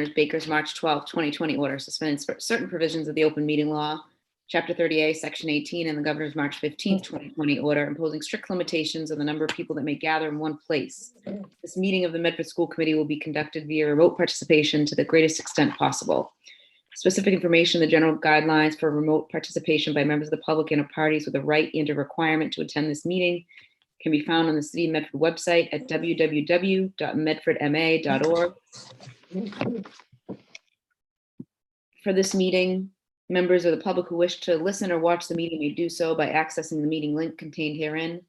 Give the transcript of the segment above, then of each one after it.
Baker's March 12, 2020 order suspending certain provisions of the open meeting law, Chapter 30A, Section 18, and the Governor's March 15, 2020 order imposing strict limitations on the number of people that may gather in one place. This meeting of the Medford School Committee will be conducted via remote participation to the greatest extent possible. Specific information, the general guidelines for remote participation by members of the public and of parties with a right and a requirement to attend this meeting can be found on the City of Medford website at www.medfordma.org. For this meeting, members of the public who wish to listen or watch the meeting may do so by accessing the meeting link contained herein.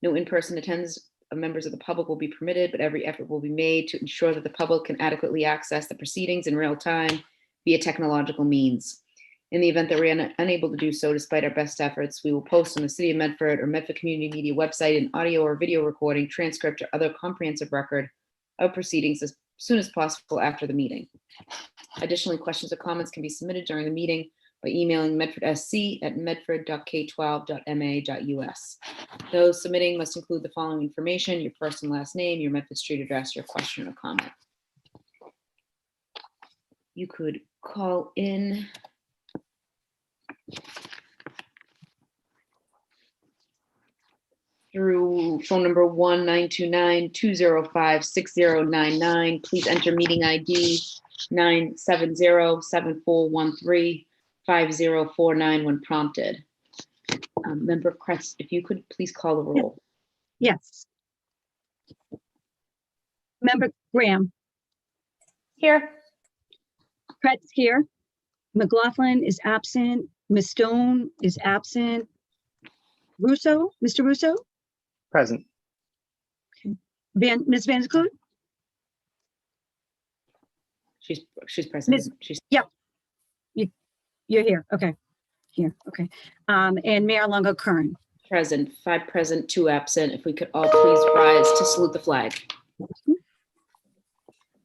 No in-person attendance of members of the public will be permitted, but every effort will be made to ensure that the public can adequately access the proceedings in real time via technological means. In the event that we are unable to do so, despite our best efforts, we will post on the City of Medford or Medford Community Media website an audio or video recording, transcript, or other comprehensive record of proceedings as soon as possible after the meeting. Additionally, questions or comments can be submitted during the meeting by emailing medfordsc@medford.k12.ma.us. Those submitting must include the following information: your first and last name, your Medford street address, your question or comment. You could call in through phone number 1-929-205-6099. Please enter meeting ID 970-7413-5049 when prompted. Member Kretz, if you could please call the roll. Yes. Member Graham. Here. Kretz here. McLaughlin is absent. Ms. Stone is absent. Russo, Mr. Russo? Present. Okay. Ms. Van der Kloot? She's present. Yep. You're here. Okay. Here. Okay. And Mayor Longo-Kern. Present. 5 present, 2 absent. If we could all please rise to salute the flag.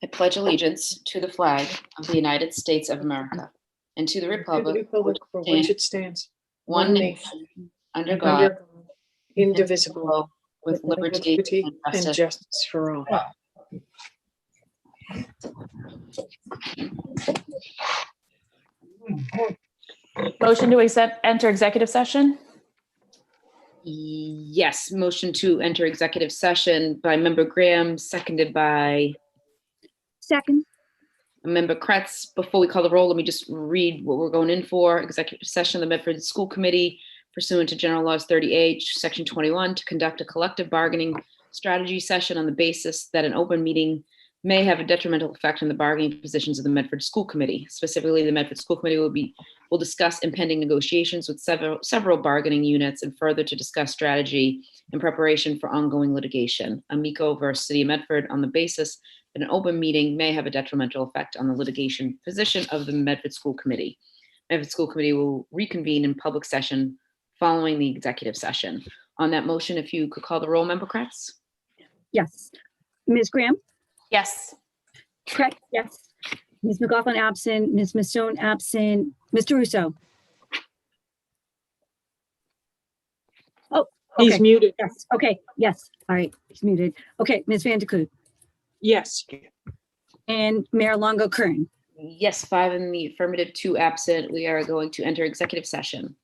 I pledge allegiance to the flag of the United States of America and to the republic for which it stands, one nation, under God, indivisible, with liberty and justice for all. Motion to enter executive session. Yes, motion to enter executive session by Member Graham, seconded by Second. Member Kretz. Before we call the roll, let me just read what we're going in for. Executive session of the Medford School Committee pursuant to General Laws 30H, Section 21, to conduct a collective bargaining strategy session on the basis that an open meeting may have a detrimental effect on the bargaining positions of the Medford School Committee. Specifically, the Medford School Committee will discuss impending negotiations with several bargaining units and further to discuss strategy in preparation for ongoing litigation. Amico versus City of Medford on the basis that an open meeting may have a detrimental effect on the litigation position of the Medford School Committee. Medford School Committee will reconvene in public session following the executive session. On that motion, if you could call the roll, Member Kretz. Yes. Ms. Graham? Yes. Kretz, yes. Ms. McLaughlin absent. Ms. Stone absent. Mr. Russo? Oh, okay. He's muted. Yes. Okay. Yes. All right. He's muted. Okay. Ms. Van der Kloot Yes. and Mayor Longo-Kern. Yes, 5 in the affirmative, 2 absent. We are going to enter executive session.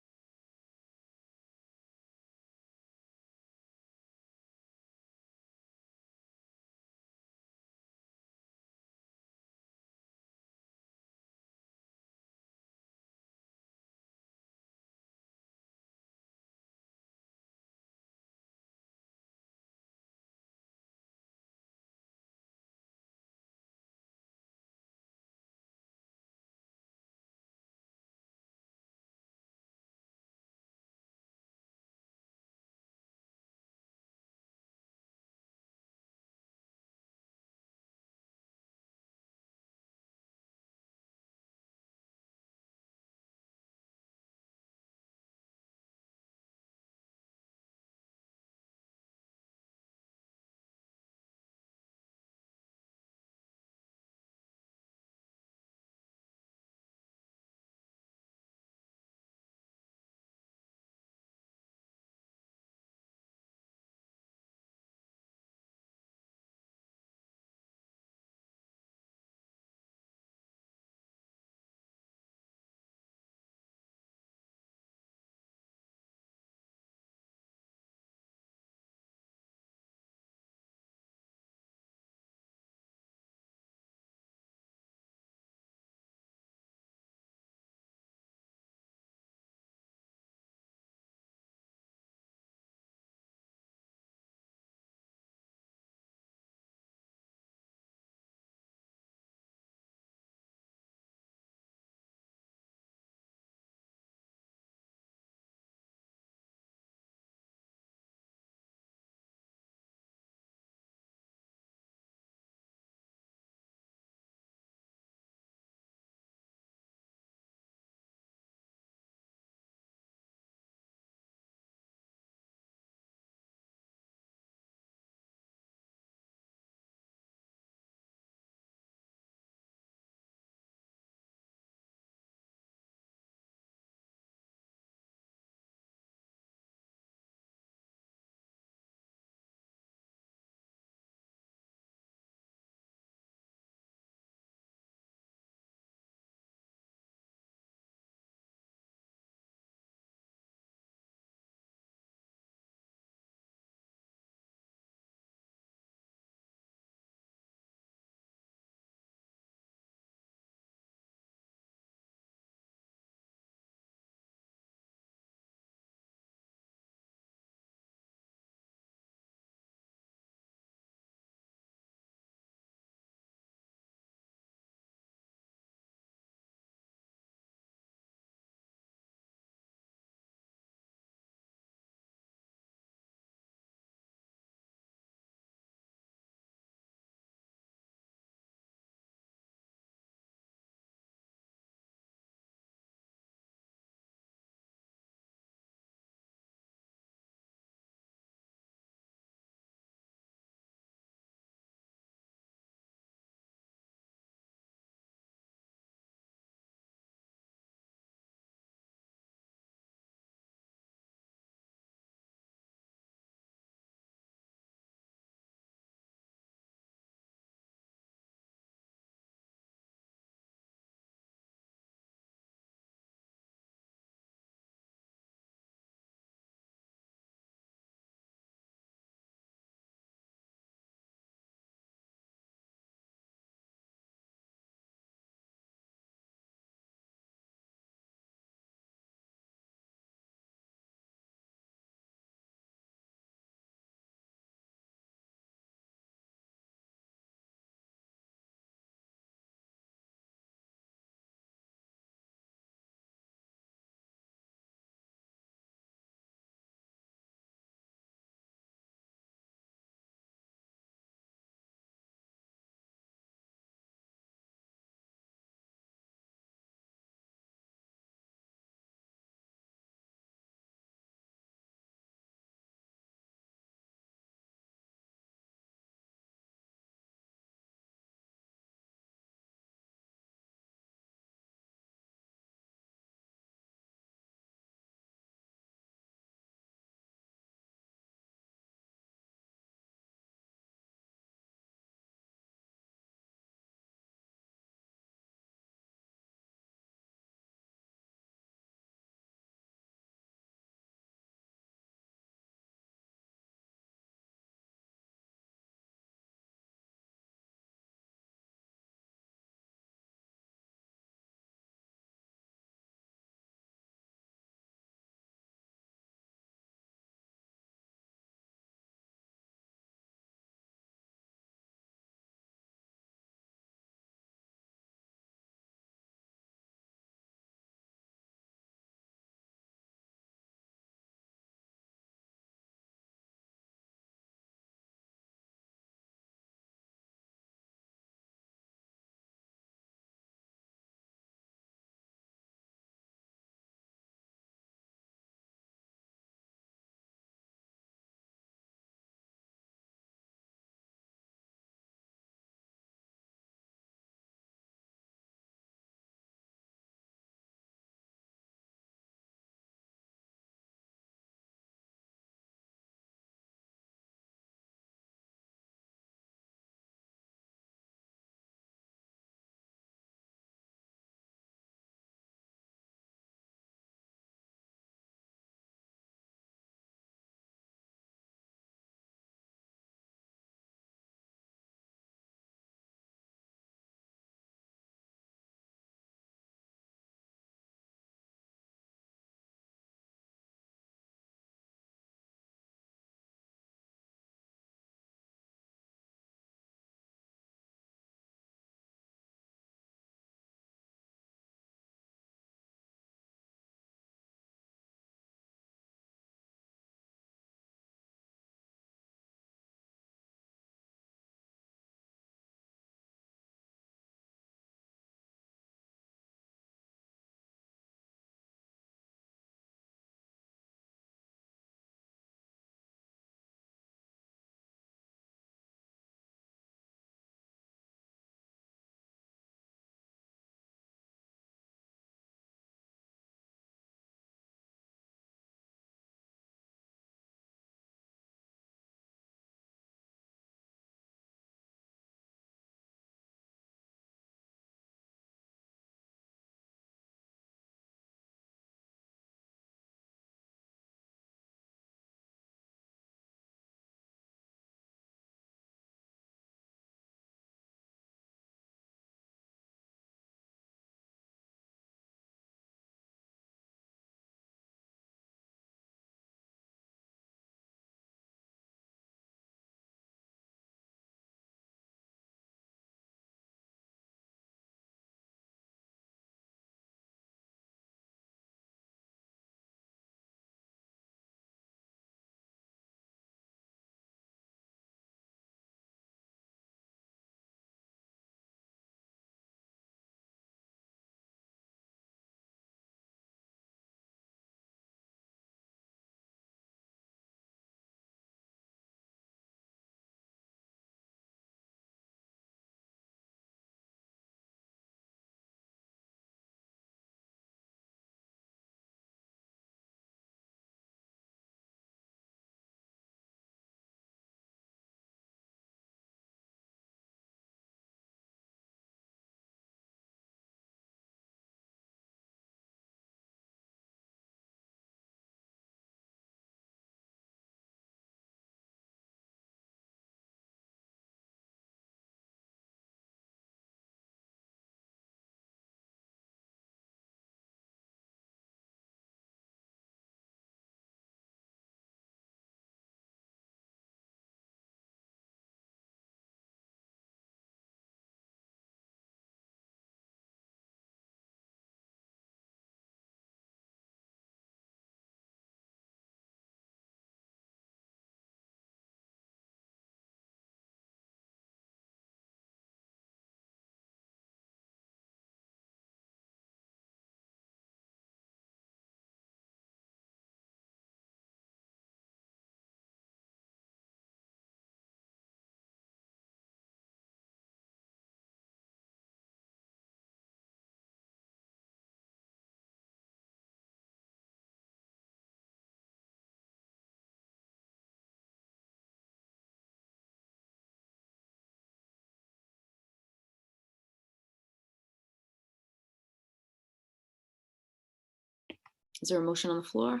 Is there a motion on the floor?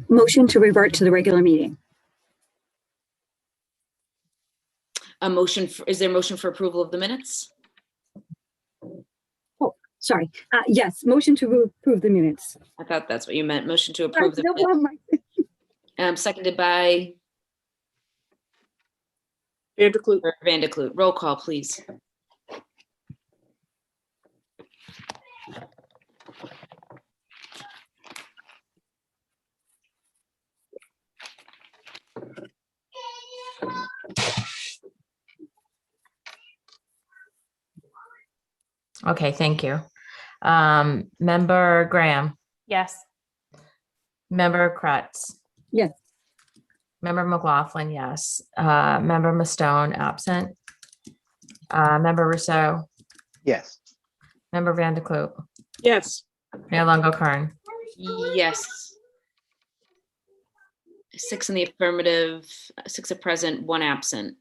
Motion to revert to the regular meeting. A motion, is there a motion for approval of the minutes? Sorry. Yes, motion to approve the minutes. I thought that's what you meant. Motion to Sorry, approve the no minutes. problem. Seconded by Vanderklut. Vanderklut. Roll call, please. Okay, thank you. Member Graham, Yes. Member Kretz, Yes. Member McLaughlin, yes. Member Mustone, absent. Member Rousseau, Yes. Member Vanderklut, Yes. Mayor Longo-Kern. Yes. 6 in the affirmative, 6 are present, 1 absent.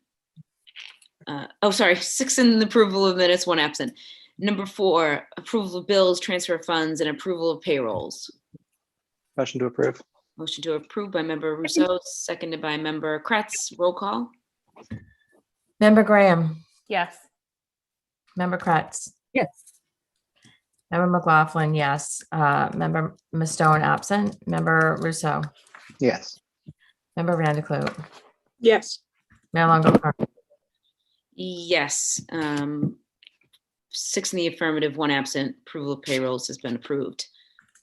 Oh, sorry, 6 in the approval of minutes, 1 absent. Number 4, approval of bills, transfer of funds, and approval of payrolls. Motion to approve. Motion to approve by Member Rousseau, seconded by Member Kretz. Roll call. Member Graham, Yes. Member Kretz, Yes. Member McLaughlin, yes. Member Mustone, absent. Member Rousseau, Yes. Member Vanderklut, Yes. Mayor Longo-Kern. Yes. 6 in the affirmative, 1 absent. Approval of payrolls has been approved.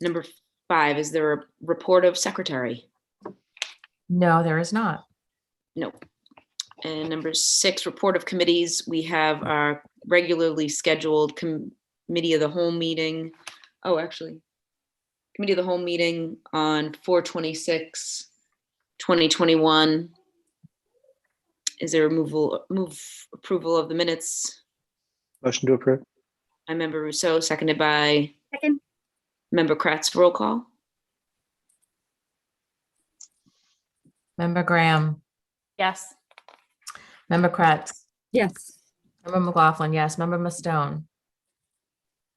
Number 5, is there a report of secretary? No, there is not. No. And number 6, report of committees. We have our regularly scheduled committee of the whole meeting. Oh, actually, committee of the whole meeting on 4/26/2021. Is there approval of the minutes? Motion to approve. By Member Rousseau, seconded by Second. Member Kretz. Roll call. Member Graham, Yes. Member Kretz, Yes. Member McLaughlin, yes. Member Mustone.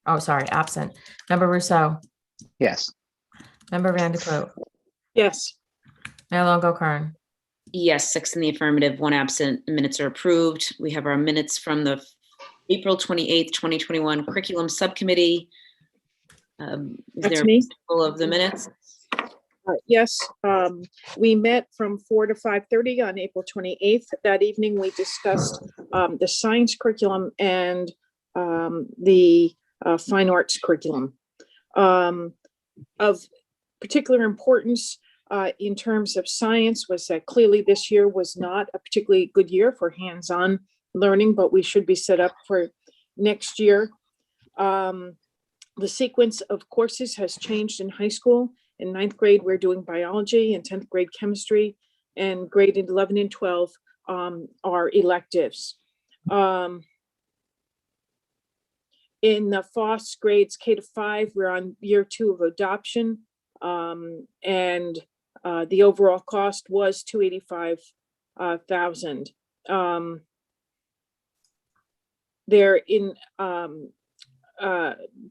Oh, sorry, absent. Member Rousseau, Yes. Member Vanderklut, Yes. Mayor Longo-Kern. Yes, 6 in the affirmative, 1 absent. Minutes are approved. We have our minutes from the April 28th, 2021 Curriculum Subcommittee. Is That's there me. approval of the minutes? Yes, we met from 4 to 5:30 on April 28th. That evening, we discussed the science curriculum and the fine arts curriculum. Of particular importance in terms of science was that clearly this year was not a particularly good year for hands-on learning, but we should be set up for next year. The sequence of courses has changed in high school. In 9th grade, we're doing biology, and 10th grade chemistry, and grade 11 and 12 are electives. In the FOSS grades K to 5, we're on year 2 of adoption, and the overall cost was $285,000. They're in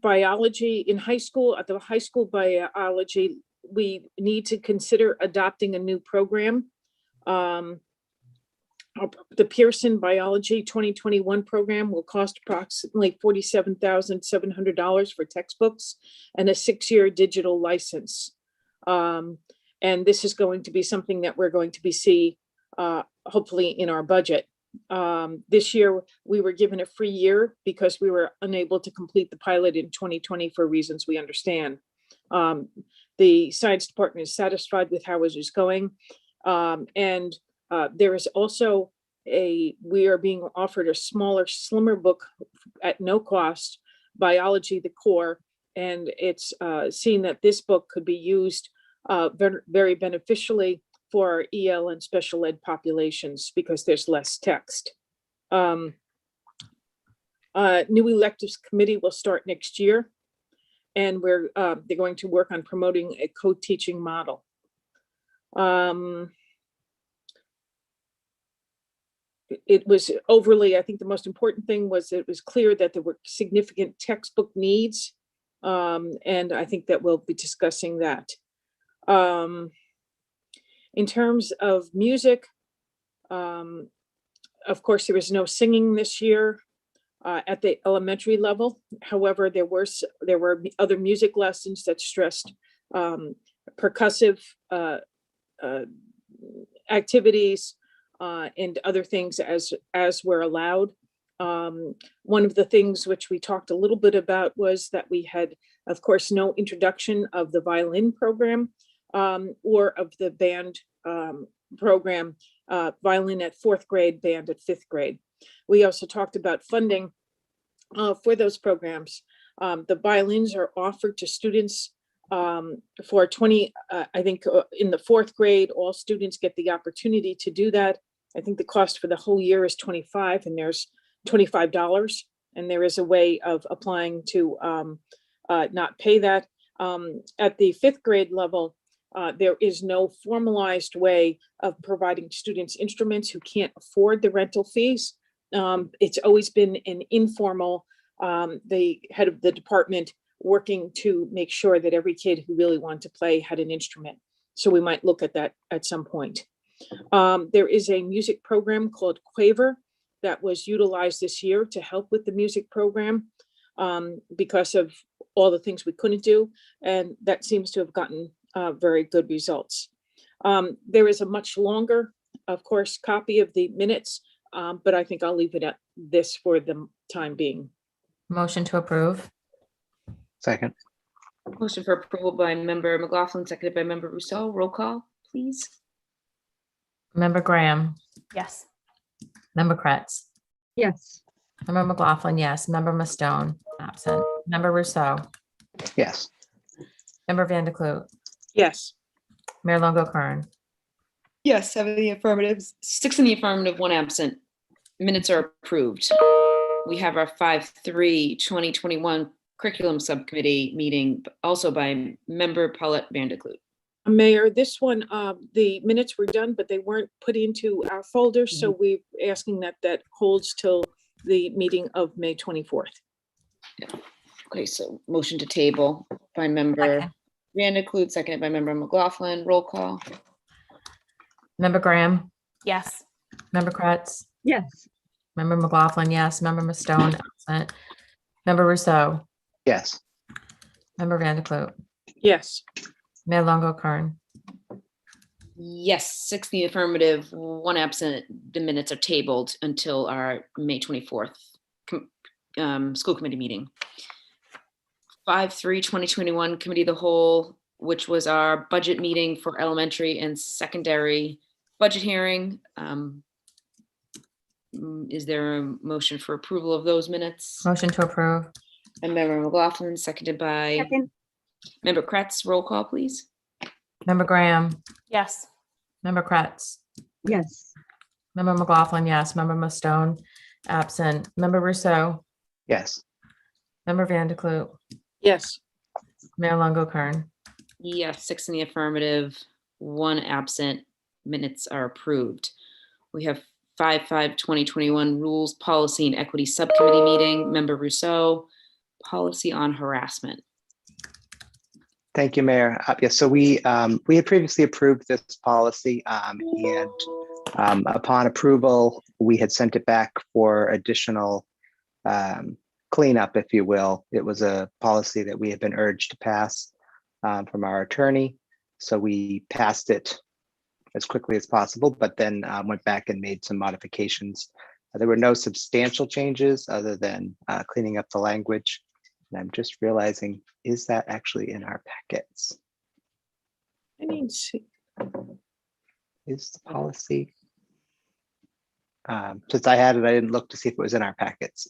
biology in high school. At the high school biology, we need to consider adopting a new program. The Pearson Biology 2021 program will cost approximately $47,700 for textbooks and a 6-year digital license. And this is going to be something that we're going to be see hopefully in our budget. This year, we were given a free year because we were unable to complete the pilot in 2020 for reasons we understand. The science department is satisfied with how it is going. And there is also we are being offered a smaller, slimmer book at no cost, Biology, the Core. And it's seen that this book could be used very, very beneficially for our EL and special ed populations because there's less text. New electives committee will start next year, and they're going to work on promoting a co-teaching model. it was overly, I think the most important thing was it was clear that there were significant textbook needs. And I think that we'll be discussing that. In terms of music, of course, there was no singing this year at the elementary level. However, there were other music lessons that stressed percussive activities and other things as were allowed. One of the things which we talked a little bit about was that we had, of course, no introduction of the violin program or of the band program, violin at 4th grade, band at 5th grade. We also talked about funding for those programs. The violins are offered to students for 20, I think in the 4th grade, all students get the opportunity to do that. I think the cost for the whole year is $25, and there's $25, and there is a way of applying to not pay that. At the 5th grade level, there is no formalized way of providing students instruments who can't afford the rental fees. It's always been an informal, the head of the department working to make sure that every kid who really wanted to play had an instrument. So we might look at that at some point. There is a music program called Quaver that was utilized this year to help with the music program because of all the things we couldn't do. And that seems to have gotten very good results. There is a much longer, of course, copy of the minutes, but I think I'll leave it at this for the time being. Motion to approve. Second. Motion for approval by member McLaughlin, seconded by member Rousseau. Roll call, please. Member Graham, Yes. member Kretz, Yes. member McLaughlin, yes. Member Mustone, absent. Member Rousseau, Yes. member Vanderklut, Yes. Mayor Longo Kern. Yes, 7 in the affirmative, 6 in the affirmative, 1 absent. Minutes are approved. We have our 5/3/2021 curriculum subcommittee meeting, also by member Paulette Vanderklut. Mayor, this one, the minutes were done, but they weren't put into our folder. So we're asking that holds till the meeting of May 24th. Okay, so motion to table by member Second. Vanderklut, seconded by member McLaughlin. Roll call. Member Graham, Yes. member Kretz, Yes. member McLaughlin, yes. Member Mustone, absent. Member Rousseau, Yes. member Vanderklut, Yes. Mayor Longo Kern. Yes, 6 in the affirmative, 1 absent. The minutes are tabled until our May 24th school committee meeting. 5/3/2021 committee of the whole, which was our budget meeting for elementary and secondary budget hearing. Is there a motion for approval of those minutes? Motion to approve. And member McLaughlin, seconded by Second. member Kretz. Roll call, please. Member Graham, Yes. member Kretz, Yes. member McLaughlin, yes. Member Mustone, absent. Member Rousseau, Yes. member Vanderklut, Yes. Mayor Longo Kern. Yes, 6 in the affirmative, 1 absent. Minutes are approved. We have 5/5/2021 Rules, Policy, and Equity Subcommittee meeting. Member Rousseau, policy on harassment. Thank you, Mayor. Yes, so we had previously approved this policy, and upon approval, we had sent it back for additional cleanup, if you will. It was a policy that we had been urged to pass from our attorney, so we passed it as quickly as possible, but then went back and made some modifications. There were no substantial changes other than cleaning up the language. And I'm just realizing, is that actually in our packets? I need to see. Is the policy? Since I had it, I didn't look to see if it was in our packets.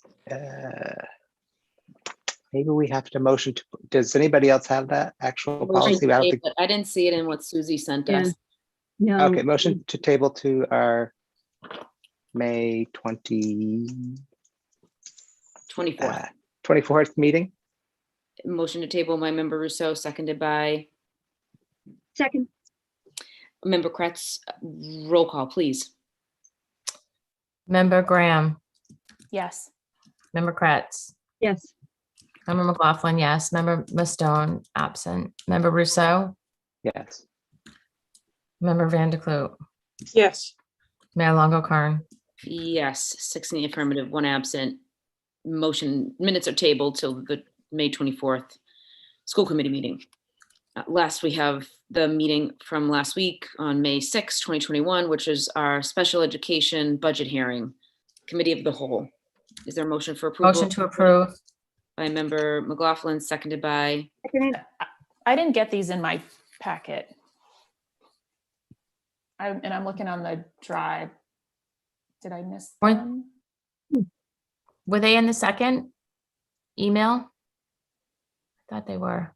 Maybe we have to motion to, does anybody else have that actual policy? I don't think, I didn't see it in what Susie sent Yeah. us. No. okay, motion to table to our May 24th. 24th meeting. Motion to table by member Rousseau, seconded by Second. member Kretz. Roll call, please. Member Graham, Yes. Member Kretz, Yes. Member McLaughlin, yes. Member Mustone, absent. Member Rousseau, Yes. Member Vanderklut, Yes. Mayor Longo Kern. Yes, 6 in the affirmative, 1 absent. Motion, minutes are tabled till the May 24th school committee meeting. Last, we have the meeting from last week on May 6, 2021, which is our special education budget hearing, committee of the whole. Is there a motion for approval? Motion to approve. By member McLaughlin, seconded by, I didn't get these in my packet. And I'm looking on the drive. Did I miss Point. them? Were they in the second email? I thought they were.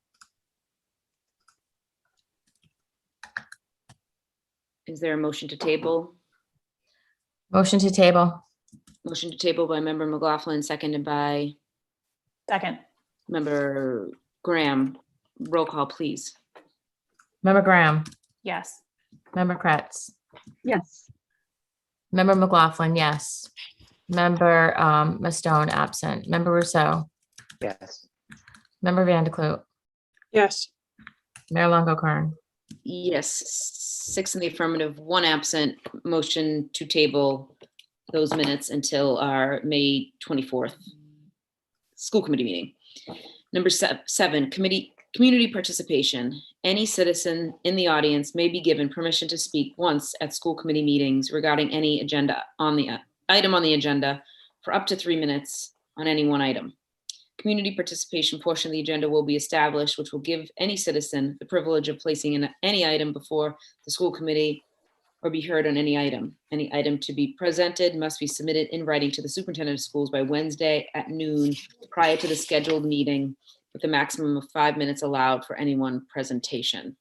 is there a motion to table? Motion to table. Motion to table by member McLaughlin, seconded by Second. member Graham. Roll call, please. Member Graham, Yes. Member Kretz, Yes. Member McLaughlin, yes. Member Mustone, absent. Member Rousseau, Yes. Member Vanderklut, Yes. Mayor Longo Kern. Yes, 6 in the affirmative, 1 absent. Motion to table those minutes until our May 24th school committee meeting. Number 7, community participation. Any citizen in the audience may be given permission to speak once at school committee meetings regarding any agenda on the item on the agenda for up to 3 minutes on any one item. Community participation portion of the agenda will be established, which will give any citizen the privilege of placing in any item before the school committee or be heard on any item. Any item to be presented must be submitted in writing to the superintendent of schools by Wednesday at noon prior to the scheduled meeting, with a maximum of 5 minutes allowed for any one presentation.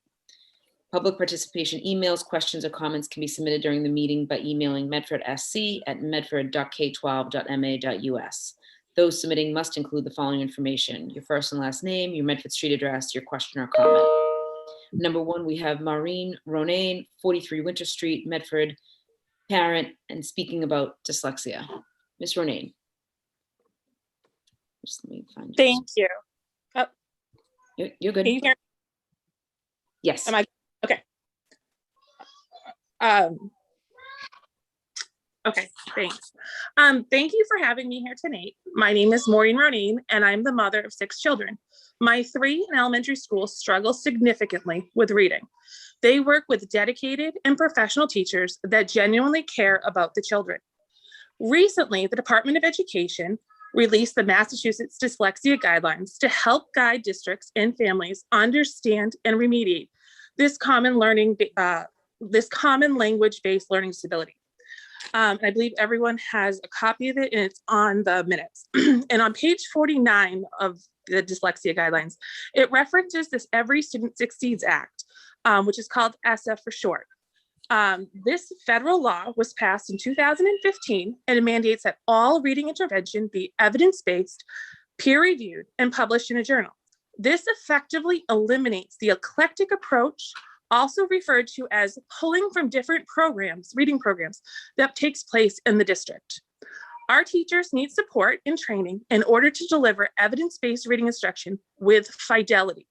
Public participation emails, questions, or comments can be submitted during the meeting by emailing medfordsc@medford.k12.ma.us. Those submitting must include the following information: your first and last name, your Medford street address, your question or comment. Number 1, we have Maureen Ronayne, 43 Winter Street, Medford, parent, and speaking about dyslexia. Ms. Ronayne. Just let me find you. Thank you. You're good. Can you hear? Yes. Am I okay? Okay, thanks. Thank you for having me here tonight. My name is Maureen Ronayne, and I'm the mother of 6 children. My 3 in elementary school struggle significantly with reading. They work with dedicated and professional teachers that genuinely care about the children. Recently, the Department of Education released the Massachusetts Dyslexia Guidelines to help guide districts and families understand and remediate this common language-based learning disability. I believe everyone has a copy of it, and it's on the minutes. And on page 49 of the Dyslexia Guidelines, it references this Every Student Succeeds Act, which is called SF for short. This federal law was passed in 2015, and it mandates that all reading intervention be evidence-based, peer-reviewed, and published in a journal. This effectively eliminates the eclectic approach, also referred to as pulling from different programs, reading programs, that takes place in the district. Our teachers need support and training in order to deliver evidence-based reading instruction with fidelity.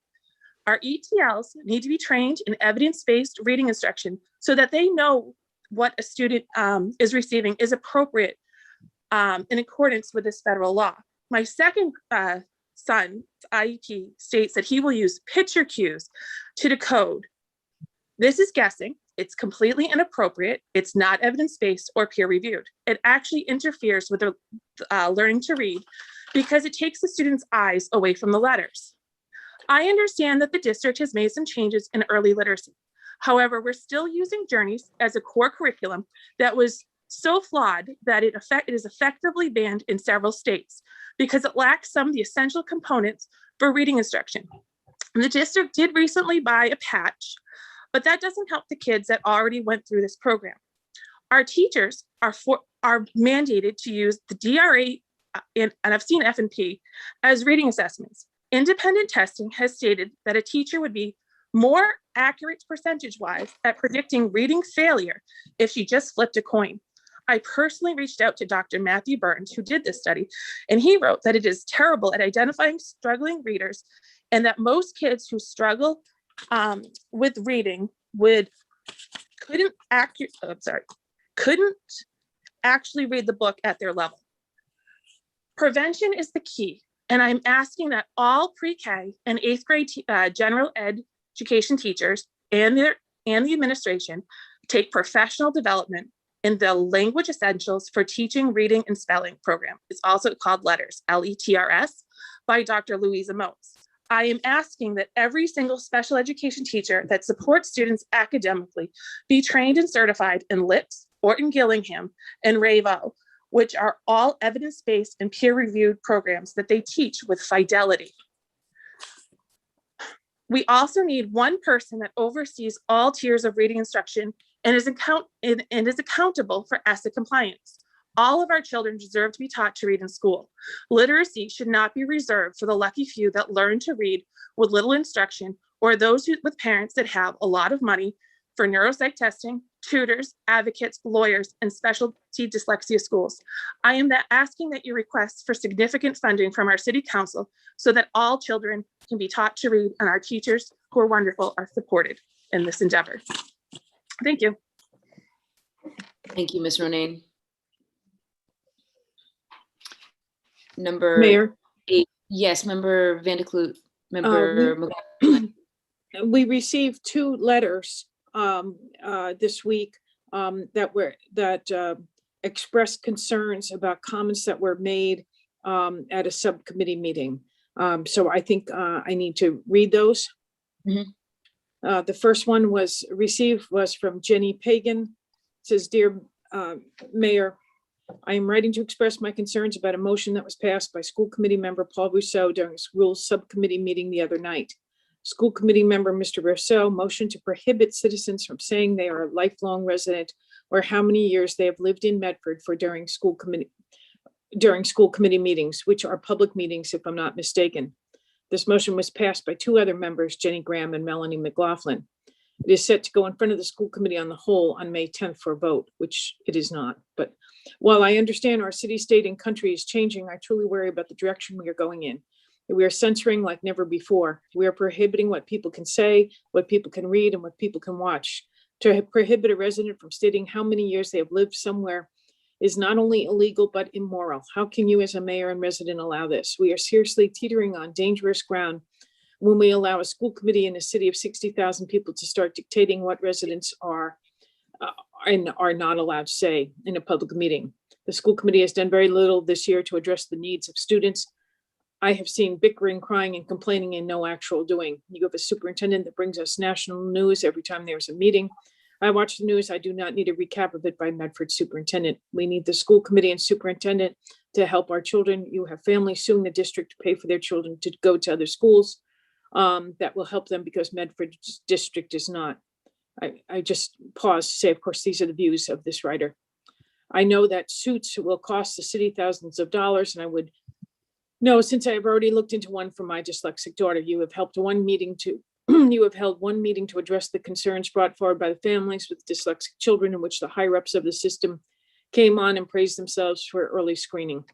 Our ETLs need to be trained in evidence-based reading instruction so that they know what a student is receiving is appropriate in accordance with this federal law. My second son's IEP states that he will use picture cues to decode. This is guessing. It's completely inappropriate. It's not evidence-based or peer-reviewed. It actually interferes with their learning to read because it takes the student's eyes away from the letters. I understand that the district has made some changes in early literacy. However, we're still using Journeys as a core curriculum that was so flawed that it is effectively banned in several states because it lacks some of the essential components for reading instruction. And the district did recently buy a patch, but that doesn't help the kids that already went through this program. Our teachers are mandated to use the DRA, and I've seen F&P, as reading assessments. Independent testing has stated that a teacher would be more accurate percentage-wise at predicting reading failure if she just flipped a coin. I personally reached out to Dr. Matthew Burns, who did this study, and he wrote that it is terrible at identifying struggling readers, and that most kids who struggle with reading couldn't actually read the book at their level. Prevention is the key, and I'm asking that all pre-K and 8th grade general education teachers and the administration take professional development in the Language Essentials for Teaching, Reading, and Spelling program. It's also called LETRS, LETRS, by Dr. Louisa Motes. I am asking that every single special education teacher that supports students academically be trained and certified in LITS, Orton Gillingham, and RAVO, which are all evidence-based and peer-reviewed programs that they teach with fidelity. We also need one person that oversees all tiers of reading instruction and is accountable for ESSA compliance. All of our children deserve to be taught to read in school. Literacy should not be reserved for the lucky few that learn to read with little instruction, or those with parents that have a lot of money for neuropsych testing, tutors, advocates, lawyers, and specialty dyslexia schools. I am asking that you request for significant funding from our city council so that all children can be taught to read, and our teachers, who are wonderful, are supported in this endeavor. Thank you. Thank you, Ms. Ronayne. Number Mayor, 8, yes, Member Vandekloot, Member McLaughlin. we received 2 letters this week that expressed concerns about comments that were made at a subcommittee meeting. So I think I need to read those. Mhm. The first one was from Jenny Pagan. It says, "Dear Mayor, I am writing to express my concerns about a motion that was passed by school committee member Paul Rousseau during a rules subcommittee meeting the other night. School committee member Mr. Rousseau motioned to prohibit citizens from saying they are a lifelong resident or how many years they have lived in Medford for during school committee meetings, which are public meetings if I'm not mistaken. This motion was passed by 2 other members, Jenny Graham and Melanie McLaughlin. It is set to go in front of the school committee on the whole on May 10th for a vote, which it is not. But while I understand our city, state, and country is changing, I truly worry about the direction we are going in. We are censoring like never before. We are prohibiting what people can say, what people can read, and what people can watch. To prohibit a resident from stating how many years they have lived somewhere is not only illegal, but immoral. How can you as a mayor and resident allow this? We are seriously teetering on dangerous ground when we allow a school committee in a city of 60,000 people to start dictating what residents are and are not allowed to say in a public meeting. The school committee has done very little this year to address the needs of students. I have seen bickering, crying, and complaining and no actual doing. You have a superintendent that brings us national news every time there's a meeting. I watch the news. I do not need a recap of it by Medford superintendent. We need the school committee and superintendent to help our children. You have families suing the district to pay for their children to go to other schools. That will help them because Medford district is not. I just pause to say, of course, these are the views of this writer. I know that suits will cost the city thousands of dollars, and I would know, since I have already looked into one for my dyslexic daughter, you have held one meeting to address the concerns brought forward by the families with dyslexic children, in which the higher ups of the system came on and praised themselves for early screening.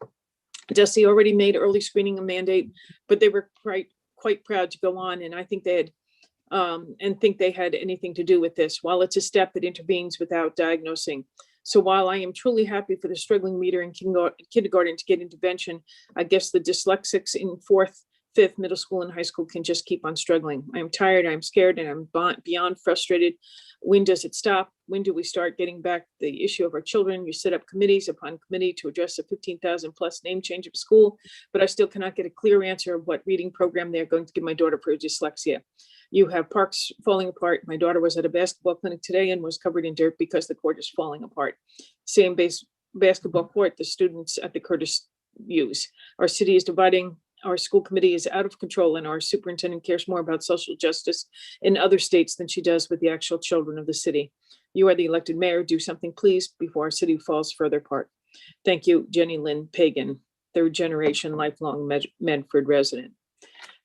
DESE already made early screening a mandate, but they were quite proud to go on, and I think they had anything to do with this. While it's a step that intervenes without diagnosing. So while I am truly happy for the struggling reader in kindergarten to get intervention, I guess the dyslexics in 4th, 5th, middle school and high school can just keep on struggling. I'm tired, I'm scared, and I'm beyond frustrated. When does it stop? When do we start getting back the issue of our children? You set up committees upon committee to address a 15,000 plus name change of a school, but I still cannot get a clear answer of what reading program they're going to give my daughter for dyslexia. You have parks falling apart. My daughter was at a basketball clinic today and was covered in dirt because the court is falling apart. Same basketball court the students at the Curtis use. Our city is dividing. Our school committee is out of control, and our superintendent cares more about social justice in other states than she does with the actual children of the city. You are the elected mayor. Do something, please, before our city falls further apart. Thank you, Jenny Lynn Pagan, 3rd generation lifelong Medford resident.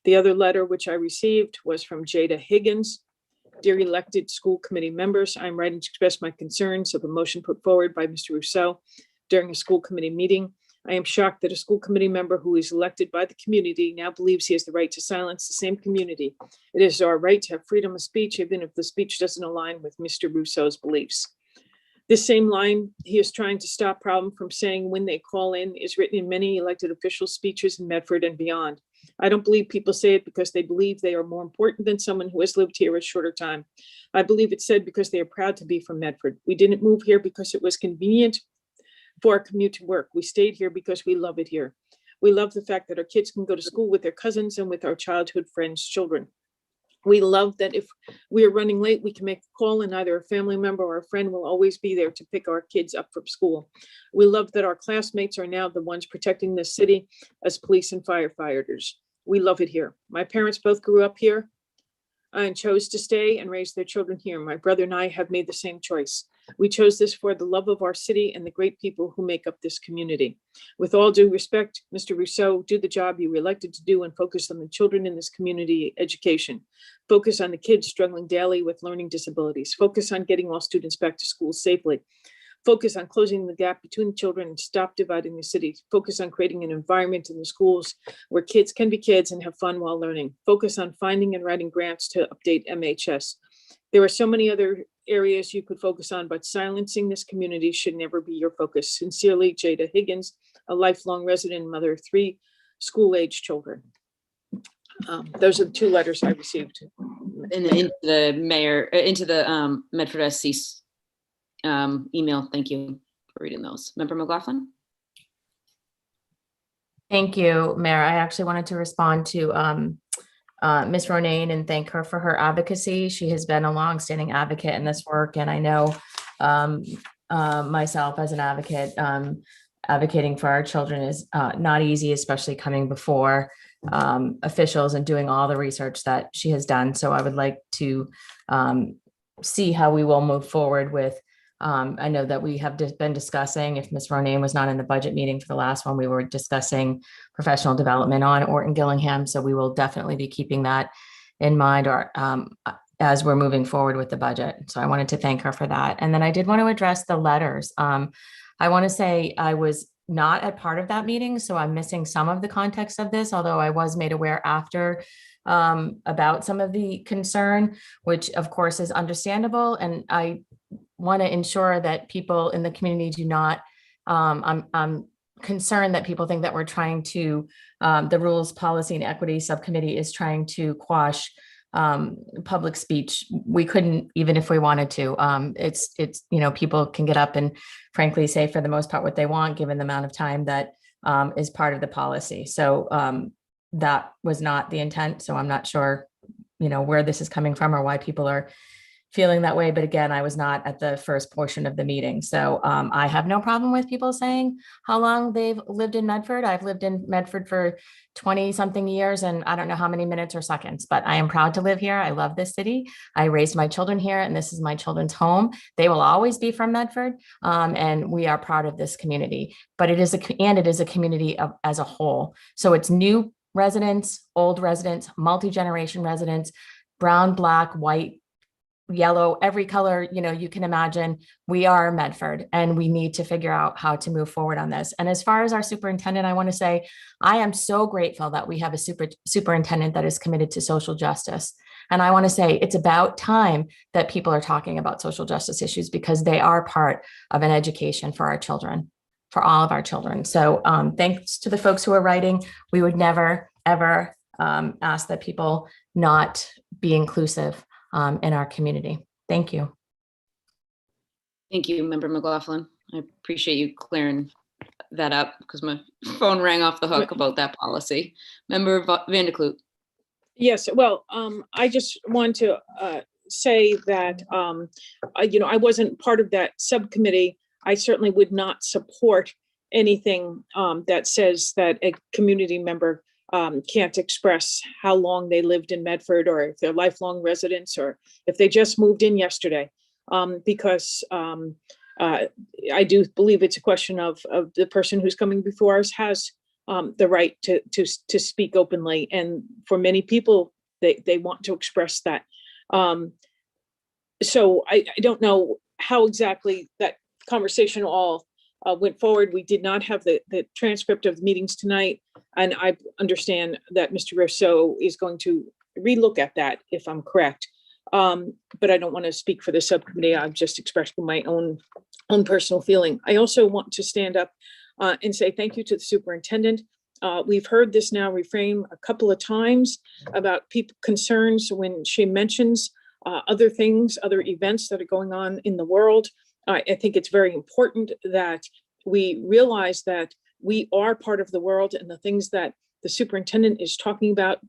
The other letter which I received was from Jada Higgins. Dear elected school committee members, I'm writing to express my concerns of a motion put forward by Mr. Rousseau during a school committee meeting. I am shocked that a school committee member who is elected by the community now believes he has the right to silence the same community. It is our right to have freedom of speech, even if the speech doesn't align with Mr. Rousseau's beliefs. This same line he is trying to stop problem from saying when they call in is written in many elected official speeches in Medford and beyond. I don't believe people say it because they believe they are more important than someone who has lived here a shorter time. I believe it's said because they are proud to be from Medford. We didn't move here because it was convenient for our commute to work. We stayed here because we love it here. We love the fact that our kids can go to school with their cousins and with our childhood friends' children. We love that if we are running late, we can make a call and either a family member or a friend will always be there to pick our kids up from school. We love that our classmates are now the ones protecting this city as police and firefighters. We love it here. My parents both grew up here and chose to stay and raise their children here. My brother and I have made the same choice. We chose this for the love of our city and the great people who make up this community. With all due respect, Mr. Rousseau, do the job you were elected to do and focus on the children in this community education. Focus on the kids struggling daily with learning disabilities. Focus on getting all students back to school safely. Focus on closing the gap between children and stop dividing the city. Focus on creating an environment in the schools where kids can be kids and have fun while learning. Focus on finding and writing grants to update MHS. There are so many other areas you could focus on, but silencing this community should never be your focus. Sincerely, Jada Higgins, a lifelong resident and mother of 3 school-age children. Those are the 2 letters I received. Into the mayor, into the Medford SC email. Thank you for reading those. Member McLaughlin? Thank you, Mayor. I actually wanted to respond to Ms. Ronayne and thank her for her advocacy. She has been a longstanding advocate in this work, and I know myself as an advocate, advocating for our children is not easy, especially coming before officials and doing all the research that she has done. So I would like to see how we will move forward with. I know that we have been discussing, if Ms. Ronayne was not in the budget meeting for the last one, we were discussing professional development on Orton Gillingham. So we will definitely be keeping that in mind or as we're moving forward with the budget. So I wanted to thank her for that. And then I did want to address the letters. I want to say I was not a part of that meeting, so I'm missing some of the context of this, although I was made aware after about some of the concern, which of course is understandable. And I want to ensure that people in the community do not, I'm concerned that people think that we're trying to, the Rules, Policy and Equity Subcommittee is trying to quash public speech. We couldn't, even if we wanted to. It's people can get up and frankly say for the most part what they want, given the amount of time that is part of the policy. So that was not the intent. So I'm not sure, where this is coming from or why people are feeling that way. But again, I was not at the first portion of the meeting. So I have no problem with people saying how long they've lived in Medford. I've lived in Medford for 20 something years and I don't know how many minutes or seconds, but I am proud to live here. I love this city. I raised my children here and this is my children's home. They will always be from Medford and we are proud of this community, but it is a community as a whole. So it's new residents, old residents, multi-generation residents, brown, black, white, yellow, every color, you can imagine. We are Medford and we need to figure out how to move forward on this. And as far as our superintendent, I want to say, I am so grateful that we have a superintendent that is committed to social justice. And I want to say it's about time that people are talking about social justice issues because they are part of an education for our children, for all of our children. So thanks to the folks who are writing, we would never, ever ask that people not be inclusive in our community. Thank you. Thank you, Member McLaughlin. I appreciate you clearing that up because my phone rang off the hook about that policy. Member Van de Kloot. Yes, well, I just want to say that, I wasn't part of that subcommittee. I certainly would not support anything that says that a community member can't express how long they lived in Medford or if they're lifelong residents or if they just moved in yesterday. Because I do believe it's a question of the person who's coming before us has the right to speak openly. And for many people, they want to express that. So I don't know how exactly that conversation all went forward. We did not have the transcript of the meetings tonight. And I understand that Mr. Rousseau is going to relook at that, if I'm correct. But I don't want to speak for the subcommittee. I'm just expressing my own personal feeling. I also want to stand up and say thank you to the superintendent. We've heard this now reframe a couple of times about people concerns when she mentions other things, other events that are going on in the world. I think it's very important that we realize that we are part of the world, and the things that the superintendent is talking about,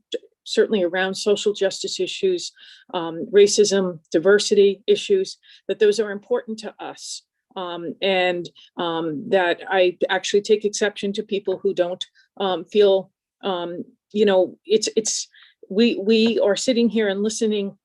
certainly around social justice issues, racism, diversity issues, that those are important to us. And that I actually take exception to people who don't feel, we are sitting here and listening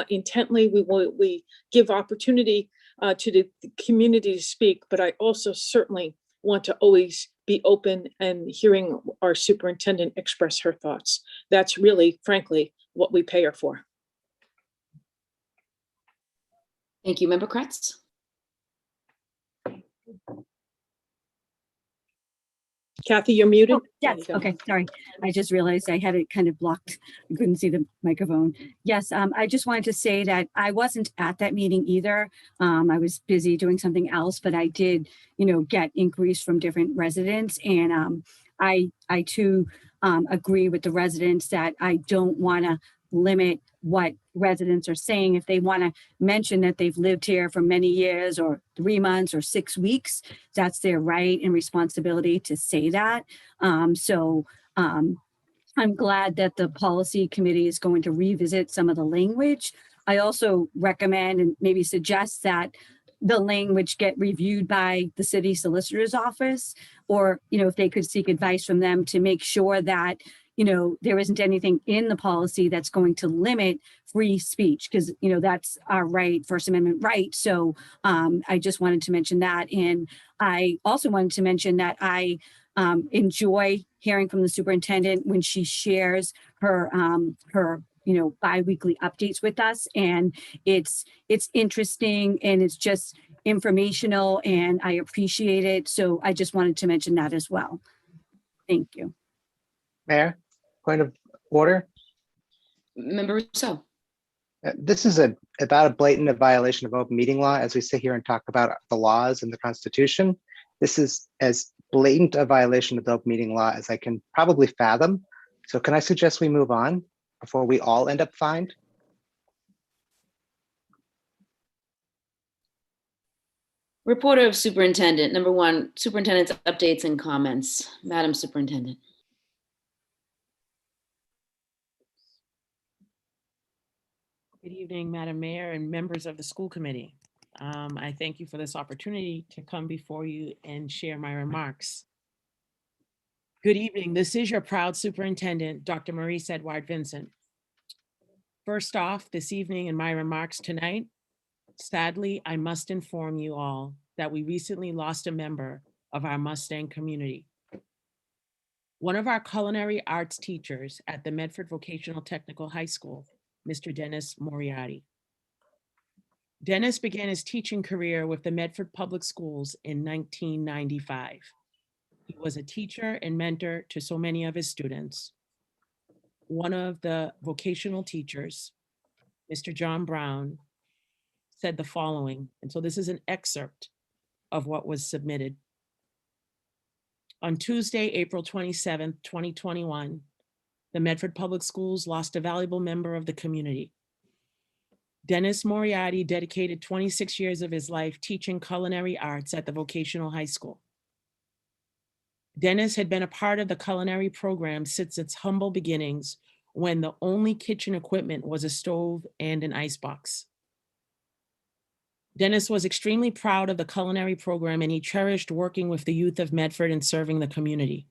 intently. We give opportunity to the community to speak, but I also certainly want to always be open and hearing our superintendent express her thoughts. That's really, frankly, what we pay her for. Thank you, Member Kretz. Kathy, you're muted. Oh, yes, okay, sorry. I just realized I had it kind of blocked. I couldn't see the microphone. Yes, I just wanted to say that I wasn't at that meeting either. I was busy doing something else, but I did, get inquiries from different residents. And I too agree with the residents that I don't want to limit what residents are saying. If they want to mention that they've lived here for many years or 3 months or 6 weeks, that's their right and responsibility to say that. I'm glad that the policy committee is going to revisit some of the language. I also recommend and maybe suggest that the language get reviewed by the city solicitor's office, or, if they could seek advice from them to make sure that there isn't anything in the policy that's going to limit free speech, because, that's our right, First Amendment right. So I just wanted to mention that. And I also wanted to mention that I enjoy hearing from the superintendent when she shares her bi-weekly updates with us. And it's interesting and it's just informational, and I appreciate it. So I just wanted to mention that as well. Thank you. Mayor, point of order. Member Rousseau. This is about a blatant violation of open meeting law. As we sit here and talk about the laws and the Constitution, this is as blatant a violation of the open meeting law as I can probably fathom. So can I suggest we move on before we all end up fined? Report of Superintendent. Number 1, Superintendent's updates and comments. Madam Superintendent. Good evening, Madam Mayor and members of the school committee. I thank you for this opportunity to come before you and share my remarks. Good evening. This is your proud superintendent, Dr. Maurice Edward Vincent. First off, this evening in my remarks tonight, sadly, I must inform you all that we recently lost a member of our Mustang community. One of our culinary arts teachers at the Medford Vocational Technical High School, Mr. Dennis Moriarty. Dennis began his teaching career with the Medford Public Schools in 1995. He was a teacher and mentor to so many of his students. One of the vocational teachers, Mr. John Brown, said the following, and so this is an excerpt of what was submitted. On Tuesday, April 27th, 2021, the Medford Public Schools lost a valuable member of the community. Dennis Moriarty dedicated 26 years of his life teaching culinary arts at the vocational high school. Dennis had been a part of the culinary program since its humble beginnings, when the only kitchen equipment was a stove and an icebox. Dennis was extremely proud of the culinary program, and he cherished working with the youth of Medford and serving the community.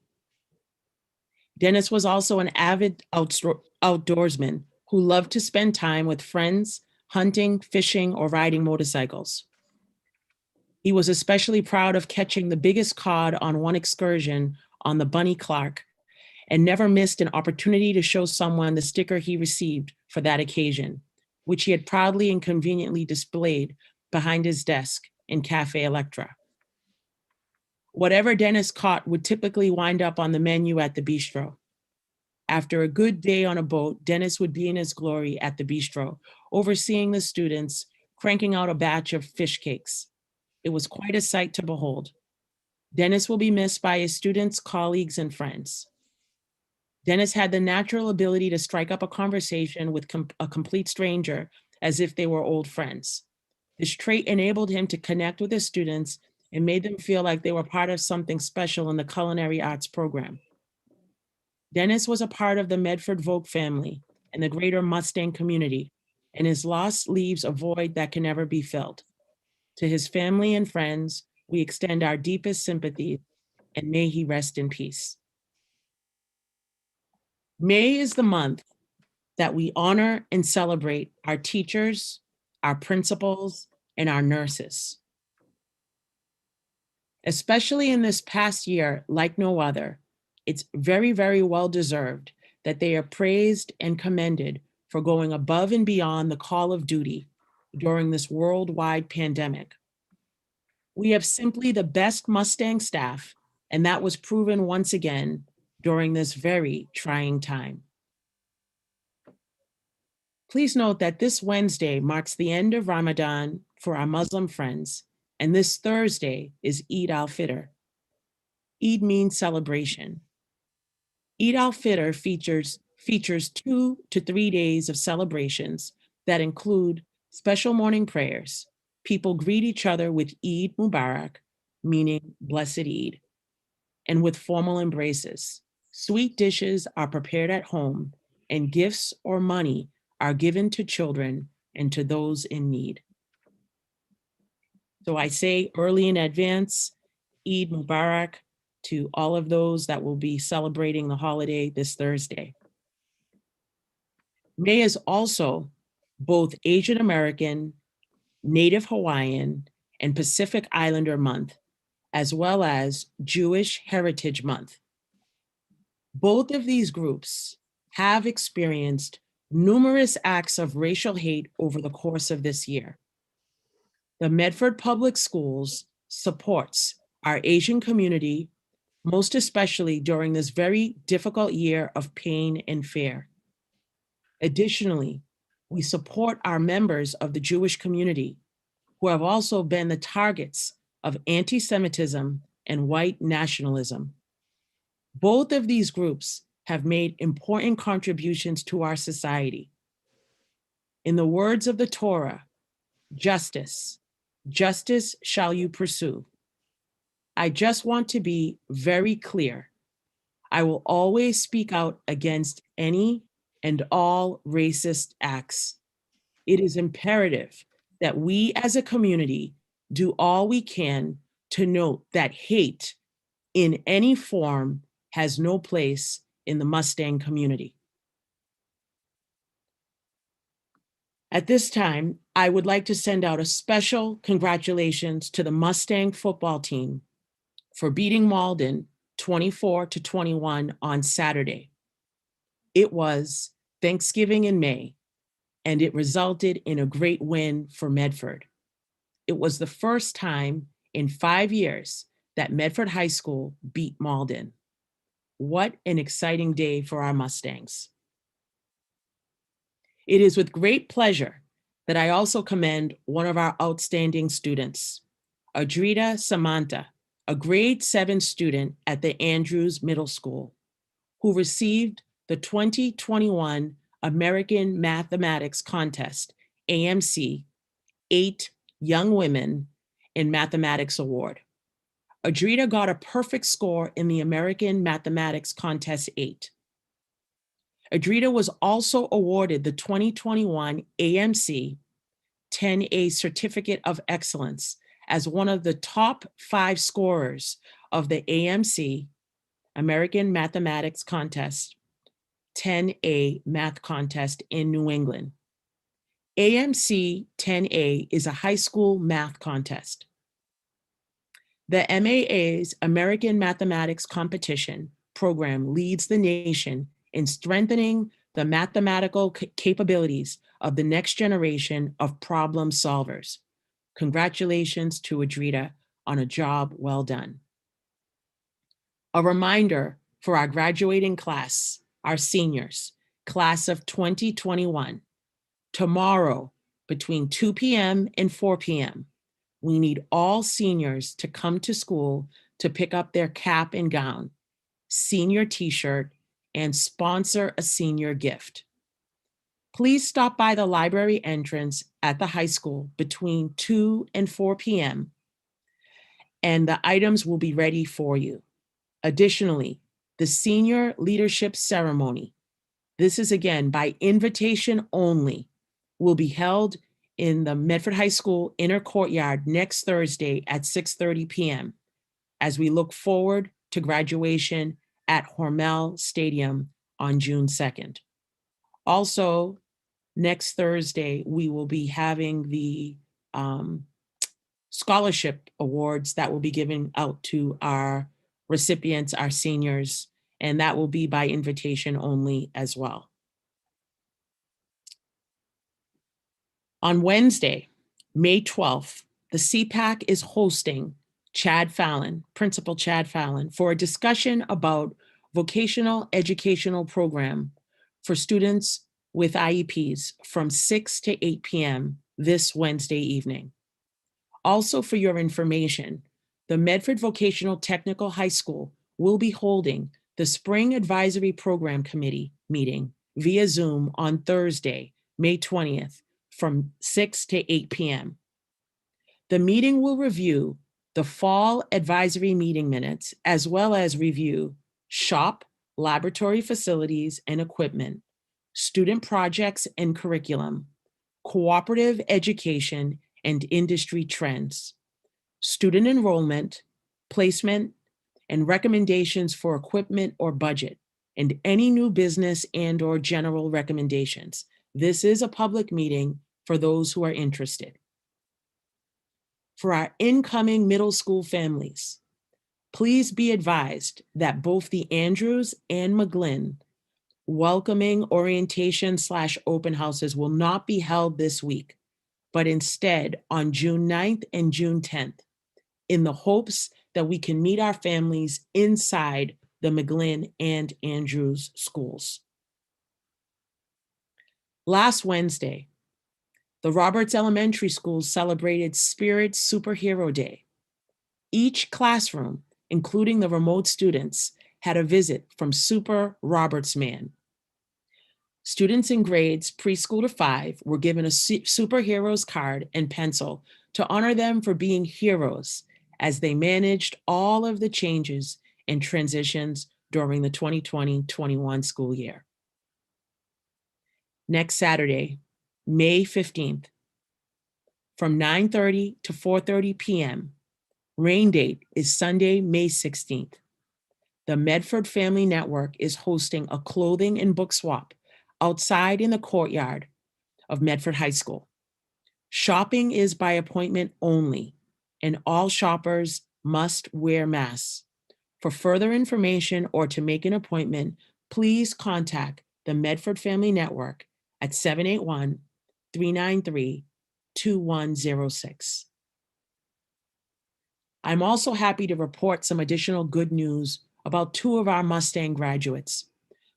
Dennis was also an avid outdoorsman who loved to spend time with friends, hunting, fishing, or riding motorcycles. He was especially proud of catching the biggest cod on one excursion on the Bunny Clark, and never missed an opportunity to show someone the sticker he received for that occasion. which he had proudly and conveniently displayed behind his desk in Cafe Electra. Whatever Dennis caught would typically wind up on the menu at the bistro. After a good day on a boat, Dennis would be in his glory at the bistro, overseeing the students, cranking out a batch of fish cakes. It was quite a sight to behold. Dennis will be missed by his students, colleagues, and friends. Dennis had the natural ability to strike up a conversation with a complete stranger as if they were old friends. This trait enabled him to connect with his students and made them feel like they were part of something special in the culinary arts program. Dennis was a part of the Medford Vogue family and the greater Mustang community, and his loss leaves a void that can never be filled. To his family and friends, we extend our deepest sympathy, and may he rest in peace. May is the month that we honor and celebrate our teachers, our principals, and our nurses. Especially in this past year, like no other, it's very, very well deserved that they are praised and commended for going above and beyond the call of duty during this worldwide pandemic. We have simply the best Mustang staff, and that was proven once again during this very trying time. Please note that this Wednesday marks the end of Ramadan for our Muslim friends, and this Thursday is Eid al-Fitr. Eid means celebration. Eid al-Fitr features 2 to 3 days of celebrations that include special morning prayers. People greet each other with Eid Mubarak, meaning blessed Eid, and with formal embraces. Sweet dishes are prepared at home, and gifts or money are given to children and to those in need. So I say early in advance, Eid Mubarak to all of those that will be celebrating the holiday this Thursday. May is also both Asian American, Native Hawaiian, and Pacific Islander Month, as well as Jewish Heritage Month. Both of these groups have experienced numerous acts of racial hate over the course of this year. The Medford Public Schools supports our Asian community, most especially during this very difficult year of pain and fear. Additionally, we support our members of the Jewish community who have also been the targets of anti-Semitism and white nationalism. Both of these groups have made important contributions to our society. In the words of the Torah, justice shall you pursue. I just want to be very clear. I will always speak out against any and all racist acts. It is imperative that we as a community do all we can to note that hate in any form has no place in the Mustang community. At this time, I would like to send out a special congratulations to the Mustang football team for beating Malden 24-21 on Saturday. It was Thanksgiving in May, and it resulted in a great win for Medford. It was the first time in 5 years that Medford High School beat Malden. What an exciting day for our Mustangs. It is with great pleasure that I also commend one of our outstanding students, Adrita Samantha, a grade 7 student at the Andrews Middle School, who received the 2021 American Mathematics Contest, AMC, 8 Young Women in Mathematics Award. Adrita got a perfect score in the American Mathematics Contest 8. Adrita was also awarded the 2021 AMC 10A Certificate of Excellence as one of the top 5 scorers of the AMC American Mathematics Contest 10A Math Contest in New England. AMC 10A is a high school math contest. The MAA's American Mathematics Competition program leads the nation in strengthening the mathematical capabilities of the next generation of problem solvers. Congratulations to Adrita on a job well done. A reminder for our graduating class, our seniors, class of 2021, tomorrow between 2 p.m. and 4 p.m., we need all seniors to come to school to pick up their cap and gown, senior t-shirt, and sponsor a senior gift. Please stop by the library entrance at the high school between 2 and 4 p.m. and the items will be ready for you. Additionally, the senior leadership ceremony, this is again by invitation only, will be held in the Medford High School inner courtyard next Thursday at 6:30 p.m. as we look forward to graduation at Hormel Stadium on June 2nd. Also, next Thursday, we will be having the scholarship awards that will be given out to our recipients, our seniors, and that will be by invitation only as well. On Wednesday, May 12th, the CPAC is hosting Principal Chad Fallon, for a discussion about vocational educational program for students with IEPs from 6 to 8 p.m. this Wednesday evening. Also, for your information, the Medford Vocational Technical High School will be holding the Spring Advisory Program Committee meeting via Zoom on Thursday, May 20th, from 6 to 8 p.m. The meeting will review the fall advisory meeting minutes, as well as review shop, laboratory facilities and equipment, student projects and curriculum, cooperative education and industry trends, student enrollment, placement, and recommendations for equipment or budget, and any new business and/or general recommendations. This is a public meeting for those who are interested. For our incoming middle school families, please be advised that both the Andrews and McGlynn welcoming orientation/open houses will not be held this week, but instead on June 9th and June 10th, in the hopes that we can meet our families inside the McGlynn and Andrews schools. Last Wednesday, the Roberts Elementary School celebrated Spirit Superhero Day. Each classroom, including the remote students, had a visit from Super Roberts Man. Students in grades preschool to 5 were given a superheroes card and pencil to honor them for being heroes as they managed all of the changes and transitions during the 2020-21 school year. Next Saturday, May 15th, from 9:30 to 4:30 p.m. Rain date is Sunday, May 16th. The Medford Family Network is hosting a clothing and book swap outside in the courtyard of Medford High School. Shopping is by appointment only, and all shoppers must wear masks. For further information or to make an appointment, please contact the Medford Family Network at 781-393-2106. I'm also happy to report some additional good news about 2 of our Mustang graduates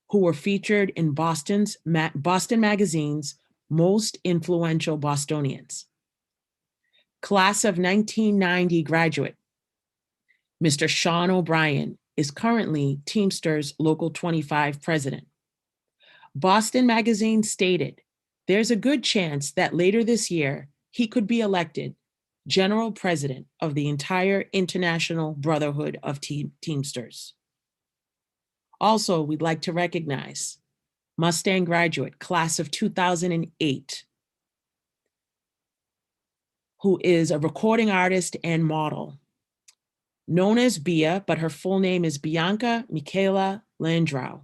who were featured in Boston Magazine's Most Influential Bostonians. Class of 1990 graduate, Mr. Sean O'Brien, is currently Teamsters Local 25 president. Boston Magazine stated, there's a good chance that later this year, he could be elected general president of the entire International Brotherhood of Teamsters. Also, we'd like to recognize Mustang graduate, class of 2008, who is a recording artist and model, known as Bia, but her full name is Bianca Michaela Landrau.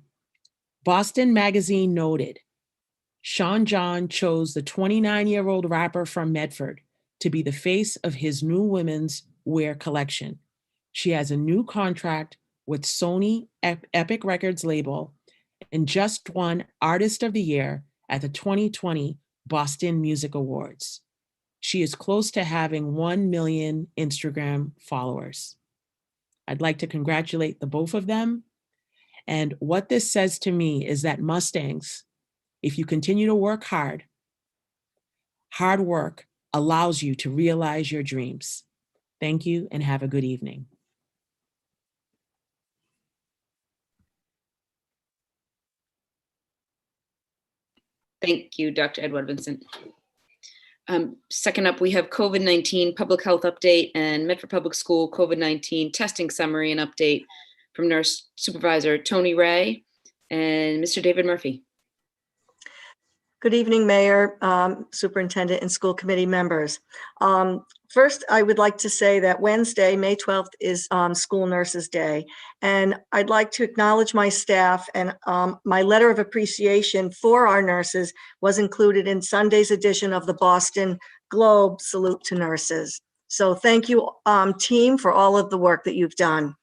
Boston Magazine noted, Sean John chose the 29-year-old rapper from Medford to be the face of his new women's wear collection. She has a new contract with Sony Epic Records label and just won Artist of the Year at the 2020 Boston Music Awards. She is close to having 1 million Instagram followers. I'd like to congratulate the both of them. And what this says to me is that Mustangs, if you continue to work hard, hard work allows you to realize your dreams. Thank you and have a good evening. Thank you, Dr. Edward Vincent. Second up, we have COVID-19 public health update and Medford Public School COVID-19 testing summary and update from Nurse Supervisor Tony Ray and Mr. David Murphy. Good evening, Mayor, Superintendent, and school committee members. First, I would like to say that Wednesday, May 12th, is School Nurses Day. And I'd like to acknowledge my staff, and my letter of appreciation for our nurses was included in Sunday's edition of the Boston Globe Salute to Nurses. So thank you, team, for all of the work that you've done.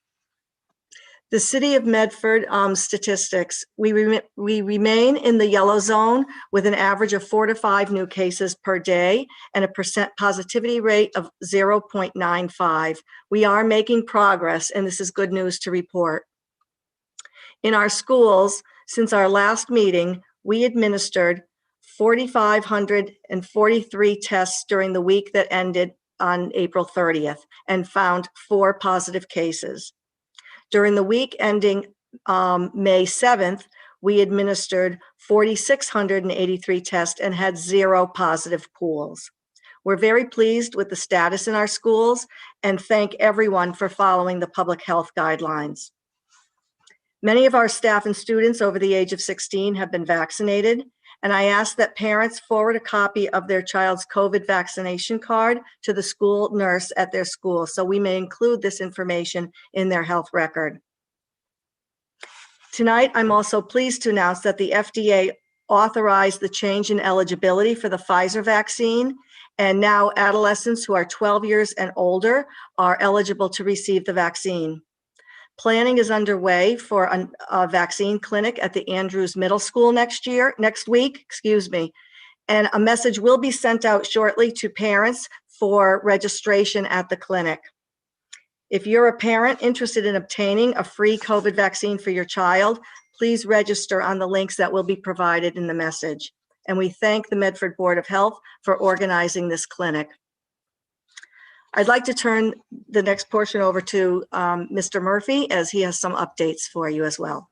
The city of Medford statistics, we remain in the yellow zone with an average of 4 to 5 new cases per day and a percent positivity rate of 0.95. We are making progress, and this is good news to report. In our schools, since our last meeting, we administered 4,543 tests during the week that ended on April 30th and found 4 positive cases. During the week ending May 7th, we administered 4,683 tests and had 0 positive pools. We're very pleased with the status in our schools and thank everyone for following the public health guidelines. Many of our staff and students over the age of 16 have been vaccinated, and I ask that parents forward a copy of their child's COVID vaccination card to the school nurse at their school, so we may include this information in their health record. Tonight, I'm also pleased to announce that the FDA authorized the change in eligibility for the Pfizer vaccine, and now adolescents who are 12 years and older are eligible to receive the vaccine. Planning is underway for a vaccine clinic at the Andrews Middle School next week, and a message will be sent out shortly to parents for registration at the clinic. If you're a parent interested in obtaining a free COVID vaccine for your child, please register on the links that will be provided in the message. And we thank the Medford Board of Health for organizing this clinic. I'd like to turn the next portion over to Mr. Murphy, as he has some updates for you as well.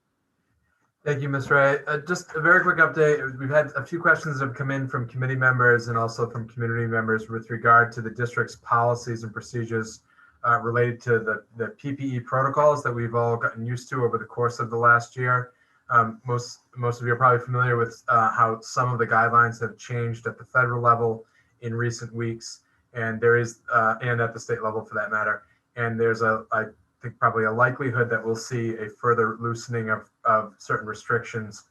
Thank you, Ms. Ray. Just a very quick update. We've had a few questions that have come in from committee members and also from community members with regard to the district's policies and procedures related to the PPE protocols that we've all gotten used to over the course of the last year. Most of you are probably familiar with how some of the guidelines have changed at the federal level in recent weeks. And there is, and at the state level for that matter, and there's I think probably a likelihood that we'll see a further loosening of certain restrictions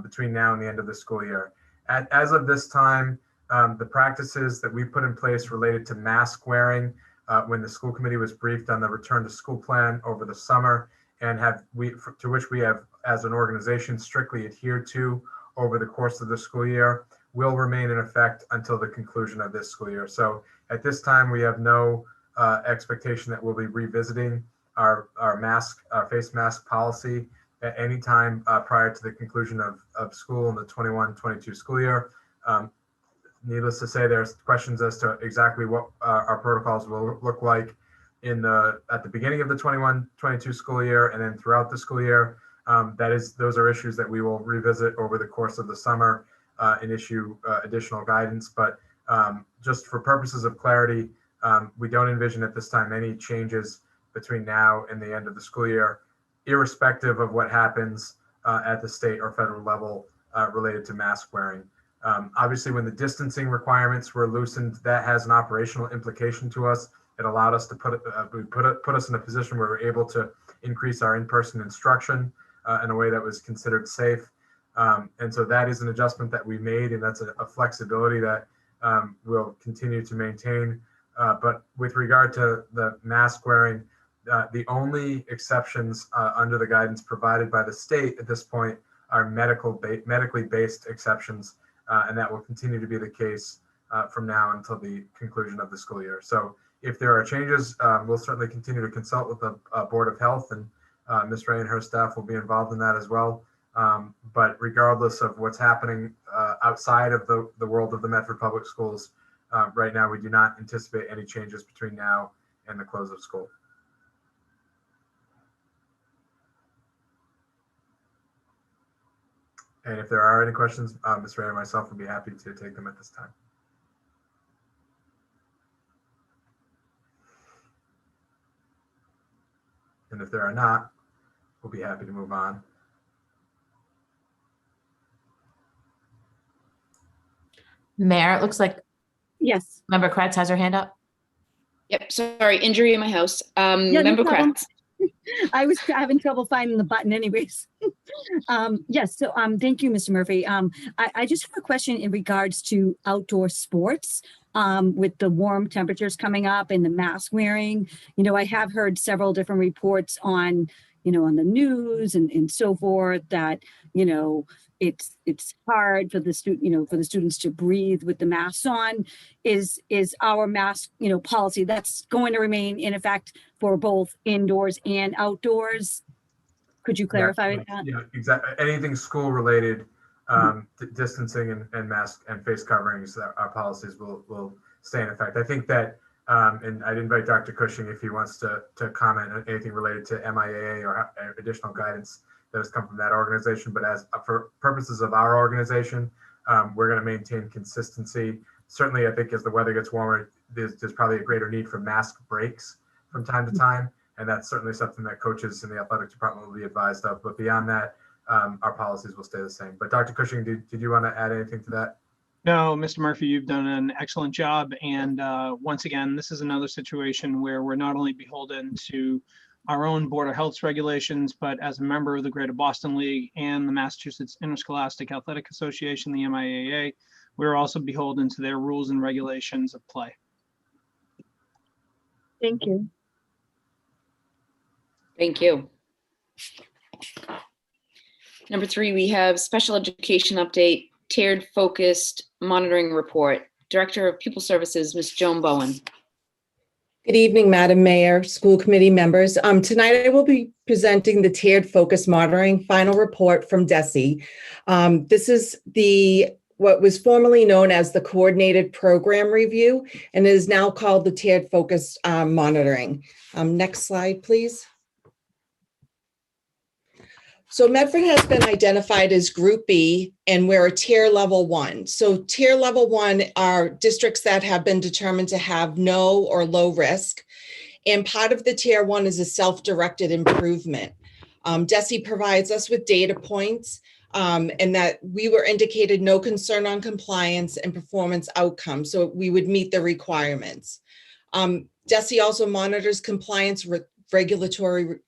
between now and the end of the school year. As of this time, the practices that we put in place related to mask wearing when the school committee was briefed on the return to school plan over the summer, and to which we have as an organization strictly adhered to over the course of the school year, will remain in effect until the conclusion of this school year. So at this time, we have no expectation that we'll be revisiting our face mask policy at any time prior to the conclusion of school in the 21-22 school year. Needless to say, there's questions as to exactly what our protocols will look like at the beginning of the 21-22 school year and then throughout the school year. Those are issues that we will revisit over the course of the summer and issue additional guidance. But just for purposes of clarity, we don't envision at this time any changes between now and the end of the school year, irrespective of what happens at the state or federal level related to mask wearing. Obviously, when the distancing requirements were loosened, that has an operational implication to us. It allowed us to put us in a position where we're able to increase our in-person instruction in a way that was considered safe. And so that is an adjustment that we made, and that's a flexibility that we'll continue to maintain. But with regard to the mask wearing, the only exceptions under the guidance provided by the state at this point are medically based exceptions. and that will continue to be the case from now until the conclusion of the school year. So if there are changes, we'll certainly continue to consult with the Board of Health, and Ms. Ray and her staff will be involved in that as well. But regardless of what's happening outside of the world of the Medford Public Schools, right now we do not anticipate any changes between now and the close of school. And if there are any questions, Ms. Ray and myself will be happy to take them at this time. And if there are not, we'll be happy to move on. Mayor, it looks like Yes. Member Kretz has her hand up. Yep, sorry, injury in my house. Yeah, no Member problem. Kratz. I was having trouble finding the button anyways. Yes, so thank you, Mr. Murphy. I just have a question in regards to outdoor sports. With the warm temperatures coming up and the mask wearing, I have heard several different reports on, on the news and so forth that, it's hard for the students to breathe with the masks on. Is our mask, policy that's going to remain in effect for both indoors and outdoors? Could you clarify that? Yeah, exactly. Anything school related, distancing and mask and face coverings, our policies will stay in effect. I think that, and I'd invite Dr. Cushing if he wants to comment on anything related to MIAA or additional guidance that has come from that organization. But as for purposes of our organization, we're going to maintain consistency. Certainly, I think as the weather gets warmer, there's probably a greater need for mask breaks from time to time. And that's certainly something that coaches in the athletic department will be advised of. But beyond that, our policies will stay the same. But Dr. Cushing, did you want to add anything to that? No, Mr. Murphy, you've done an excellent job. And once again, this is another situation where we're not only beholden to our own Board of Health's regulations, but as a member of the Greater Boston League and the Massachusetts Interscholastic Athletic Association, the MIAA, we're also beholden to their rules and regulations of play. Thank you. Thank you. Number 3, we have special education update, tiered focused monitoring report. Director of Pupil Services, Ms. Joan Bowen. Good evening, Madam Mayor, school committee members. Tonight I will be presenting the tiered focus monitoring final report from DESE. This is what was formerly known as the coordinated program review and is now called the tiered focus monitoring. Next slide, please. So Medford has been identified as Group B, and we're a tier level 1. So tier level 1 are districts that have been determined to have no or low risk. And part of the tier 1 is a self-directed improvement. DESE provides us with data points and that we were indicated no concern on compliance and performance outcomes, so we would meet the requirements. DESE also monitors compliance with regulatory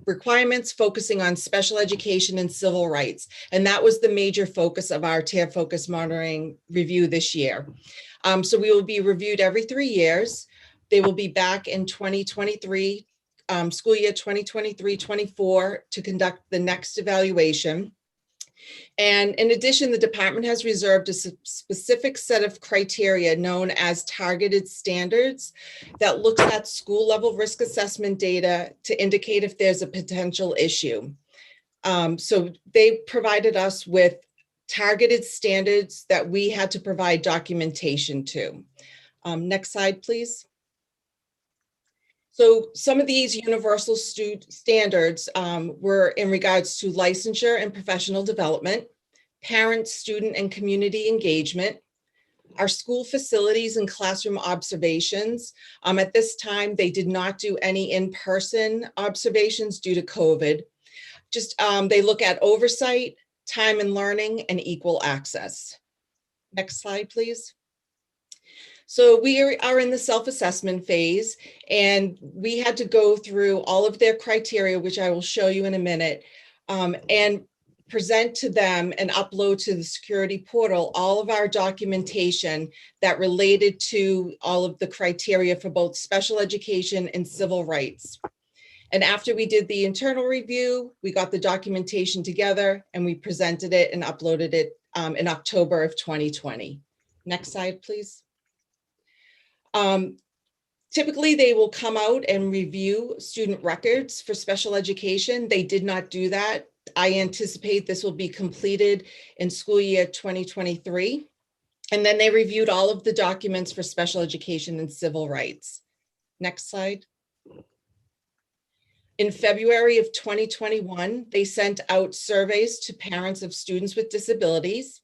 requirements, focusing on special education and civil rights. And that was the major focus of our tier focus monitoring review this year. So we will be reviewed every 3 years. They will be back in 2023, school year 2023-24 to conduct the next evaluation. And in addition, the department has reserved a specific set of criteria known as targeted standards that looks at school level risk assessment data to indicate if there's a potential issue. So they provided us with targeted standards that we had to provide documentation to. Next slide, please. So some of these universal standards were in regards to licensure and professional development, parent, student, and community engagement, our school facilities and classroom observations. At this time, they did not do any in-person observations due to COVID. Just they look at oversight, time and learning, and equal access. Next slide, please. So we are in the self-assessment phase, and we had to go through all of their criteria, which I will show you in a minute, and present to them and upload to the security portal all of our documentation that related to all of the criteria for both special education and civil rights. And after we did the internal review, we got the documentation together and we presented it and uploaded it in October of 2020. Next slide, please. Typically, they will come out and review student records for special education. They did not do that. I anticipate this will be completed in school year 2023. And then they reviewed all of the documents for special education and civil rights. Next slide. In February of 2021, they sent out surveys to parents of students with disabilities.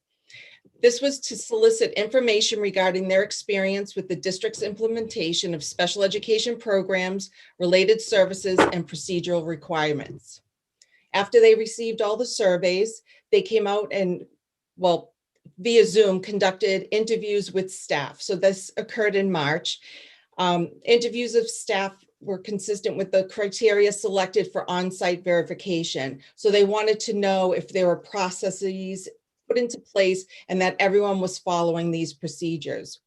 This was to solicit information regarding their experience with the district's implementation of special education programs, related services, and procedural requirements. After they received all the surveys, they came out and, well, via Zoom, conducted interviews with staff. So this occurred in March. Interviews of staff were consistent with the criteria selected for on-site verification. So they wanted to know if there were processes put into place and that everyone was following these procedures.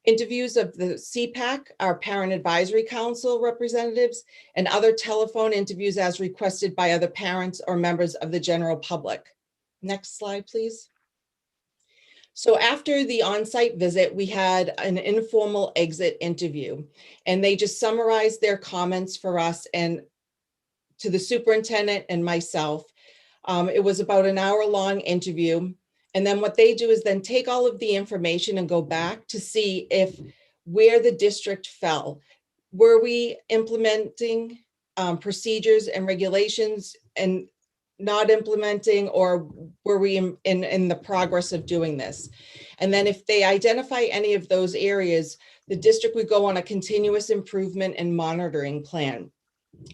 Interviews of the CPAC, our Parent Advisory Council representatives, and other telephone interviews as requested by other parents or members of the general public. Next slide, please. So after the on-site visit, we had an informal exit interview, and they just summarized their comments for us and to the superintendent and myself. It was about an hour-long interview. And then what they do is then take all of the information and go back to see if where the district fell. Were we implementing procedures and regulations and not implementing, or were we in the progress of doing this? And then if they identify any of those areas, the district would go on a continuous improvement and monitoring plan.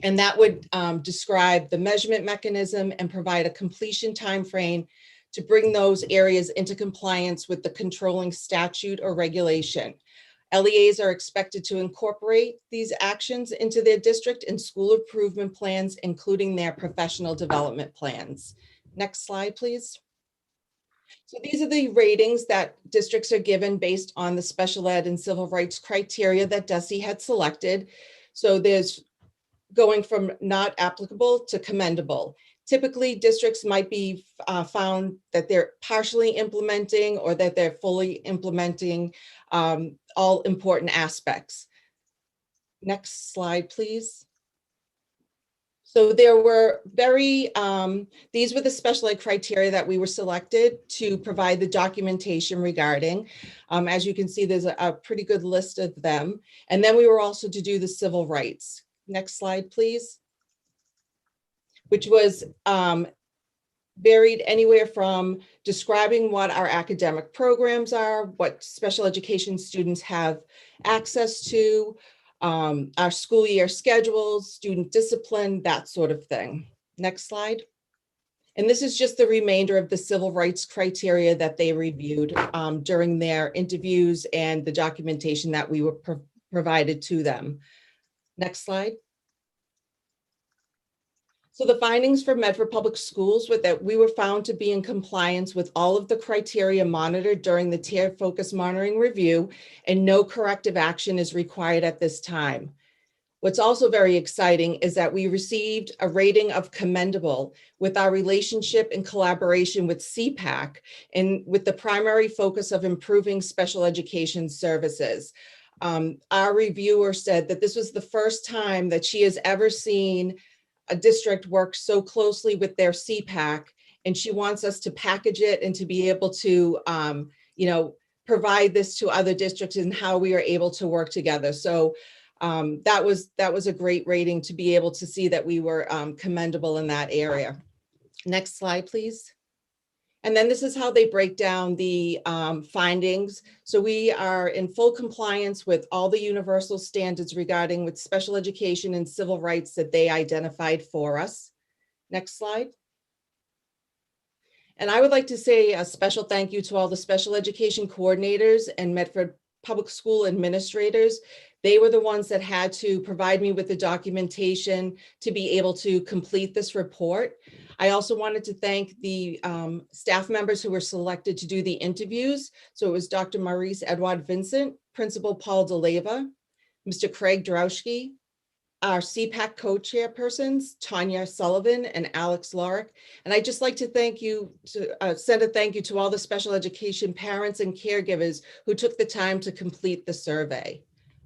And that would describe the measurement mechanism and provide a completion timeframe to bring those areas into compliance with the controlling statute or regulation. LEAs are expected to incorporate these actions into their district and school improvement plans, including their professional development plans. Next slide, please. So these are the ratings that districts are given based on the special ed and civil rights criteria that DESE had selected. So there's going from not applicable to commendable. Typically, districts might be found that they're partially implementing or that they're fully implementing all important aspects. Next slide, please. So there were these were the special ed criteria that we were selected to provide the documentation regarding. As you can see, there's a pretty good list of them. And then we were also to do the civil rights. Next slide, please. Which was varied anywhere from describing what our academic programs are, what special education students have access to, our school year schedules, student discipline, that sort of thing. Next slide. And this is just the remainder of the civil rights criteria that they reviewed during their interviews and the documentation that we were provided to them. Next slide. So the findings for Medford Public Schools were that we were found to be in compliance with all of the criteria monitored during the tier focus monitoring review, and no corrective action is required at this time. What's also very exciting is that we received a rating of commendable with our relationship and collaboration with CPAC, and with the primary focus of improving special education services. Our reviewer said that this was the first time that she has ever seen a district work so closely with their CPAC, and she wants us to package it and to be able to, provide this to other districts and how we are able to work together. So that was a great rating to be able to see that we were commendable in that area. Next slide, please. And then this is how they break down the findings. So we are in full compliance with all the universal standards regarding with special education and civil rights that they identified for us. Next slide. And I would like to say a special thank you to all the special education coordinators and Medford Public School administrators. They were the ones that had to provide me with the documentation to be able to complete this report. I also wanted to thank the staff members who were selected to do the interviews. So it was Dr. Maurice Edouard Vincent, Principal Paul DeLeva, Mr. Craig Drowski, our CPAC co-chairpersons, Tanya Sullivan and Alex Lorick. And I'd just like to send a thank you to all the special education parents and caregivers who took the time to complete the survey.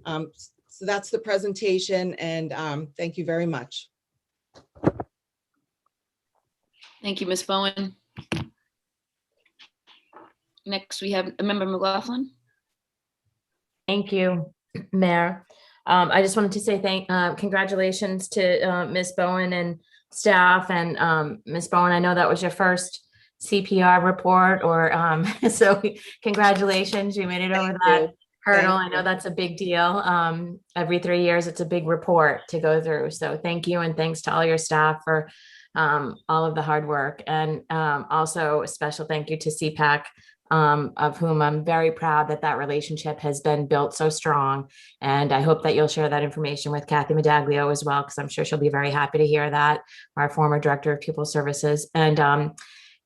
So that's the presentation, and thank you very much. Thank you, Ms. Bowen. Next, we have a member McLaughlin. Thank you, Mayor. I just wanted to say congratulations to Ms. Bowen and staff. And Ms. Bowen, I know that was your first CPR report, so congratulations, you made it over that hurdle. I know that's a big deal. Every 3 years, it's a big report to go through. So thank you, and thanks to all your staff for all of the hard work. And also a special thank you to CPAC, of whom I'm very proud that relationship has been built so strong. And I hope that you'll share that information with Kathy Medaglio as well, because I'm sure she'll be very happy to hear that, our former Director of Pupil Services. And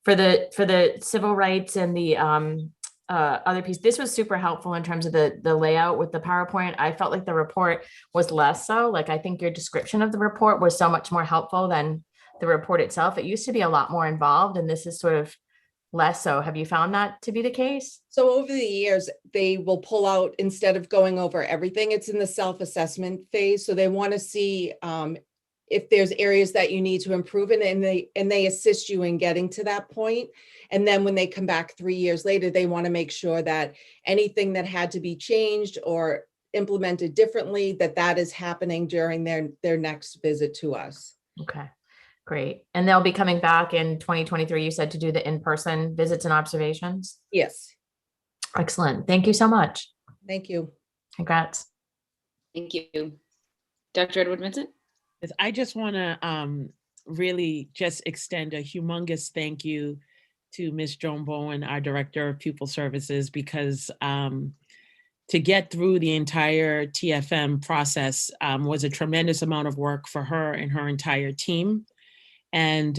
for the civil rights and the other piece, this was super helpful in terms of the layout with the PowerPoint. I felt like the report was less so. Like, I think your description of the report was so much more helpful than the report itself. It used to be a lot more involved, and this is sort of less so. Have you found that to be the case? So over the years, they will pull out, instead of going over everything, it's in the self-assessment phase. So they want to see if there's areas that you need to improve in, and they assist you in getting to that point. And then when they come back 3 years later, they want to make sure that anything that had to be changed or implemented differently, that is happening during their next visit to us. Okay. Great. And they'll be coming back in 2023, you said, to do the in-person visits and observations? Yes. Excellent. Thank you so much. Thank you. Congrats. Thank you. Dr. Edward Vincent? I just want to really just extend a humongous thank you to Ms. Joan Bowen, our Director of Pupil Services, because to get through the entire TFM process was a tremendous amount of work for her and her entire team. And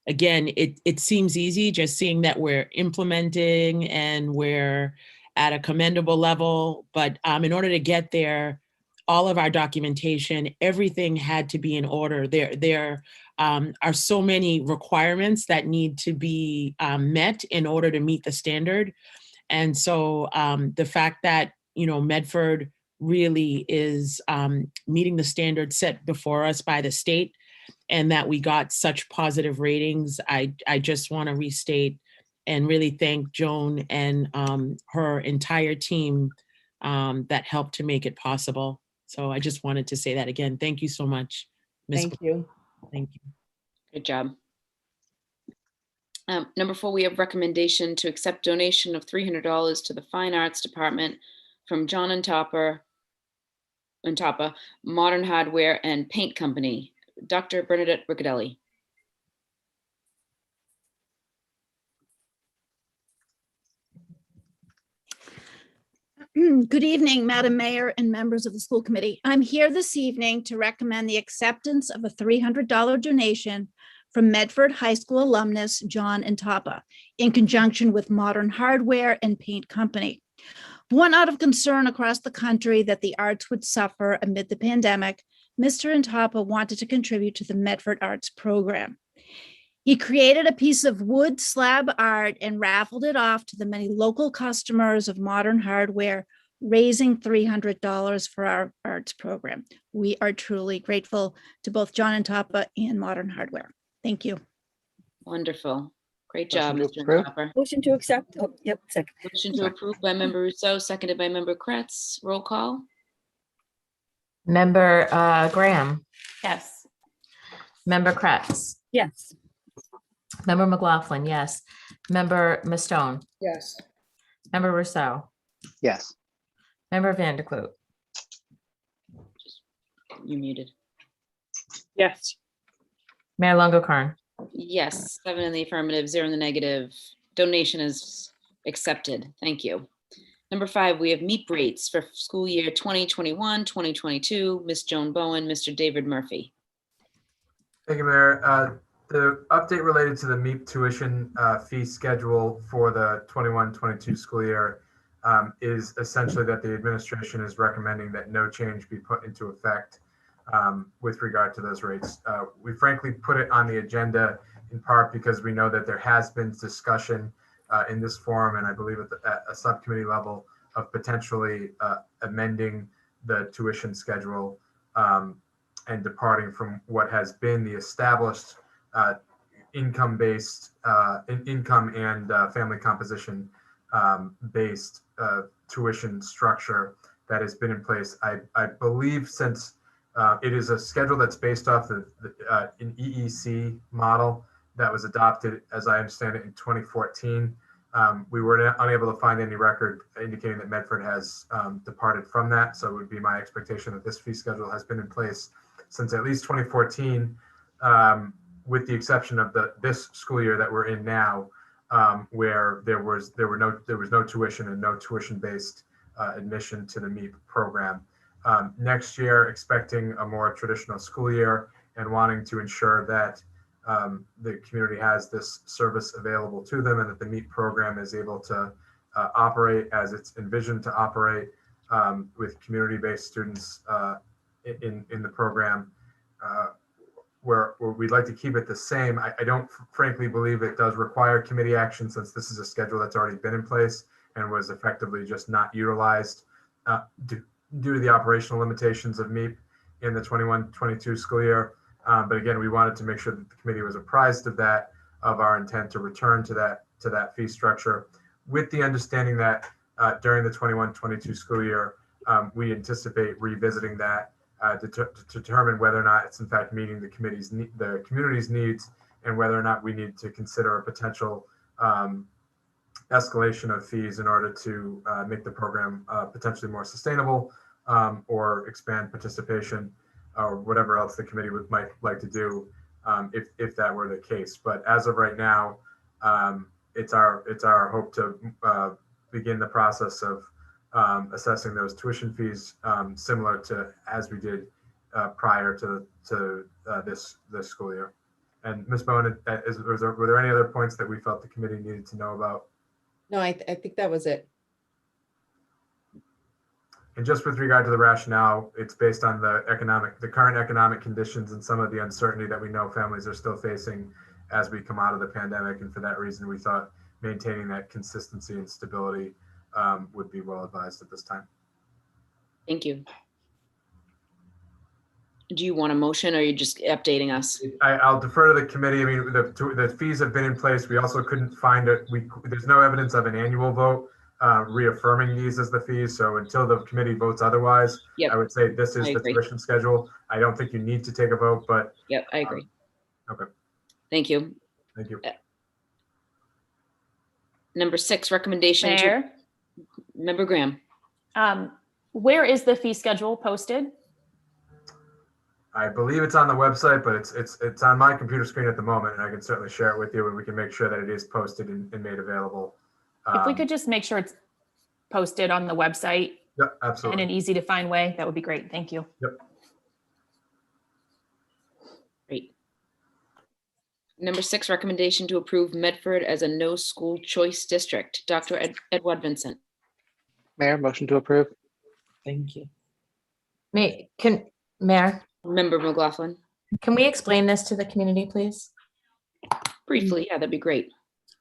again, it seems easy just seeing that we're implementing and we're at a commendable level. But in order to get there, all of our documentation, everything had to be in order. There are so many requirements that need to be met in order to meet the standard. And so the fact that, Medford really is meeting the standard set before us by the state, and that we got such positive ratings, I just want to restate and really thank Joan and her entire team that helped to make it possible. So I just wanted to say that again. Thank you so much, Ms. Thank you. Thank you. Good job. Number 4, we have recommendation to accept donation of $300 to the Fine Arts Department from John Untapa, Modern Hardware and Paint Company. Dr. Bernadette Riccadelli. Good evening, Madam Mayor and members of the school committee. I'm here this evening to recommend the acceptance of a $300 donation from Medford High School alumnus John Untapa in conjunction with Modern Hardware and Paint Company. Born out of concern across the country that the arts would suffer amid the pandemic, Mr. Untapa wanted to contribute to the Medford Arts program. He created a piece of wood slab art and raffled it off to the many local customers of Modern Hardware, raising $300 for our arts program. We are truly grateful to both John Untapa and Modern Hardware. Thank you. Wonderful. Great job, Motion to Mr. approve. Untapa. Motion to accept. Oh, yep, second. Motion to approve by Member Rousseau, seconded by Member Kretz. Roll call. Member Graham, Yes. Member Kretz, Yes. Member McLaughlin, yes. Member Mastone, Yes. Member Rousseau, Yes. Member Vanderkloot, You muted. Yes. Mayor Longo-Karn. Yes, 7 in the affirmative, 0 in the negative. Donation is accepted. Thank you. Number 5, we have Meep rates for school year 2021, 2022. Ms. Joan Bowen, Mr. David Murphy. Thank you, Mayor. The update related to the Meep tuition fee schedule for the 21-22 school year is essentially that the administration is recommending that no change be put into effect with regard to those rates. We frankly put it on the agenda in part because we know that there has been discussion in this forum, and I believe at a subcommittee level, of potentially amending the tuition schedule and departing from what has been the established income-based, income and family composition based tuition structure that has been in place. I believe since it is a schedule that's based off an EEC model that was adopted, as I understand it, in 2014. We were unable to find any record indicating that Medford has departed from that. So it would be my expectation that this fee schedule has been in place since at least 2014, with the exception of this school year that we're in now, where there was no tuition and no tuition-based admission to the Meep program. Next year, expecting a more traditional school year and wanting to ensure that the community has this service available to them and that the Meep program is able to operate as it's envisioned to operate with community-based students in the program, where we'd like to keep it the same. I don't frankly believe it does require committee action, since this is a schedule that's already been in place and was effectively just not utilized due to the operational limitations of Meep in the 21-22 school year. But again, we wanted to make sure that the committee was apprised of that, of our intent to return to that fee structure, with the understanding that during the 21-22 school year, we anticipate revisiting that to determine whether or not it's in fact meeting the community's needs, and whether or not we need to consider a potential escalation of fees in order to make the program potentially more sustainable, or expand participation, or whatever else the committee might like to do if that were the case. But as of right now, it's our hope to begin the process of assessing those tuition fees similar to as we did prior to this school year. And Ms. Bowen, were there any other points that we felt the committee needed to know about? No, I think that was it. And just with regard to the rationale, it's based on the current economic conditions and some of the uncertainty that we know families are still facing as we come out of the pandemic. And for that reason, we thought maintaining that consistency and stability would be well advised at this time. Thank you. Do you want a motion, or are you just updating us? I'll defer to the committee. I mean, the fees have been in place. We also couldn't find it. There's no evidence of an annual vote reaffirming these as the fees. So until the committee votes otherwise, Yep. I would say this is the tuition schedule. I don't think you need to take a vote, but. Yep, I agree. Okay. Thank you. Thank you. Number 6, recommendation. Mayor, Member Graham. where is the fee schedule posted? I believe it's on the website, but it's on my computer screen at the moment, and I can certainly share it with you, and we can make sure that it is posted and made available. If we could just make sure it's posted on the website Yeah, in absolutely. an easy to find way, that would be great. Thank you. Yep. Great. Number 6, recommendation to approve Medford as a no school choice district. Dr. Edward Vincent. Mayor, motion to approve. Thank you. Mayor, Member McLaughlin. can we explain this to the community, please? Briefly, yeah, that'd be great.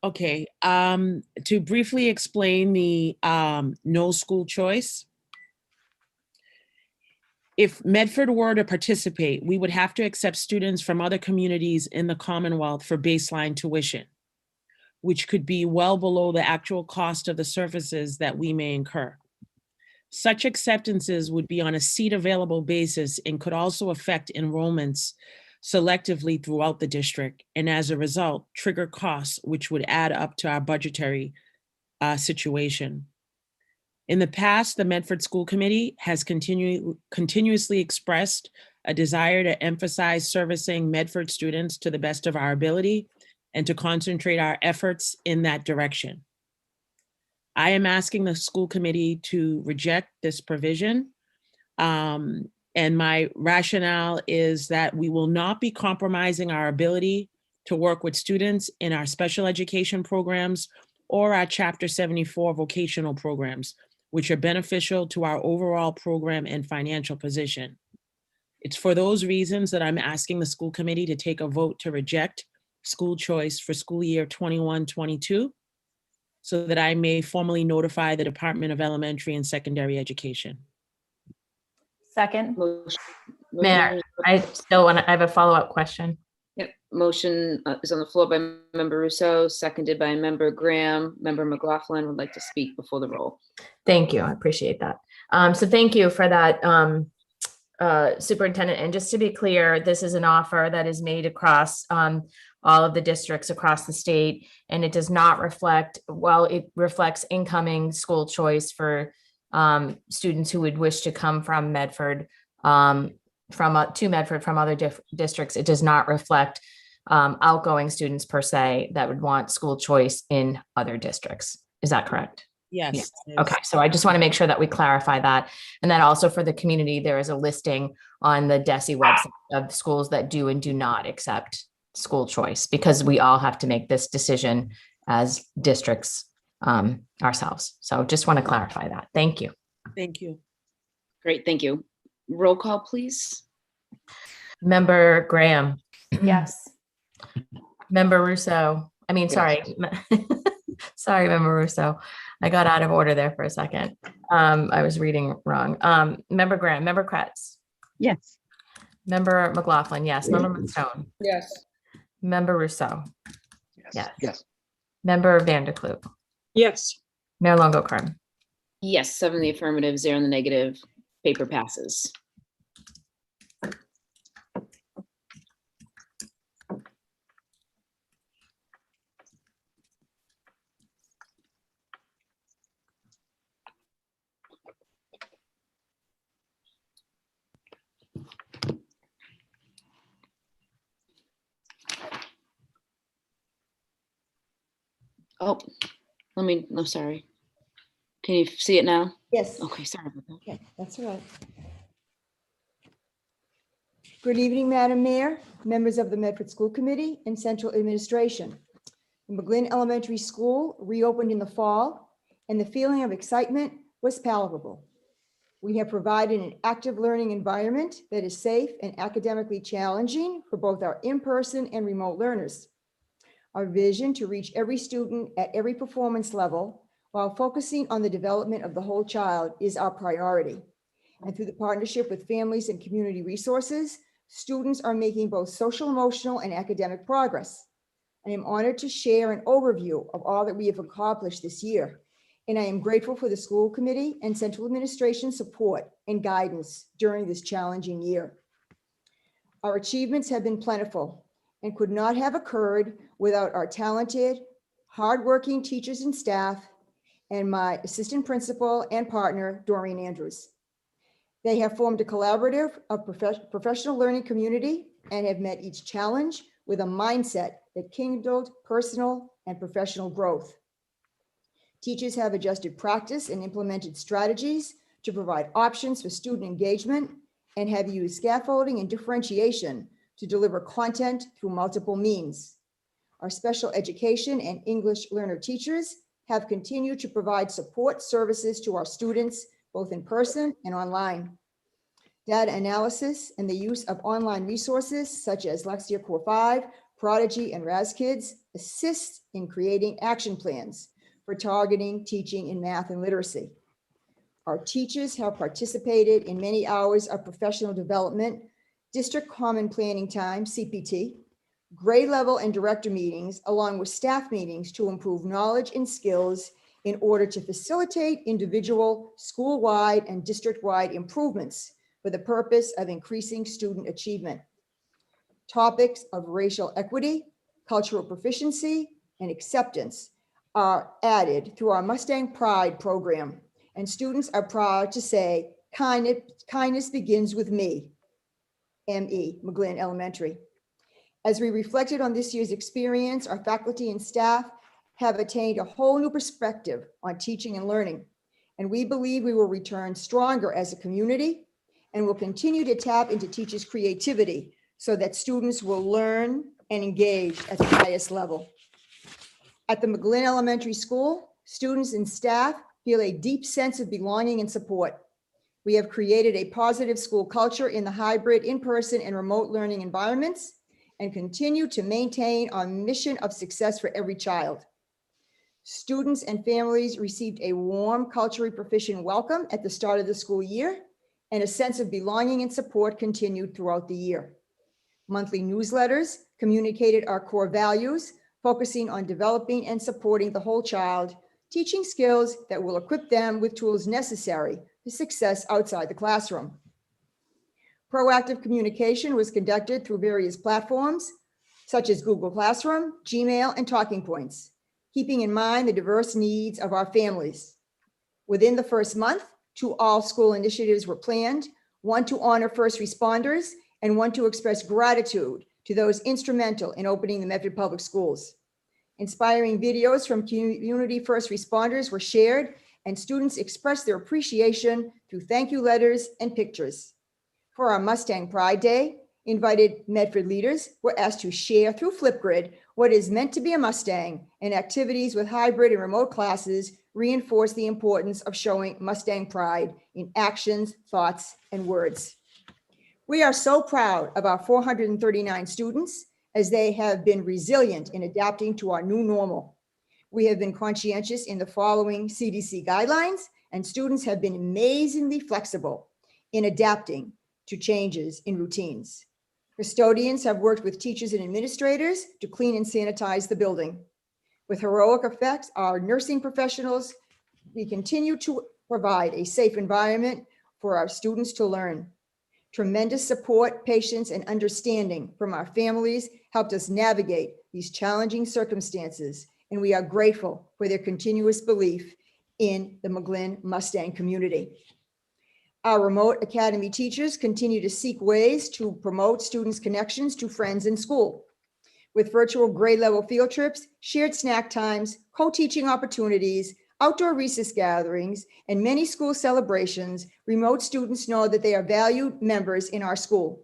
Okay, to briefly explain the no school choice. If Medford were to participate, we would have to accept students from other communities in the Commonwealth for baseline tuition, which could be well below the actual cost of the services that we may incur. Such acceptances would be on a seat available basis and could also affect enrollments selectively throughout the district, and as a result, trigger costs which would add up to our budgetary situation. In the past, the Medford School Committee has continuously expressed a desire to emphasize servicing Medford students to the best of our ability and to concentrate our efforts in that direction. I am asking the school committee to reject this provision. And my rationale is that we will not be compromising our ability to work with students in our special education programs or our Chapter 74 vocational programs, which are beneficial to our overall program and financial position. It's for those reasons that I'm asking the school committee to take a vote to reject school choice for school year 21-22, so that I may formally notify the Department of Elementary and Secondary Education. Second. Mayor, I have a follow-up question. Yep, motion is on the floor by Member Rousseau, seconded by Member Graham. Member McLaughlin would like to speak before the roll. Thank you. I appreciate that. So thank you for that, Superintendent. And just to be clear, this is an offer that is made across all of the districts across the state, and it does not reflect, well, it reflects incoming school choice for students who would wish to come from Medford, to Medford from other districts. It does not reflect outgoing students per se that would want school choice in other districts. Is that correct? Yes. Yeah. Okay, so I just want to make sure that we clarify that. And then also for the community, there is a listing on the DESE website of schools that do and do not accept school choice, because we all have to make this decision as districts ourselves. So just want to clarify that. Thank you. Thank you. Great, thank you. Roll call, please. Member Graham. Yes. Member Rousseau. I mean, sorry. Sorry, Member Rousseau. I got out of order there for a second. I was reading wrong. Member Graham, Member Kretz. Yes. Member McLaughlin, yes. Member Stone. Yes. Member Rousseau. Yes. Yes. Member Vanderkloot. Yes. Mayor Longo-Kern. Yes, 7 in the affirmative, 0 in the negative. Paper passes. Oh, no, sorry. Can you see it now? Yes. Okay, sorry about that. Okay, that's all right. Good evening, Madam Mayor, members of the Medford School Committee and Central Administration. The McGlynn Elementary School reopened in the fall, and the feeling of excitement was palpable. We have provided an active learning environment that is safe and academically challenging for both our in-person and remote learners. Our vision to reach every student at every performance level while focusing on the development of the whole child is our priority. And through the partnership with families and community resources, students are making both social, emotional, and academic progress. I am honored to share an overview of all that we have accomplished this year. And I am grateful for the school committee and central administration support and guidance during this challenging year. Our achievements have been plentiful and could not have occurred without our talented, hardworking teachers and staff, and my assistant principal and partner, Doreen Andrews. They have formed a collaborative of professional learning community and have met each challenge with a mindset that kindled personal and professional growth. Teachers have adjusted practice and implemented strategies to provide options for student engagement and have used scaffolding and differentiation to deliver content through multiple means. Our special education and English learner teachers have continued to provide support services to our students, both in person and online. Data analysis and the use of online resources such as Lexia Core 5, Prodigy, and RazKids assist in creating action plans for targeting teaching in math and literacy. Our teachers have participated in many hours of professional development, district common planning time, CPT, grade level and director meetings, along with staff meetings to improve knowledge and skills in order to facilitate individual school-wide and district-wide improvements for the purpose of increasing student achievement. Topics of racial equity, cultural proficiency, and acceptance are added through our Mustang Pride program, and students are proud to say, kindness begins with me, ME, McGlynn Elementary. As we reflected on this year's experience, our faculty and staff have attained a whole new perspective on teaching and learning, and we believe we will return stronger as a community and will continue to tap into teachers' creativity so that students will learn and engage at the highest level. At the McGlynn Elementary School, students and staff feel a deep sense of belonging and support. We have created a positive school culture in the hybrid, in-person, and remote learning environments and continue to maintain our mission of success for every child. Students and families received a warm, culturally proficient welcome at the start of the school year, and a sense of belonging and support continued throughout the year. Monthly newsletters communicated our core values, focusing on developing and supporting the whole child, teaching skills that will equip them with tools necessary for success outside the classroom. Proactive communication was conducted through various platforms, such as Google Classroom, Gmail, and Talking Points, keeping in mind the diverse needs of our families. Within the first month, 2 all-school initiatives were planned, one to honor first responders and one to express gratitude to those instrumental in opening the Medford Public Schools. Inspiring videos from community first responders were shared, and students expressed their appreciation through thank you letters and pictures. For our Mustang Pride Day, invited Medford leaders were asked to share through Flipgrid what is meant to be a Mustang, and activities with hybrid and remote classes reinforce the importance of showing Mustang Pride in actions, thoughts, and words. We are so proud of our 439 students, as they have been resilient in adapting to our new normal. We have been conscientious in the following CDC guidelines, and students have been amazingly flexible in adapting to changes in routines. Custodians have worked with teachers and administrators to clean and sanitize the building. With heroic effects, our nursing professionals, we continue to provide a safe environment for our students to learn. Tremendous support, patience, and understanding from our families helped us navigate these challenging circumstances, and we are grateful for their continuous belief in the McGlynn Mustang community. Our remote academy teachers continue to seek ways to promote students' connections to friends in school. With virtual grade level field trips, shared snack times, co-teaching opportunities, outdoor recess gatherings, and many school celebrations, remote students know that they are valued members in our school.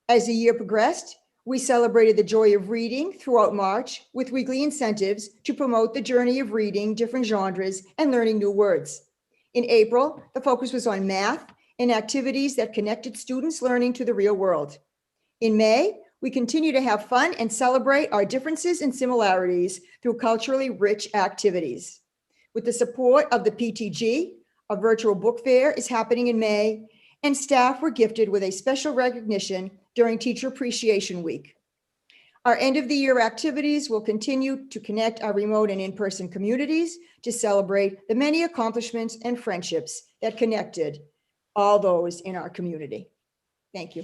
As the year progressed, we celebrated the joy of reading throughout March with weekly incentives to promote the journey of reading different genres and learning new words. In April, the focus was on math and activities that connected students learning to the real world. In May, we continue to have fun and celebrate our differences and similarities through culturally rich activities. With the support of the PTG, a virtual book fair is happening in May, and staff were gifted with a special recognition during Teacher Appreciation Week. Our end of the year activities will continue to connect our remote and in-person communities to celebrate the many accomplishments and friendships that connected all those in our community. Thank you.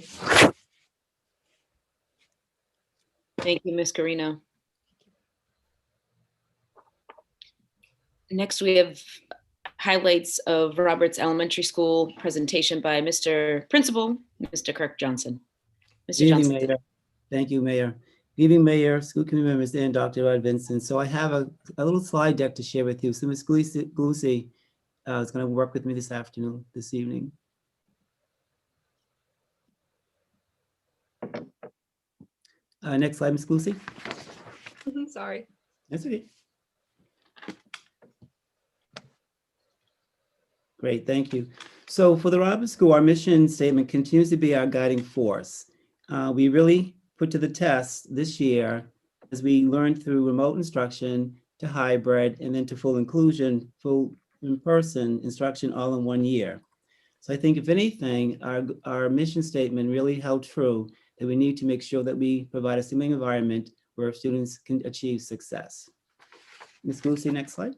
Thank you, Ms. Carino. Next, we have highlights of Roberts Elementary School presentation by Mr. Principal, Mr. Kirk Johnson. Mr. Good evening, Johnson. Mayor. Thank you, Mayor. Good evening, Mayor, school committee members, and Dr. Rod Vincent. So I have a little slide deck to share with you. So Ms. Glucy is going to work with me this evening. Next slide, Ms. Glucy. Sorry. That's okay. Great, thank you. So for the Roberts School, our mission statement continues to be our guiding force. We really put to the test this year as we learned through remote instruction to hybrid and then to full inclusion, full in-person instruction all in 1 year. So I think if anything, our mission statement really held true, that we need to make sure that we provide a stimulating environment where students can achieve success. Ms. Lucy, next slide.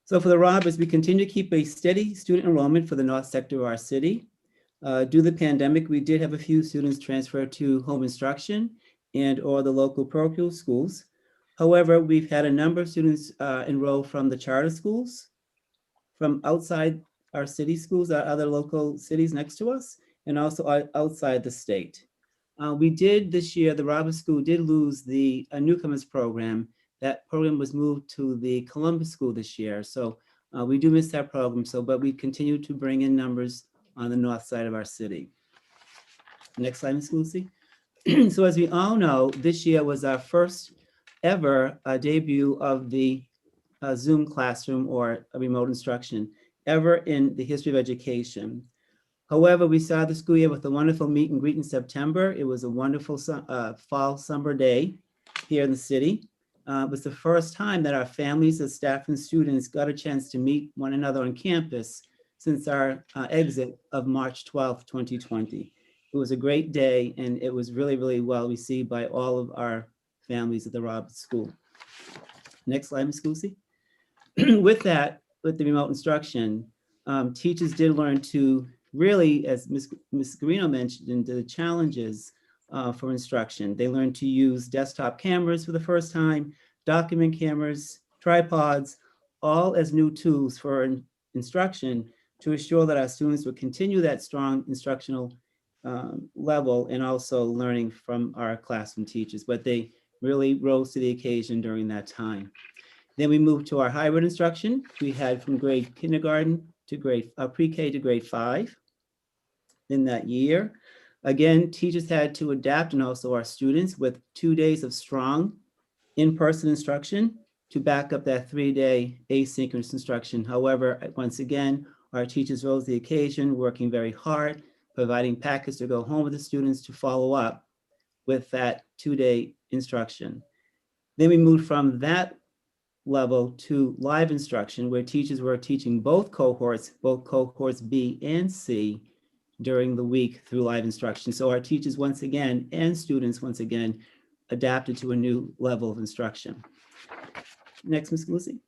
So for the Roberts, we continue to keep a steady student enrollment for the north sector of our city. Due to the pandemic, we did have a few students transfer to home instruction and or the local parochial schools. However, we've had a number of students enroll from the charter schools, from outside our city schools, other local cities next to us, and also outside the state. We did this year, the Roberts School did lose the newcomers program. That program was moved to the Columbus School this year. So we do miss that program, but we continue to bring in numbers on the north side of our city. Next slide, Ms. Lucy. So as we all know, this year was our first ever debut of the Zoom classroom or remote instruction. ever in the history of education. However, we started the school year with a wonderful meet and greet in September. It was a wonderful fall summer day here in the city. It was the first time that our families, as staff and students, got a chance to meet one another on campus since our exit of March 12th, 2020. It was a great day, and it was really, really well received by all of our families at the Roberts School. Next slide, Ms. Lucy. With that, with the remote instruction, teachers did learn to really, as Ms. Garino mentioned, the challenges for instruction. They learned to use desktop cameras for the first time, document cameras, tripods, all as new tools for instruction to ensure that our students would continue that strong instructional level and also learning from our classroom teachers. But they really rose to the occasion during that time. Then we moved to our hybrid instruction. We had from grade kindergarten to grade pre-K to grade 5 in that year. Again, teachers had to adapt, and also our students, with 2 days of strong in-person instruction to back up that 3-day asynchronous instruction. However, once again, our teachers rose to the occasion, working very hard, providing packets to go home with the students to follow up with that 2-day instruction. Then we moved from that level to live instruction, where teachers were teaching both cohorts B and C, during the week through live instruction. So our teachers once again, and students once again, adapted to a new level of instruction. Next, Ms. Lucy.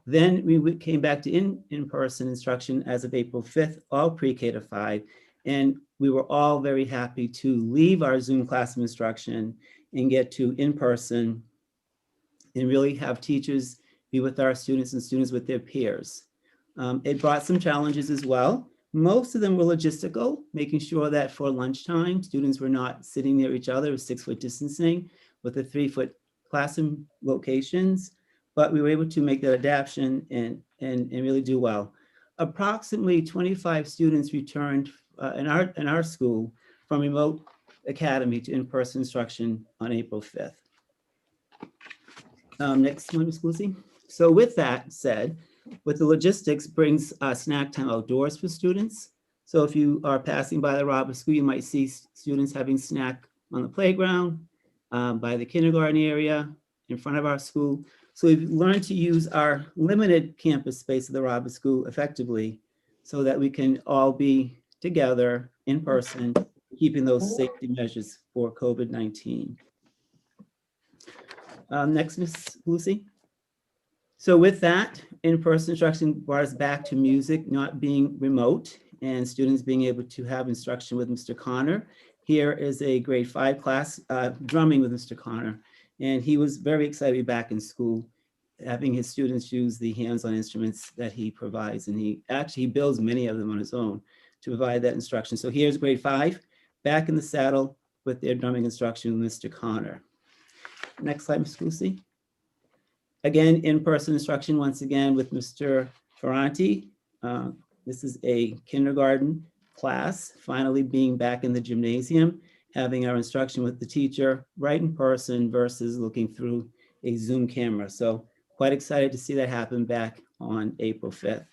Then we came back to in-person instruction as of April 5th, all pre-K to 5. And we were all very happy to leave our Zoom classroom instruction and get to in-person and really have teachers be with our students and students with their peers. It brought some challenges as well. Most of them were logistical, making sure that for lunchtime, students were not sitting near each other with 6-foot distancing with the 3-foot classroom locations, but we were able to make that adaptation and really do well. Approximately 25 students returned in our school from remote academy to in-person instruction on April 5th. Next one, Ms. Lucy. So with that said, with the logistics brings snack time outdoors for students. So if you are passing by the Roberts School, you might see students having snack on the playground, by the kindergarten area, in front of our school. So we've learned to use our limited campus space of the Roberts School effectively so that we can all be together in person, keeping those safety measures for COVID-19. Next, Ms. Lucy. So with that, in-person instruction brought us back to music not being remote and students being able to have instruction with Mr. Connor. Here is a grade 5 class, drumming with Mr. Connor. And he was very excited to be back in school, having his students use the hands-on instruments that he provides. And he builds many of them on his own to provide that instruction. So here's grade 5, back in the saddle with their drumming instruction with Mr. Connor. Next slide, Ms. Lucy. Again, in-person instruction once again with Mr. Ferranti. This is a kindergarten class, finally being back in the gymnasium, having our instruction with the teacher right in person versus looking through a Zoom camera. So quite excited to see that happen back on April 5th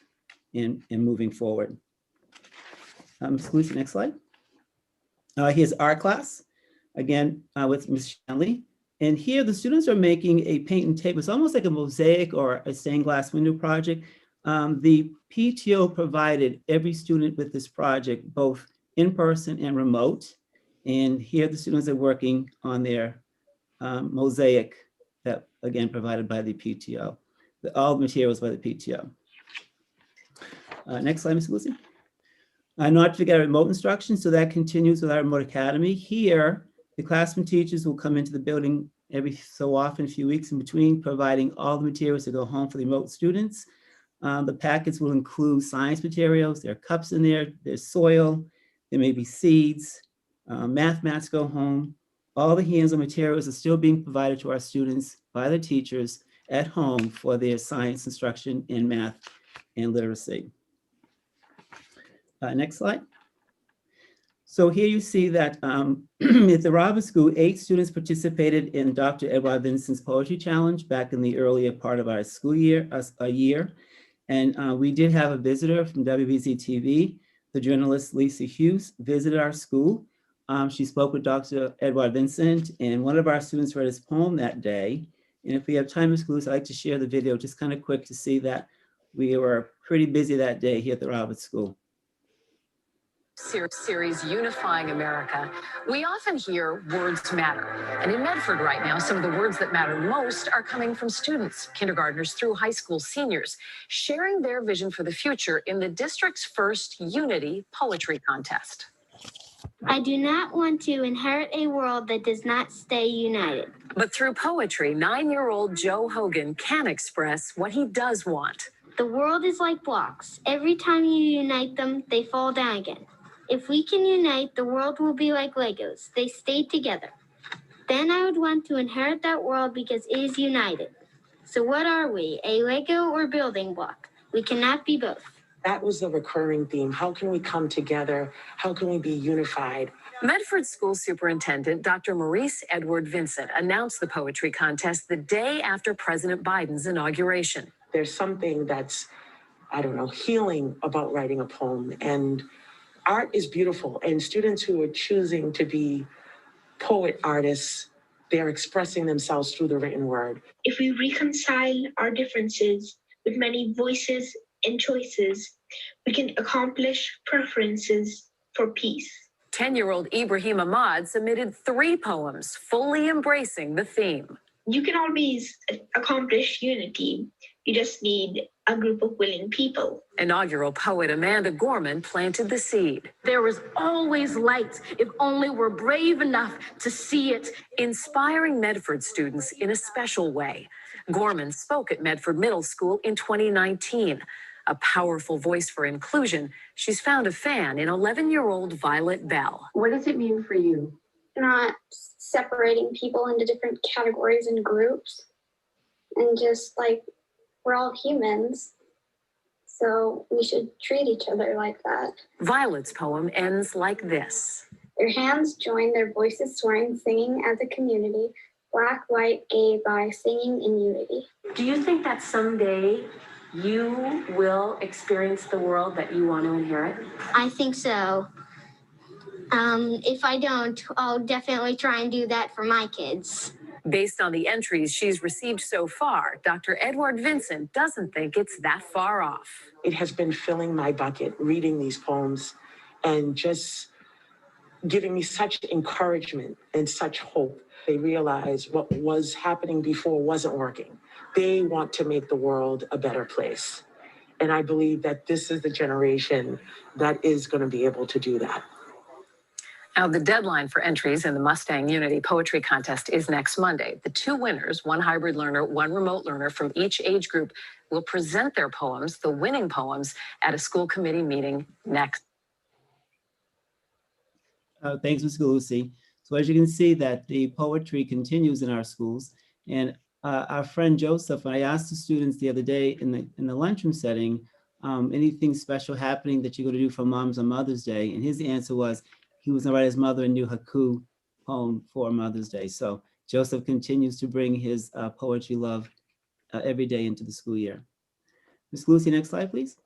and moving forward. Ms. Lucy, next slide. Here's our class, again, with Ms. Shanley. And here the students are making a paint and tape. It's almost like a mosaic or a stained glass window project. The PTO provided every student with this project, both in person and remote. And here the students are working on their mosaic that, again, provided by the PTO. All materials by the PTO. Next slide, Ms. Lucy. Not to forget remote instruction. So that continues with our remote academy. Here, the classroom teachers will come into the building every so often, a few weeks in between, providing all the materials to go home for the remote students. The packets will include science materials. There are cups in there, there's soil, there may be seeds, math mats go home. All the hands-on materials are still being provided to our students by the teachers at home for their science instruction in math and literacy. Next slide. So here you see that at the Roberts School, 8 students participated in Dr. Edward Vinson's Poetry Challenge back in the earlier part of our school year, And we did have a visitor from WBZ TV. The journalist Lisa Hughes visited our school. She spoke with Dr. Edward Vincent, and one of our students read his poem that day. And if we have time in school, I'd like to share the video just kind of quick to see that we were pretty busy that day here at the Roberts School. Series Unifying America, we often hear words matter. And in Medford right now, some of the words that matter most are coming from students, kindergartners through high school seniors, sharing their vision for the future in the district's first Unity Poetry Contest. I do not want to inherit a world that does not stay united. But through poetry, 9-year-old Joe Hogan can express what he does want. The world is like blocks. Every time you unite them, they fall down again. If we can unite, the world will be like Legos. They stay together. Then I would want to inherit that world because it is united. So what are we, a Lego or building block? We cannot be both. That was the recurring theme. How can we come together? How can we be unified? Medford School Superintendent Dr. Maurice Edward Vincent announced the poetry contest the day after President Biden's inauguration. There's something that's, I don't know, healing about writing a poem. And art is beautiful. And students who are choosing to be poet artists, they're expressing themselves through the written word. If we reconcile our differences with many voices and choices, we can accomplish preferences for peace. 10-year-old Ibrahim Ahmad submitted 3 poems, fully embracing the theme. You can always accomplish unity. You just need a group of willing people. Inaugural poet Amanda Gorman planted the seed. There is always light if only we're brave enough to see it. Inspiring Medford students in a special way. Gorman spoke at Medford Middle School in 2019. A powerful voice for inclusion, she's found a fan in 11-year-old Violet Bell. What does it mean for you? Not separating people into different categories and groups, and just like we're all humans, so we should treat each other like that. Violet's poem ends like this. Their hands join, their voices soaring, singing as a community, black, white, gay, bi, singing in unity. Do you think that someday you will experience the world that you want to inherit? I think so. If I don't, I'll definitely try and do that for my kids. Based on the entries she's received so far, Dr. Edward Vincent doesn't think it's that far off. It has been filling my bucket, reading these poems and just giving me such encouragement and such hope. They realize what was happening before wasn't working. They want to make the world a better place. And I believe that this is the generation that is going to be able to do that. Now, the deadline for entries in the Mustang Unity Poetry Contest is next Monday. The 2 winners, 1 hybrid learner, 1 remote learner from each age group, will present their poems, the winning poems, at a school committee meeting next. Thanks, Ms. Galusi. So as you can see that the poetry continues in our schools, and our friend Joseph, I asked the students the other day in the lunchroom setting, anything special happening that you're going to do for Moms on Mother's Day, and his answer was he was going to write his mother a new haiku poem for Mother's Day. So Joseph continues to bring his poetry love every day into the school year. Ms. Lucy, next slide, please.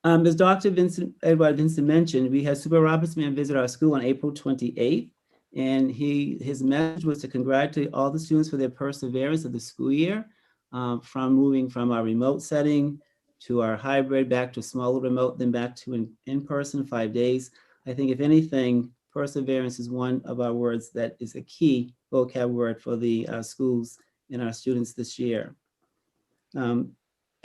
As Dr. Edward Vincent mentioned, we had Super Robertsman visit our school on April 28th, and his message was to congratulate all the students for their perseverance of the school year, from moving from our remote setting to our hybrid, back to smaller remote, then back to in-person 5 days. I think if anything, perseverance is one of our words that is a key vocab word for the schools and our students this year.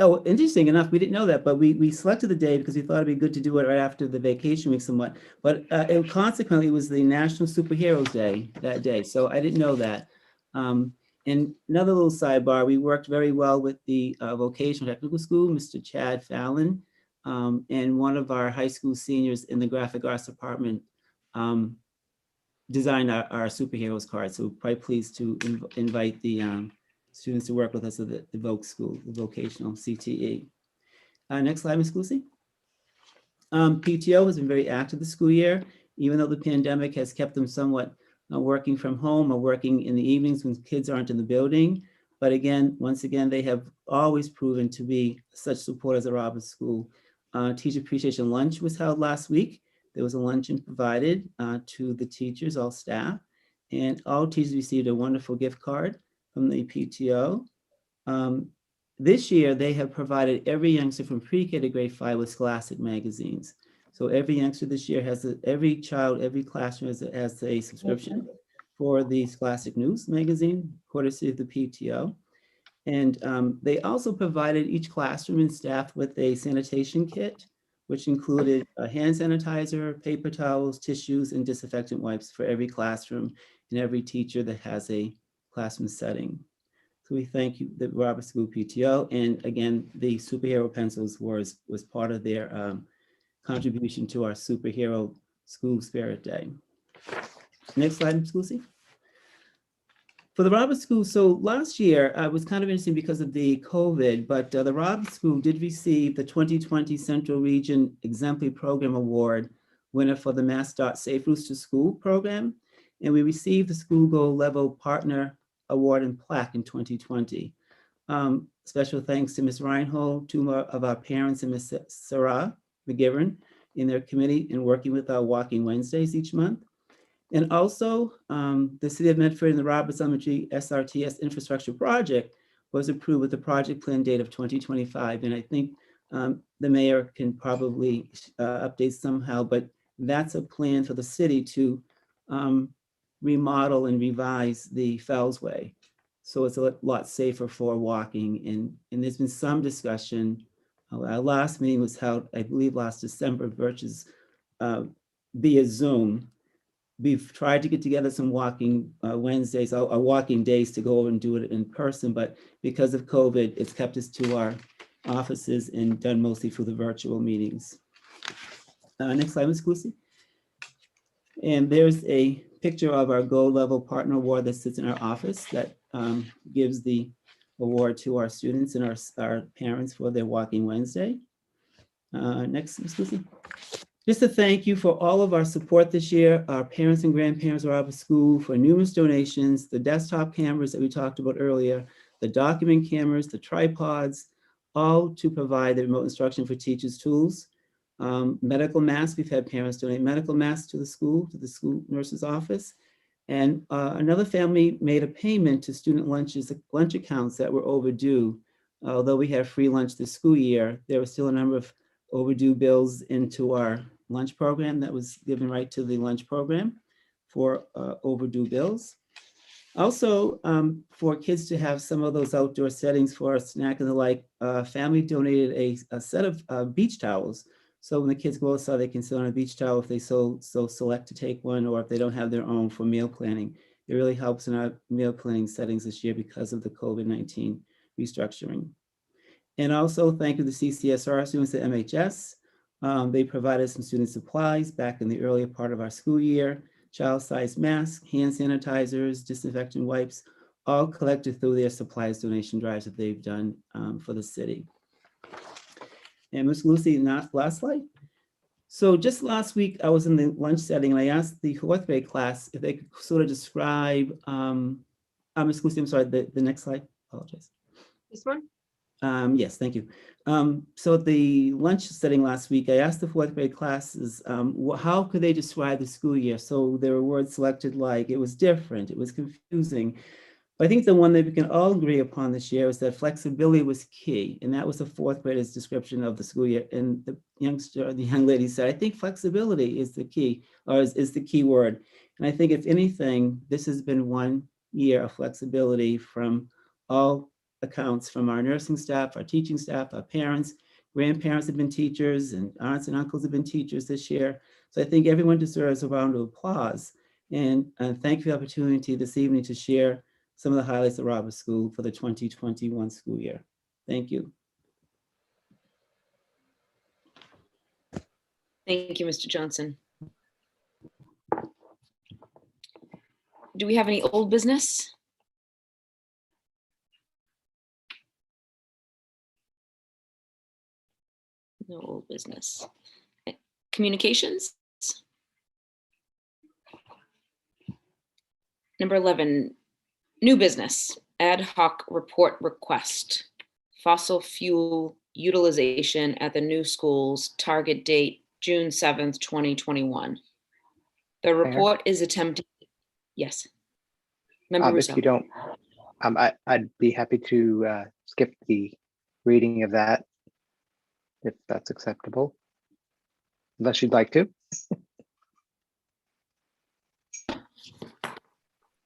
Oh, interesting enough, we didn't know that, but we selected the day because we thought it'd be good to do it right after the vacation week somewhat. But consequently, it was the National Superheroes Day that day, so I didn't know that. And another little sidebar, we worked very well with the vocational technical school, Mr. Chad Fallon, and one of our high school seniors in the graphic arts department designed our superheroes card. So we're quite pleased to invite the students to work with us at the Voc School, the vocational CTE. Next slide, Ms. Lucy. PTO has been very active this school year, even though the pandemic has kept them somewhat working from home or working in the evenings when kids aren't in the building. But again, once again, they have always proven to be such supporters of Roberts School. Teacher Appreciation Lunch was held last week. There was a luncheon provided to the teachers, all staff, and all teachers received a wonderful gift card from the PTO. This year, they have provided every youngster from pre-K to grade 5 with Scholastic magazines. So every youngster this year has, every child, every classroom has a subscription for the Scholastic News magazine, courtesy of the PTO. And they also provided each classroom and staff with a sanitation kit, which included a hand sanitizer, paper towels, tissues, and disinfectant wipes for every classroom and every teacher that has a classroom setting. So we thank you, the Roberts School PTO, and again, the superhero pencils was part of their contribution to our Superhero School Spirit Day. Next slide, Ms. Lucy. For the Roberts School, so last year it was kind of interesting because of the COVID, but the Roberts School did receive the 2020 Central Region Exemplary Program Award winner for the MassDOT Safe Routes to School program. And we received the School Goal Level Partner Award and plaque in 2020. Special thanks to Ms. Reinhold, two of our parents, and Ms. Sarah McGivern in their committee in working with our Walking Wednesdays each month. And also the City of Medford and the Roberts Elementary SRTS infrastructure project was approved with a project plan date of 2025. And I think the mayor can probably update somehow, but that's a plan for the city to remodel and revise the Fellsway. So it's a lot safer for walking. And there's been some discussion. Our last meeting was held, I believe, last December versus via Zoom. We've tried to get together some walking Wednesdays or walking days to go over and do it in person, but because of COVID, it's kept us to our offices and done mostly through the virtual meetings. Next slide, Ms. Lucy. And there's a picture of our Gold Level Partner Award that sits in our office that gives the award to our students and our parents for their Walking Wednesday. Next, Ms. Lucy. Just to thank you for all of our support this year, our parents and grandparents of Roberts School for numerous donations, the desktop cameras that we talked about earlier, the document cameras, the tripods, all to provide the remote instruction for teachers' tools. Medical masks, we've had parents donate medical masks to the school nurse's office. And another family made a payment to student lunch accounts that were overdue. Although we have free lunch this school year, there were still a number of overdue bills into our lunch program that was given right to the lunch program for overdue bills. Also, for kids to have some of those outdoor settings for a snack and the like, family donated a set of beach towels. So when the kids go outside, they can sit on a beach towel if they so select to take one, or if they don't have their own for meal planning. It really helps in our meal planning settings this year because of the COVID-19 restructuring. And also thank you to the CCSR students at MHS. They provided some student supplies back in the earlier part of our school year, child-sized masks, hand sanitizers, disinfectant wipes, all collected through their supplies donation drives that they've done for the city. And Ms. Lucy, last slide. So just last week, I was in the lunch setting and I asked the 4th grade class if they could sort of describe, Ms. Lucy, I'm sorry, the next slide, apologize. This one? Yes, thank you. So at the lunch setting last week, I asked the 4th grade classes, how could they describe the school year? So there were words selected like, it was different, it was confusing. But I think the one that we can all agree upon this year is that flexibility was key. And that was the 4th grader's description of the school year. And the young lady said, I think flexibility is the key, or is the key word. And I think if anything, this has been one year of flexibility from all accounts, from our nursing staff, our teaching staff, our parents, grandparents have been teachers, and aunts and uncles have been teachers this year. So I think everyone deserves a round of applause. And thank you for the opportunity this evening to share some of the highlights of Roberts School for the 2021 school year. Thank you. Thank you, Mr. Johnson. Do we have any old business? No old business. Communications? Number 11, new business. ad hoc report request. Fossil fuel utilization at the new schools, target date June 7th, 2021. The report is attempting, yes. Member If Russo. you don't, I'd be happy to skip the reading of that, if that's acceptable, unless you'd like to.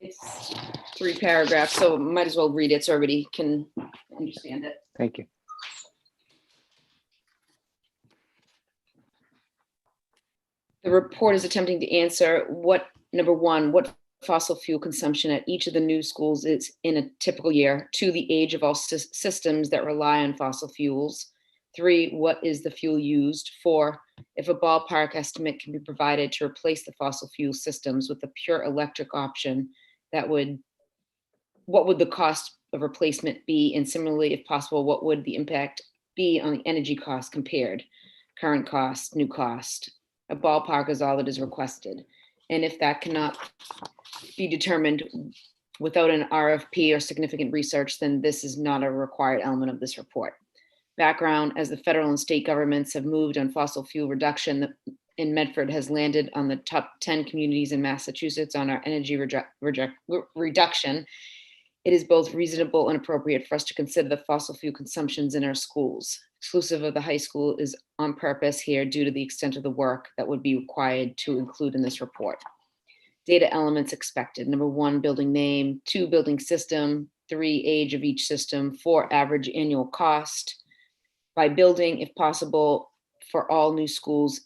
It's 3 paragraphs, so might as well read it so everybody can understand it. Thank you. The report is attempting to answer number one, what fossil fuel consumption at each of the new schools is in a typical year. 2, the age of all systems that rely on fossil fuels. 3, what is the fuel used? 4, if a ballpark estimate can be provided to replace the fossil fuel systems with a pure electric option, what would the cost of replacement be? And similarly, if possible, what would the impact be on the energy cost compared? Current cost, new cost. A ballpark is all that is requested. And if that cannot be determined without an RFP or significant research, then this is not a required element of this report. Background, as the federal and state governments have moved on fossil fuel reduction, in Medford has landed on the top 10 communities in Massachusetts on our energy reduction. It is both reasonable and appropriate for us to consider the fossil fuel consumptions in our schools. Exclusive of the high school is on purpose here due to the extent of the work that would be required to include in this report. Data elements expected. Number 1, building name. 2, building system. 3, age of each system. 4, average annual cost. By building, if possible, for all new schools,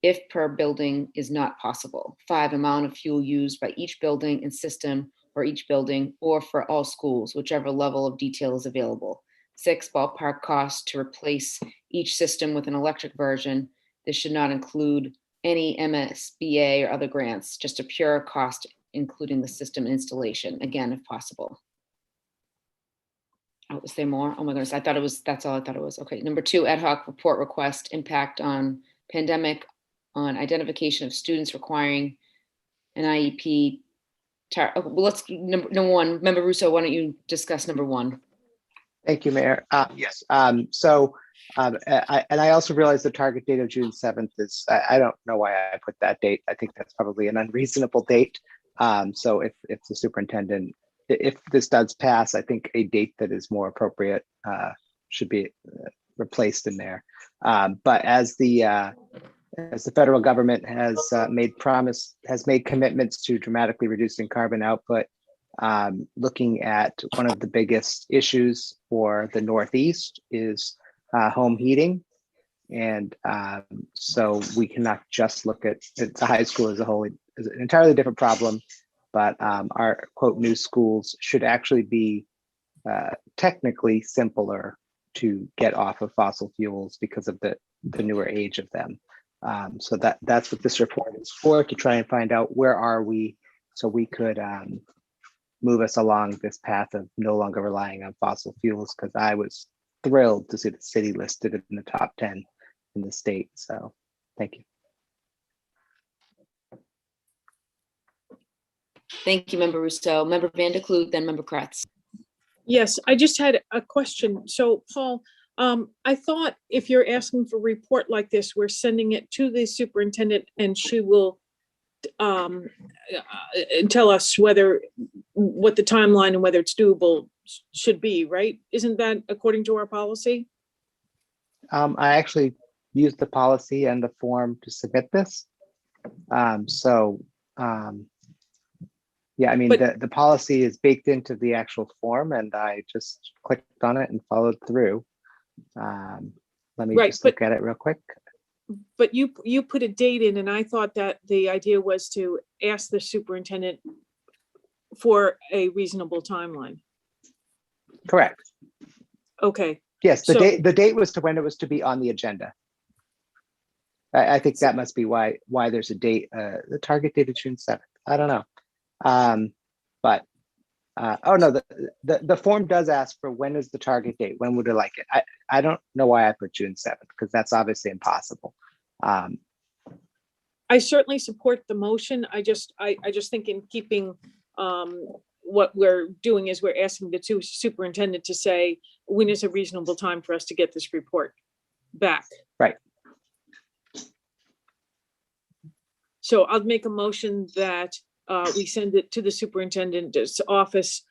if per building is not possible. 5, amount of fuel used by each building and system for each building or for all schools, whichever level of detail is available. 6, ballpark cost to replace each system with an electric version. This should not include any MSBA or other grants, just a pure cost, including the system installation, again, if possible. Oh, is there more? Oh my goodness, that's all I thought it was. Okay, number 2, ad hoc report request, impact on pandemic, on identification of students requiring an IEP. Well, let's, number 1, Member Russo, why don't you discuss number 1? Thank you, Mayor. Yes. I also realize the target date of June 7th is, I don't know why I put that date. I think that's probably an unreasonable date. So if the superintendent, if this does pass, I think a date that is more appropriate should be replaced in there. But as the federal government has made commitments to dramatically reducing carbon output, looking at one of the biggest issues for the Northeast is home heating. And so we cannot just look at the high school as a whole. It's an entirely different problem, but our quote new schools should actually be technically simpler to get off of fossil fuels because of the newer age of them. So that's what this report is for, to try and find out where are we so we could move us along this path of no longer relying on fossil fuels, because I was thrilled to see the city listed in the top 10 in the state. So thank you. Thank you, Member Russo. Member Van der Kloot, then Member Kretz. Yes, I just had a question. So Paul, I thought if you're asking for a report like this, we're sending it to the superintendent and she will tell us what the timeline and whether it's doable should be, right? Isn't that according to our policy? I actually used the policy and the form to submit this. Yeah, I mean, the policy is baked into the actual form and I just clicked on it and followed through. Let me just look at it real quick. But you put a date in, and I thought that the idea was to ask the superintendent for a reasonable timeline. Correct. Okay. Yes, the date was to when it was to be on the agenda. I think that must be why there's a date. The target date is June 7th. I don't know. But oh no, the form does ask for when is the target date. When would I like it? I don't know why I put June 7th, because that's obviously impossible. I certainly support the motion. I just think in keeping what we're doing is we're asking the superintendent to say, when is a reasonable time for us to get this report back? Right. So I'll make a motion that we send it to the superintendent's office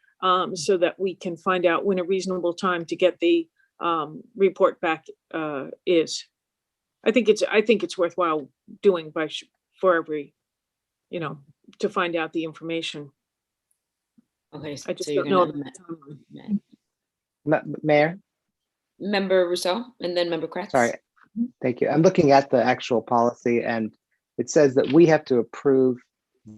so that we can find out when a reasonable time to get the report back is. I think it's worthwhile doing for every, to find out the information. Okay, I just so you're don't know gonna about the timeline. Mayor, Member Rousseau and then Member Kretz. sorry. Thank you. I'm looking at the actual policy and it says that we have to approve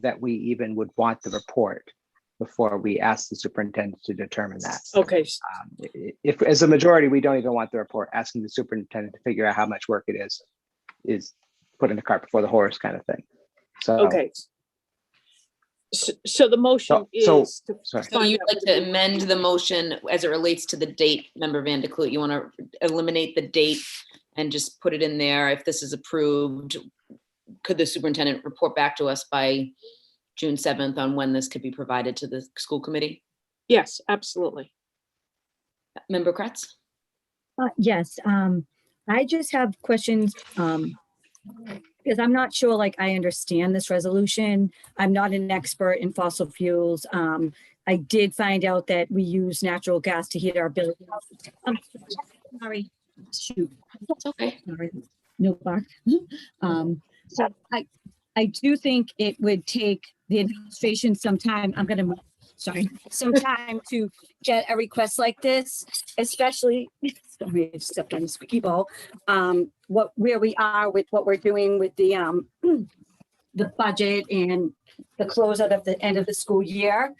that we even would want the report before we ask the superintendent to determine that. Okay. If as a majority, we don't even want the report, asking the superintendent to figure out how much work it is putting the cart before the horse kind of thing. So, Okay. So the motion is to So find you'd out like to amend the motion as it relates to the date, Member Van de Kloot. You want to eliminate the date and just put it in there. If this is approved, could the superintendent report back to us by June 7th on when this could be provided to the school committee? Yes, absolutely. Member Kretz? Yes, I just have questions because I'm not sure, like, I understand this resolution. I'm not an expert in fossil fuels. I did find out that we use natural gas to heat our buildings. Sorry, shoot. That's okay. Sorry. No bark. So I do think it would take the administration some time. Some time to get a request like this, especially, sorry, I just stepped on the squeaky ball. Where we are with what we're doing with the budget and the closeout of the end of the school year.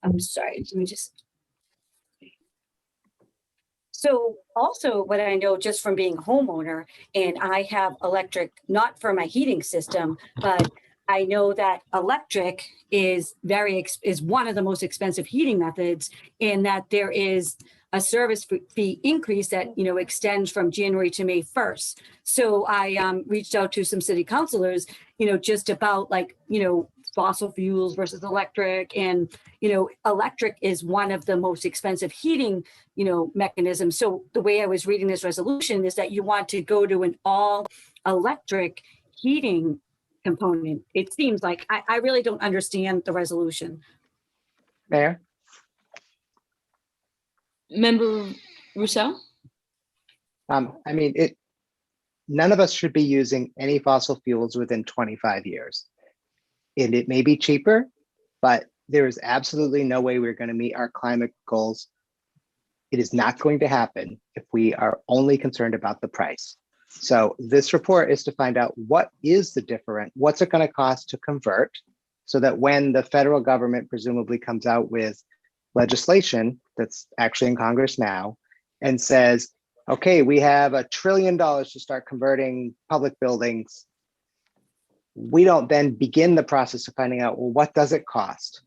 I'm sorry, let me just. So also what I know just from being a homeowner, and I have electric, not for my heating system, but I know that electric is one of the most expensive heating methods, in that there is a service fee increase that, extends from January to May 1st. So I reached out to some city councilors, just about fossil fuels versus electric, and, electric is one of the most expensive heating, mechanisms. So the way I was reading this resolution is that you want to go to an all electric heating component. It seems like I really don't understand the resolution. Mayor? Member Rousseau? None of us should be using any fossil fuels within 25 years. And it may be cheaper, but there is absolutely no way we're going to meet our climate goals. It is not going to happen if we are only concerned about the price. So this report is to find out what's it going to cost to convert, so that when the federal government presumably comes out with legislation that's actually in Congress now and says, okay, we have $1 trillion to start converting public buildings, we don't then begin the process of finding out, well, what does it cost?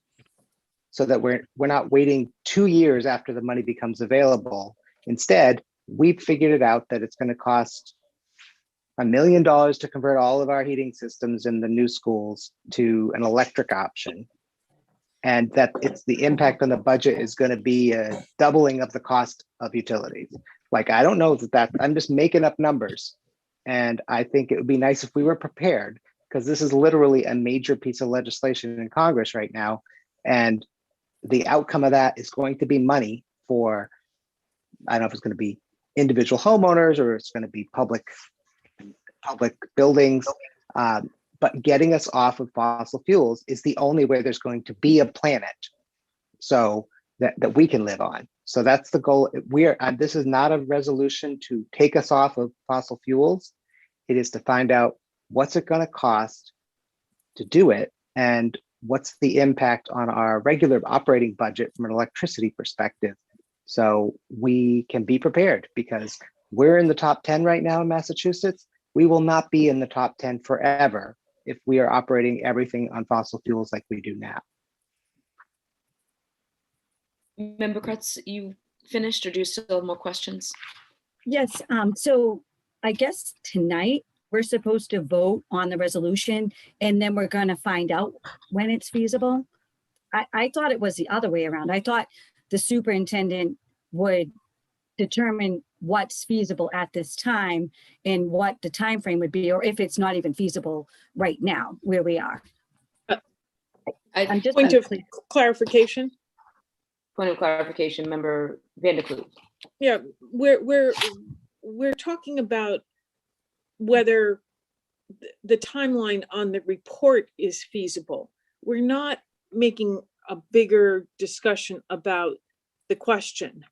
So that we're not waiting 2 years after the money becomes available. Instead, we've figured it out that it's going to cost $1 million to convert all of our heating systems in the new schools to an electric option. And that the impact on the budget is going to be a doubling of the cost of utilities. I don't know that I'm just making up numbers. And I think it would be nice if we were prepared, because this is literally a major piece of legislation in Congress right now. And the outcome of that is going to be money for, I don't know if it's going to be individual homeowners or it's going to be public buildings, but getting us off of fossil fuels is the only way there's going to be a planet so that we can live on. So that's the goal. This is not a resolution to take us off of fossil fuels. It is to find out what's it going to cost to do it, and what's the impact on our regular operating budget from an electricity perspective, so we can be prepared, because we're in the top 10 right now in Massachusetts. We will not be in the top 10 forever if we are operating everything on fossil fuels like we do now. Member Kretz, you finished, or do you still have more questions? Yes, so I guess tonight we're supposed to vote on the resolution, and then we're going to find out when it's feasible. I thought it was the other way around. I thought the superintendent would determine what's feasible at this time and what the time frame would be, or if it's not even feasible right now where we are. I'm just Point of clarification. Point of clarification, Member Vanderklut. Yeah, we're talking about whether the timeline on the report is feasible. We're not making a bigger discussion about the question.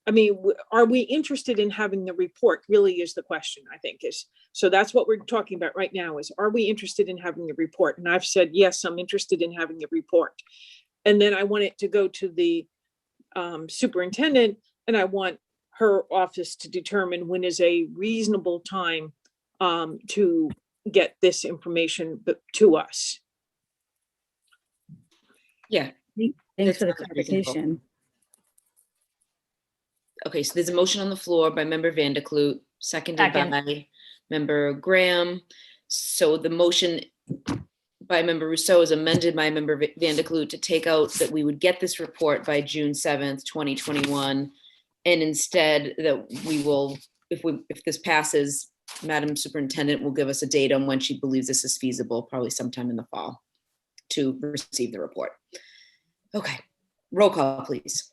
I mean, are we interested in having the report really is the question, I think is. So that's what we're talking about right now is, are we interested in having the report? And I've said, yes, I'm interested in having the report. And then I want it to go to the superintendent, and I want her office to determine when is a reasonable time to get this information to us. Yeah. Thanks for the clarification. Okay, so there's a motion on the floor by Member Vanderklut, seconded Second. by Member Graham. So the motion by Member Rousseau is amended by Member Vanderklut to take out that we would get this report by June 7th, 2021. And instead that we will, if this passes, Madam Superintendent will give us a date on when she believes this is feasible, probably sometime in the fall, to receive the report. Okay, roll call, please.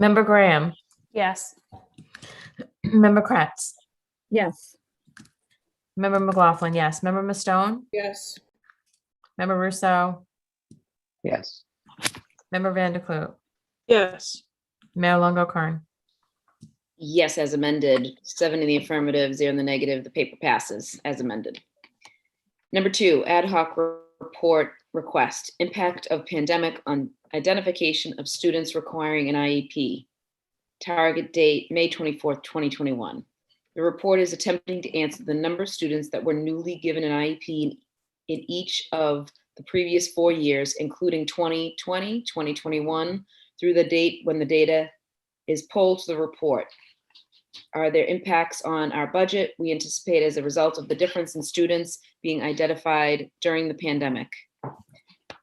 Member Graham, Yes. Member Kretz, Yes. Member McLaughlin, yes. Member Mastone, Yes. Member Rousseau, Yes. Member Vanderklut, Yes. Mayor Longo-Kern. Yes, as amended. 7 in the affirmative, 0 in the negative. The paper passes as amended. Number 2, ad hoc report request, impact of pandemic on identification of students requiring an IEP. Target date, May 24th, 2021. The report is attempting to answer the number of students that were newly given an IEP in each of the previous 4 years, including 2020, 2021, through the date when the data is pulled to the report. Are there impacts on our budget we anticipate as a result of the difference in students being identified during the pandemic?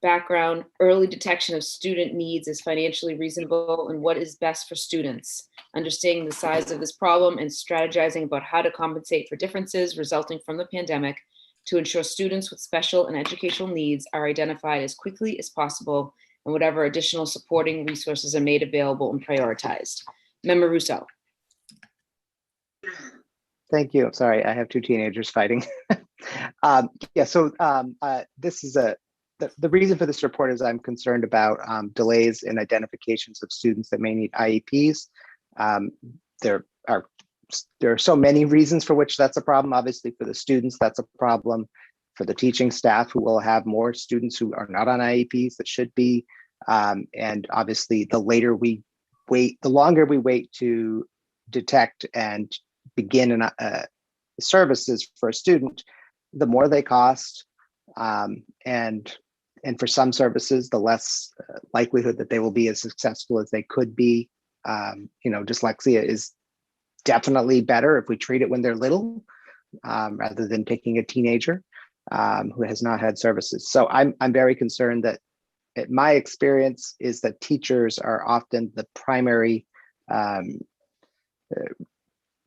Background, early detection of student needs is financially reasonable and what is best for students. Understanding the size of this problem and strategizing about how to compensate for differences resulting from the pandemic to ensure students with special and educational needs are identified as quickly as possible and whatever additional supporting resources are made available and prioritized. Member Rousseau. Thank you. Sorry, I have 2 teenagers fighting. Yeah, so this is the reason for this report is I'm concerned about delays in identifications of students that may need IEPs. There are so many reasons for which that's a problem. Obviously, for the students, that's a problem. For the teaching staff, who will have more students who are not on IEPs that should be. And obviously, the later we wait, the longer we wait to detect and begin services for a student, the more they cost. And for some services, the less likelihood that they will be as successful as they could be. Dyslexia is definitely better if we treat it when they're little, rather than taking a teenager who has not had services. So I'm very concerned that my experience is that teachers are often the primary,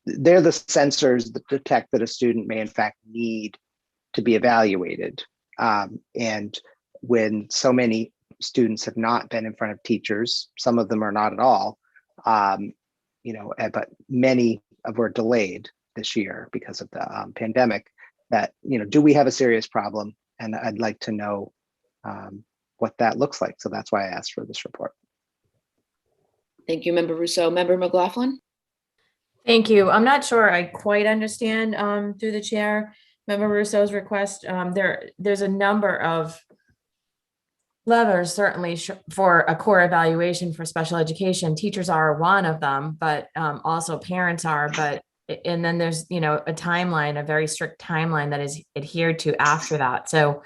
they're the sensors that detect that a student may in fact need to be evaluated. And when so many students have not been in front of teachers, some of them are not at all, but many were delayed this year because of the pandemic, that, do we have a serious problem? And I'd like to know what that looks like. So that's why I asked for this report. Thank you, Member Rousseau. Member McLaughlin? Thank you. I'm not sure I quite understand through the chair, Member Rousseau's request. There's a number of levers, certainly for a core evaluation for special education. Teachers are one of them, but also parents are. And then there's, a timeline, a very strict timeline that is adhered to after that. So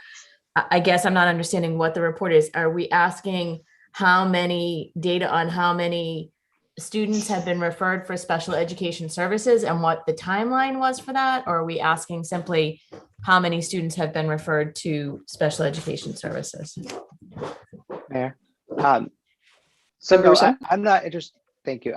I guess I'm not understanding what the report is. Are we asking how many data on how many students have been referred for special education services and what the timeline was for that? Or are we asking simply how many students have been referred to special education services? Mayor. Member So Rousseau? I'm not interested. Thank you.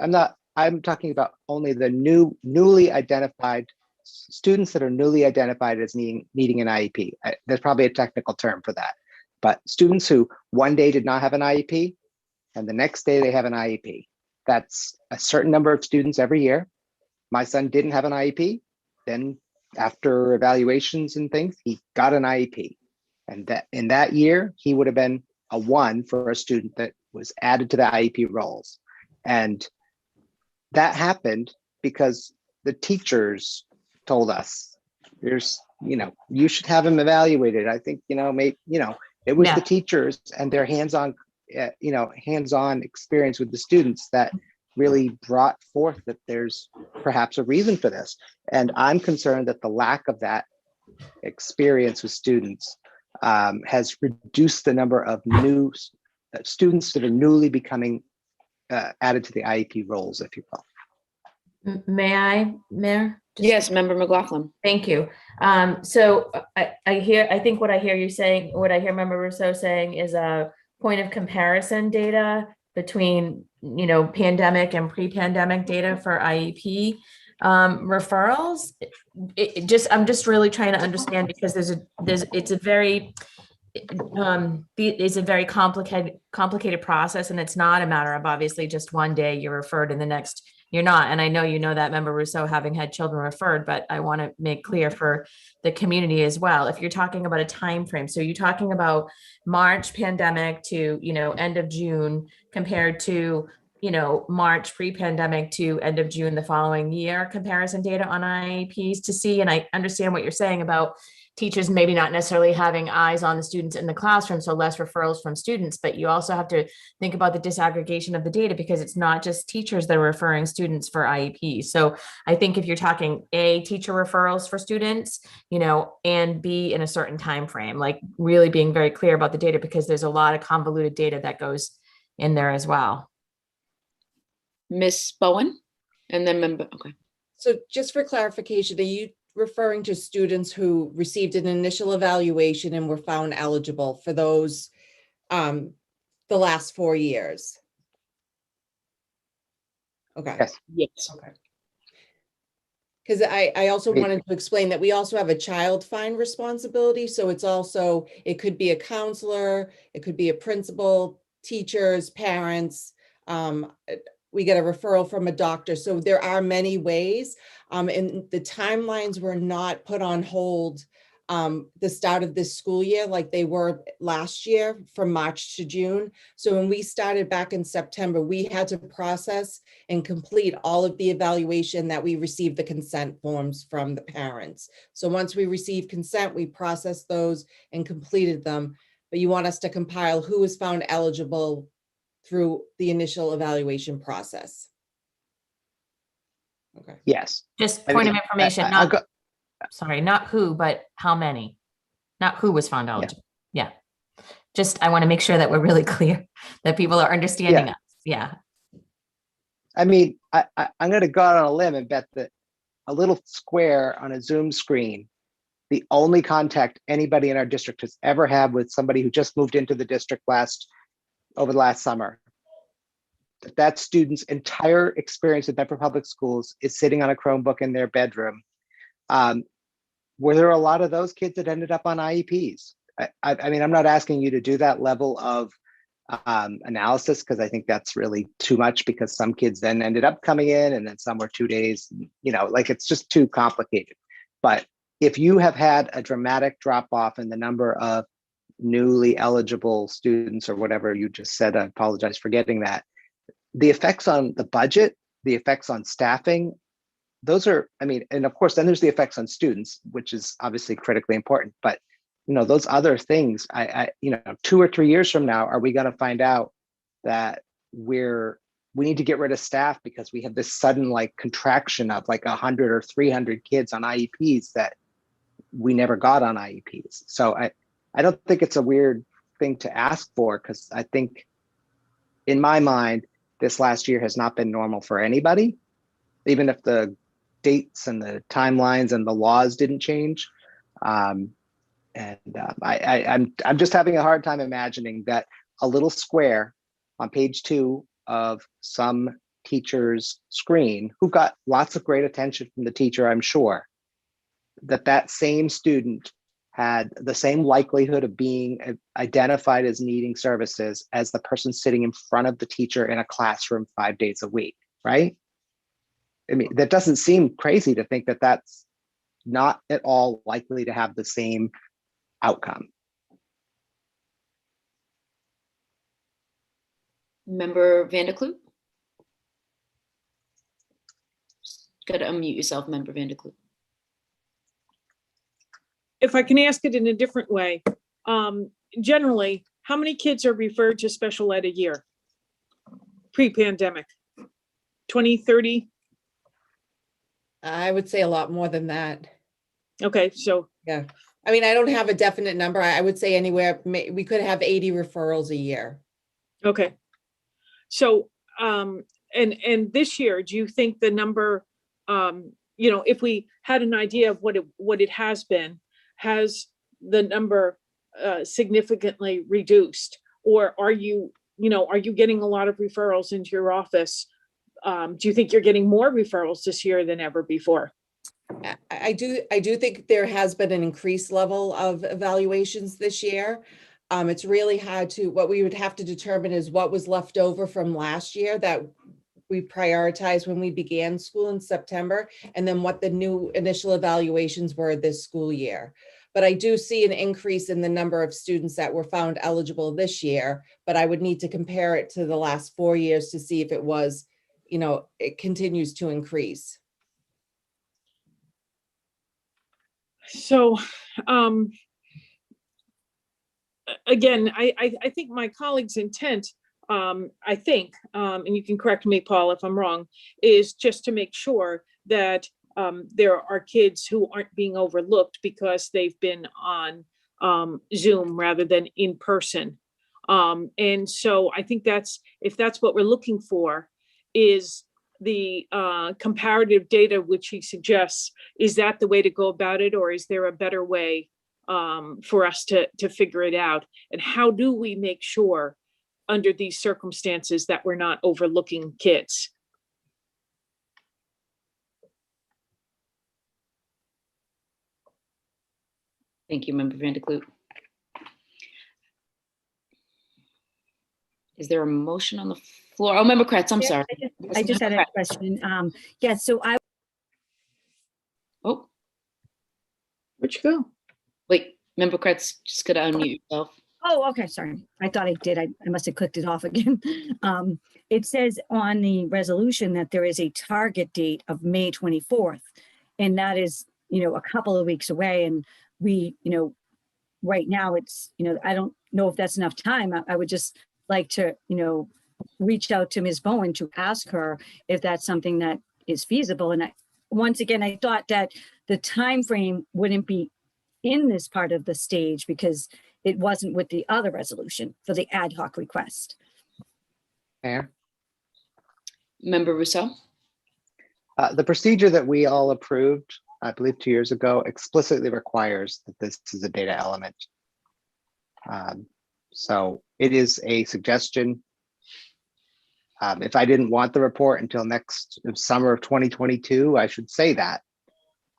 I'm talking about only the newly identified students that are newly identified as needing an IEP. There's probably a technical term for that, but students who one day did not have an IEP and the next day they have an IEP. That's a certain number of students every year. My son didn't have an IEP. Then after evaluations and things, he got an IEP. And that in that year, he would have been a 1 for a student that was added to the IEP roles. And that happened because the teachers told us, you should have him evaluated. I think, maybe, it was Yeah. the teachers and their hands-on experience with the students that really brought forth that there's perhaps a reason for this. And I'm concerned that the lack of that experience with students has reduced the number of new students that are newly becoming added to the IEP roles, if you will. May I, Mayor? Yes, Member McLaughlin. Thank you. So I think what I hear you saying, what I hear Member Rousseau saying is a point of comparison data between, pandemic and pre-pandemic data for IEP referrals. I'm just really trying to understand, because it's a very complicated process, and it's not a matter of obviously just one day you're referred and the next you're not. And I know you know that, Member Rousseau, having had children referred, but I want to make clear for the community as well. If you're talking about a time frame, so you're talking about March pandemic to end of June compared to March pre-pandemic to end of June the following year comparison data on IEPs to see. And I understand what you're saying about teachers maybe not necessarily having eyes on the students in the classroom, so less referrals from students, but you also have to think about the disaggregation of the data, because it's not just teachers that are referring students for IEPs. So I think if you're talking A, teacher referrals for students, and B, in a certain time frame, like really being very clear about the data, because there's a lot of convoluted data that goes in there as well. Miss Bowen, and then member, okay. So just for clarification, are you referring to students who received an initial evaluation and were found eligible for those the last 4 years? Okay. Yes. Okay. Because I also wanted to explain that we also have a child find responsibility. So it could be a counselor, it could be a principal, teachers, parents. We get a referral from a doctor. So there are many ways. And the timelines were not put on hold the start of this school year like they were last year from March to June. So when we started back in September, we had to process and complete all of the evaluation that we received the consent forms from the parents. So once we received consent, we processed those and completed them. But you want us to compile who was found eligible through the initial evaluation process. Okay. Yes. Just point of information, sorry, not who, but how many, not who was found eligible. Yeah. Just, I want to make sure that we're really clear that people are understanding us. Yeah. I mean, I'm going to go out on a limb and bet that a little square on a Zoom screen, the only contact anybody in our district has ever had with somebody who just moved into the district over the last summer, that student's entire experience at Medford Public Schools is sitting on a Chromebook in their bedroom. Were there a lot of those kids that ended up on IEPs? I mean, I'm not asking you to do that level of analysis, because I think that's really too much, because some kids then ended up coming in and then some were 2 days, like it's just too complicated. But if you have had a dramatic drop off in the number of newly eligible students or whatever you just said, I apologize for getting that, the effects on the budget, the effects on staffing, those are, I mean, and of course, then there's the effects on students, which is obviously critically important. But, those other things, 2 or 3 years from now, are we going to find out that we need to get rid of staff because we have this sudden contraction of 100 or 300 kids on IEPs that we never got on IEPs. So I don't think it's a weird thing to ask for, because I think in my mind, this last year has not been normal for anybody, even if the dates and the timelines and the laws didn't change. I'm just having a hard time imagining that a little square on page 2 of some teacher's screen who got lots of great attention from the teacher, I'm sure, that same student had the same likelihood of being identified as needing services as the person sitting in front of the teacher in a classroom 5 days a week, right? I mean, that doesn't seem crazy to think that that's not at all likely to have the same outcome. Member Vanderkloot? Got to unmute yourself, Member Vanderkloot. If I can ask it in a different way, generally, how many kids are referred to special ed a year? Pre-pandemic, 20, 30? I would say a lot more than that. Okay, so. Yeah. I mean, I don't have a definite number. I would say anywhere, we could have 80 referrals a year. Okay. So, and this year, do you think the number, you know, if we had an idea of what it has been, has the number significantly reduced? Or are you getting a lot of referrals into your office? Do you think you're getting more referrals this year than ever before? I do think there has been an increased level of evaluations this year. It's really hard to, what we would have to determine is what was left over from last year that we prioritized when we began school in September, and then what the new initial evaluations were this school year. But I do see an increase in the number of students that were found eligible this year, but I would need to compare it to the last 4 years to see if it was, you know, it continues to increase. So, again, I think my colleague's intent, I think, and you can correct me, Paul, if I'm wrong, is just to make sure that there are kids who aren't being overlooked because they've been on Zoom rather than in person. And so I think if that's what we're looking for, is the comparative data which he suggests, is that the way to go about it, or is there a better way for us to figure it out? And how do we make sure under these circumstances that we're not overlooking kids? Thank you, Member Vanderkloot. Is there a motion on the floor? Oh, Member Kretz, I'm sorry. I just had a question. Yes, so Oh. Where'd you go? Wait, Member Kretz, just gotta unmute yourself. Oh, okay, sorry. I thought I did. I must have clicked it off again. It says on the resolution that there is a target date of May 24th. And that is, a couple of weeks away. And we, right now it's, I don't know if that's enough time. I would just like to, reach out to Ms. Bowen to ask her if that's something that is feasible. And once again, I thought that the time frame wouldn't be in this part of the stage because it wasn't with the other resolution for the ad hoc request. Mayor? Member Rousseau? The procedure that we all approved, I believe 2 years ago, explicitly requires that this is a data element. So it is a suggestion. If I didn't want the report until next summer of 2022, I should say that.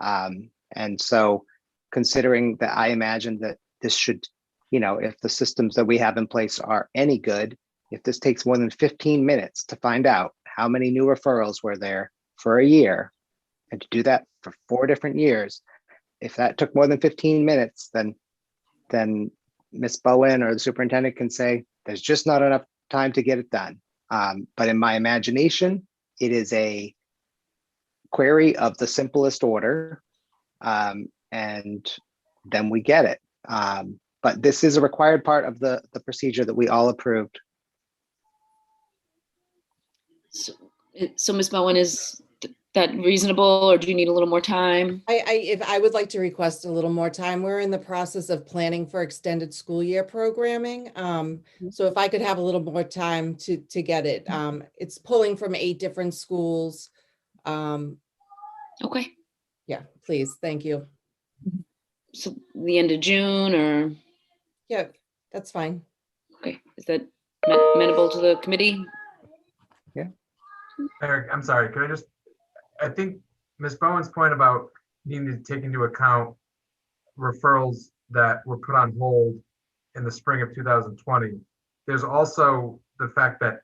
And so considering that, I imagine that this should, if the systems that we have in place are any good, if this takes more than 15 minutes to find out how many new referrals were there for a year, and to do that for 4 different years, if that took more than 15 minutes, then Ms. Bowen or the superintendent can say, there's just not enough time to get it done. But in my imagination, it is a query of the simplest order, and then we get it. But this is a required part of the procedure that we all approved. So Ms. Bowen, is that reasonable, or do you need a little more time? If I would like to request a little more time. We're in the process of planning for extended school year programming. So if I could have a little more time to get it. It's pulling from 8 different schools. Okay. Yeah, please. Thank you. So the end of June, or? Yeah, that's fine. Okay. Is that amenable to the committee? Eric, I'm sorry, I think Ms. Bowen's point about needing to take into account referrals that were put on hold in the spring of 2020. There's also the fact that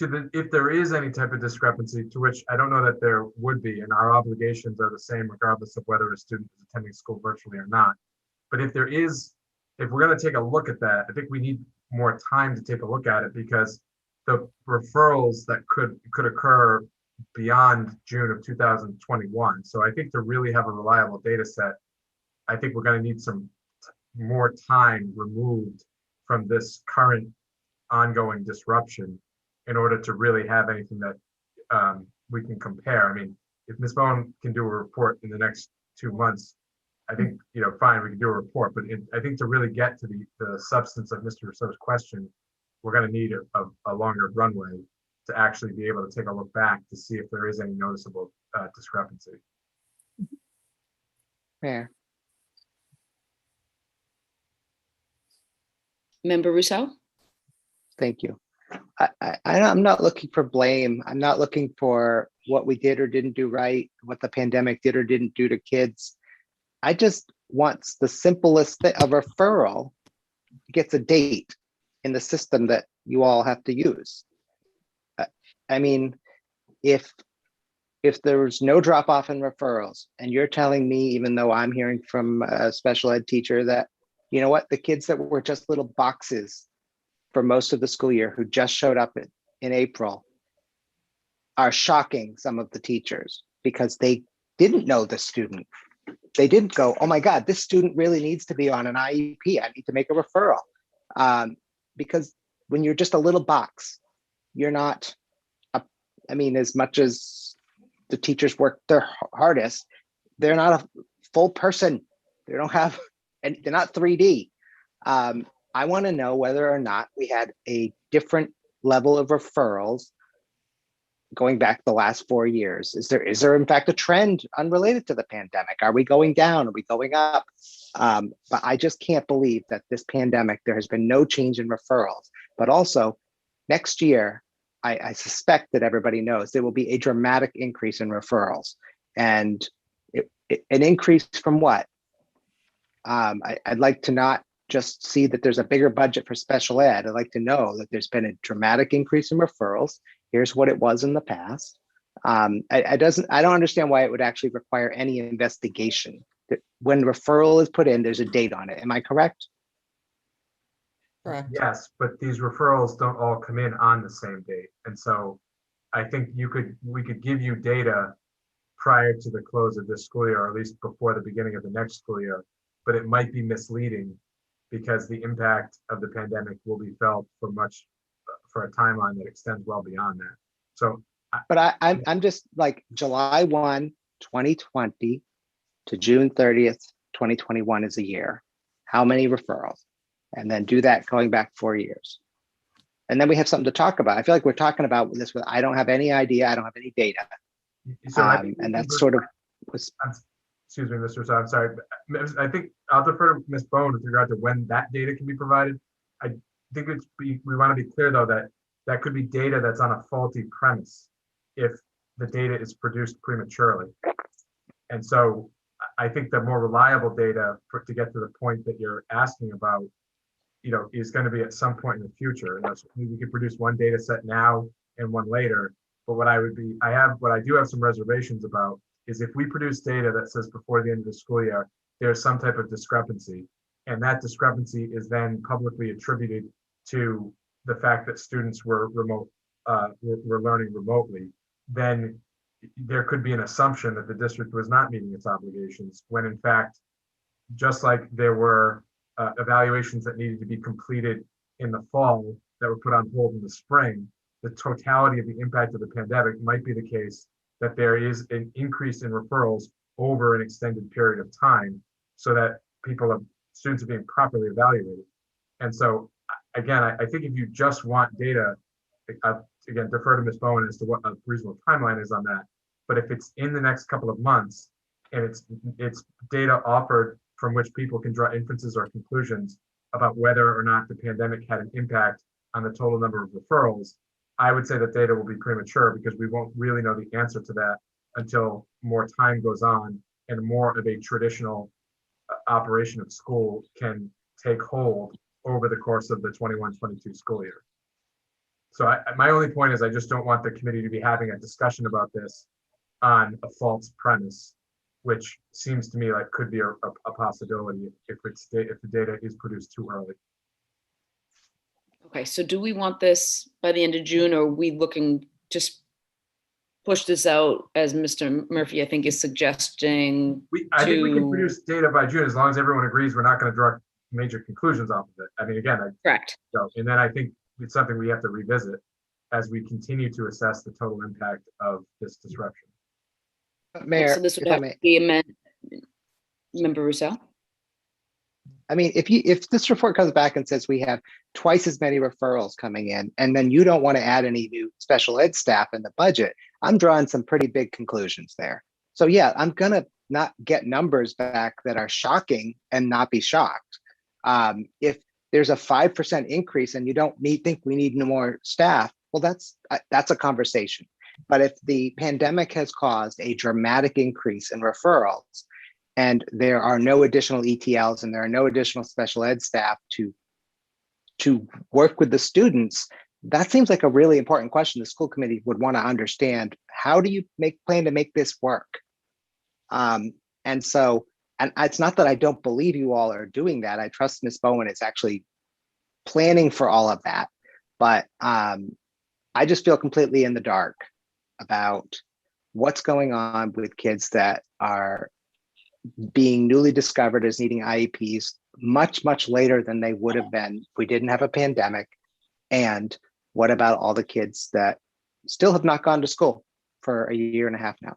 if there is any type of discrepancy, to which I don't know that there would be, and our obligations are the same regardless of whether a student is attending school virtually or not. But if we're going to take a look at that, I think we need more time to take a look at it, because the referrals that could occur beyond June of 2021. So I think to really have a reliable data set, I think we're going to need some more time removed from this current ongoing disruption in order to really have anything that we can compare. I mean, if Ms. Bowen can do a report in the next 2 months, I think, fine, we can do a report. But I think to really get to the substance of Mr. Rousseau's question, we're going to need a longer runway to actually be able to take a look back to see if there is any noticeable discrepancy. Fair. Member Rousseau? Thank you. I'm not looking for blame. I'm not looking for what we did or didn't do right, what the pandemic did or didn't do to kids. I just want the simplest thing. A referral gets a date in the system that you all have to use. I mean, if there's no drop off in referrals, and you're telling me, even though I'm hearing from a special ed teacher, that, you know what, the kids that were just little boxes for most of the school year who just showed up in April are shocking some of the teachers, because they didn't know the student. They didn't go, oh my God, this student really needs to be on an IEP. I need to make a referral. Because when you're just a little box, you're not, as much as the teachers work their hardest, they're not a full person. They don't have, and they're not 3D. I want to know whether or not we had a different level of referrals going back the last 4 years. Is there in fact a trend unrelated to the pandemic? Are we going down? Are we going up? But I just can't believe that this pandemic, there has been no change in referrals. But also next year, I suspect that everybody knows there will be a dramatic increase in referrals. And an increase from what? I'd like to not just see that there's a bigger budget for special ed. I'd like to know that there's been a dramatic increase in referrals. Here's what it was in the past. I don't understand why it would actually require any investigation. When referral is put in, there's a date on it. Am I correct? Correct. Yes, but these referrals don't all come in on the same date. And so I think we could give you data prior to the close of this school year, or at least before the beginning of the next school year, but it might be misleading because the impact of the pandemic will be felt for a timeline that extends well beyond that. So, but I'm just like July 1, 2020 to June 30th, 2021 is a year. How many referrals? And then do that going back 4 years. And then we have something to talk about. I feel like we're talking about this with, I don't have any idea. I don't have any data. So and that's sort of was. Excuse me, Mr. So I'm sorry. I think I'll defer to Ms. Bone with regard to when that data can be provided. I think we want to be clear though that could be data that's on a faulty premise if the data is produced prematurely. And so I think the more reliable data to get to the point that you're asking about, is going to be at some point in the future. And we could produce one data set now and one later. But what I do have some reservations about is if we produce data that says before the end of the school year, there's some type of discrepancy, and that discrepancy is then publicly attributed to the fact that students were learning remotely, then there could be an assumption that the district was not meeting its obligations, when in fact, just like there were evaluations that needed to be completed in the fall that were put on hold in the spring, the totality of the impact of the pandemic might be the case that there is an increase in referrals over an extended period of time, so that students are being properly evaluated. And so again, I think if you just want data, again, defer to Ms. Bowen as to what a reasonable timeline is on that. But if it's in the next couple of months and it's data offered from which people can draw inferences or conclusions about whether or not the pandemic had an impact on the total number of referrals, I would say that data will be premature because we won't really know the answer to that until more time goes on and more of a traditional operation of school can take hold over the course of the 21-22 school year. So my only point is I just don't want the committee to be having a discussion about this on a false premise, which seems to me like could be a possibility if the data is produced too early. Okay, so do we want this by the end of June, or are we looking just push this out as Mr. Murphy, I think, is suggesting? I think we can produce data by June as long as everyone agrees we're not going to draw major conclusions off of it. I mean, again, correct. And then I think it's something we have to revisit as we continue to assess the total impact of this disruption. Mayor, so this would if I have may. to be amended. Member Rousseau? I mean, if this report comes back and says we have twice as many referrals coming in, and then you don't want to add any new special ed staff in the budget, I'm drawing some pretty big conclusions there. So yeah, I'm gonna not get numbers back that are shocking and not be shocked. If there's a 5% increase and you don't think we need more staff, well, that's a conversation. But if the pandemic has caused a dramatic increase in referrals, and there are no additional ETLs and there are no additional special ed staff to work with the students, that seems like a really important question the school committee would want to understand. How do you plan to make this work? And it's not that I don't believe you all are doing that. I trust Ms. Bowen is actually planning for all of that. But I just feel completely in the dark about what's going on with kids that are being newly discovered as needing IEPs much, much later than they would have been if we didn't have a pandemic. And what about all the kids that still have not gone to school for a year and a half now?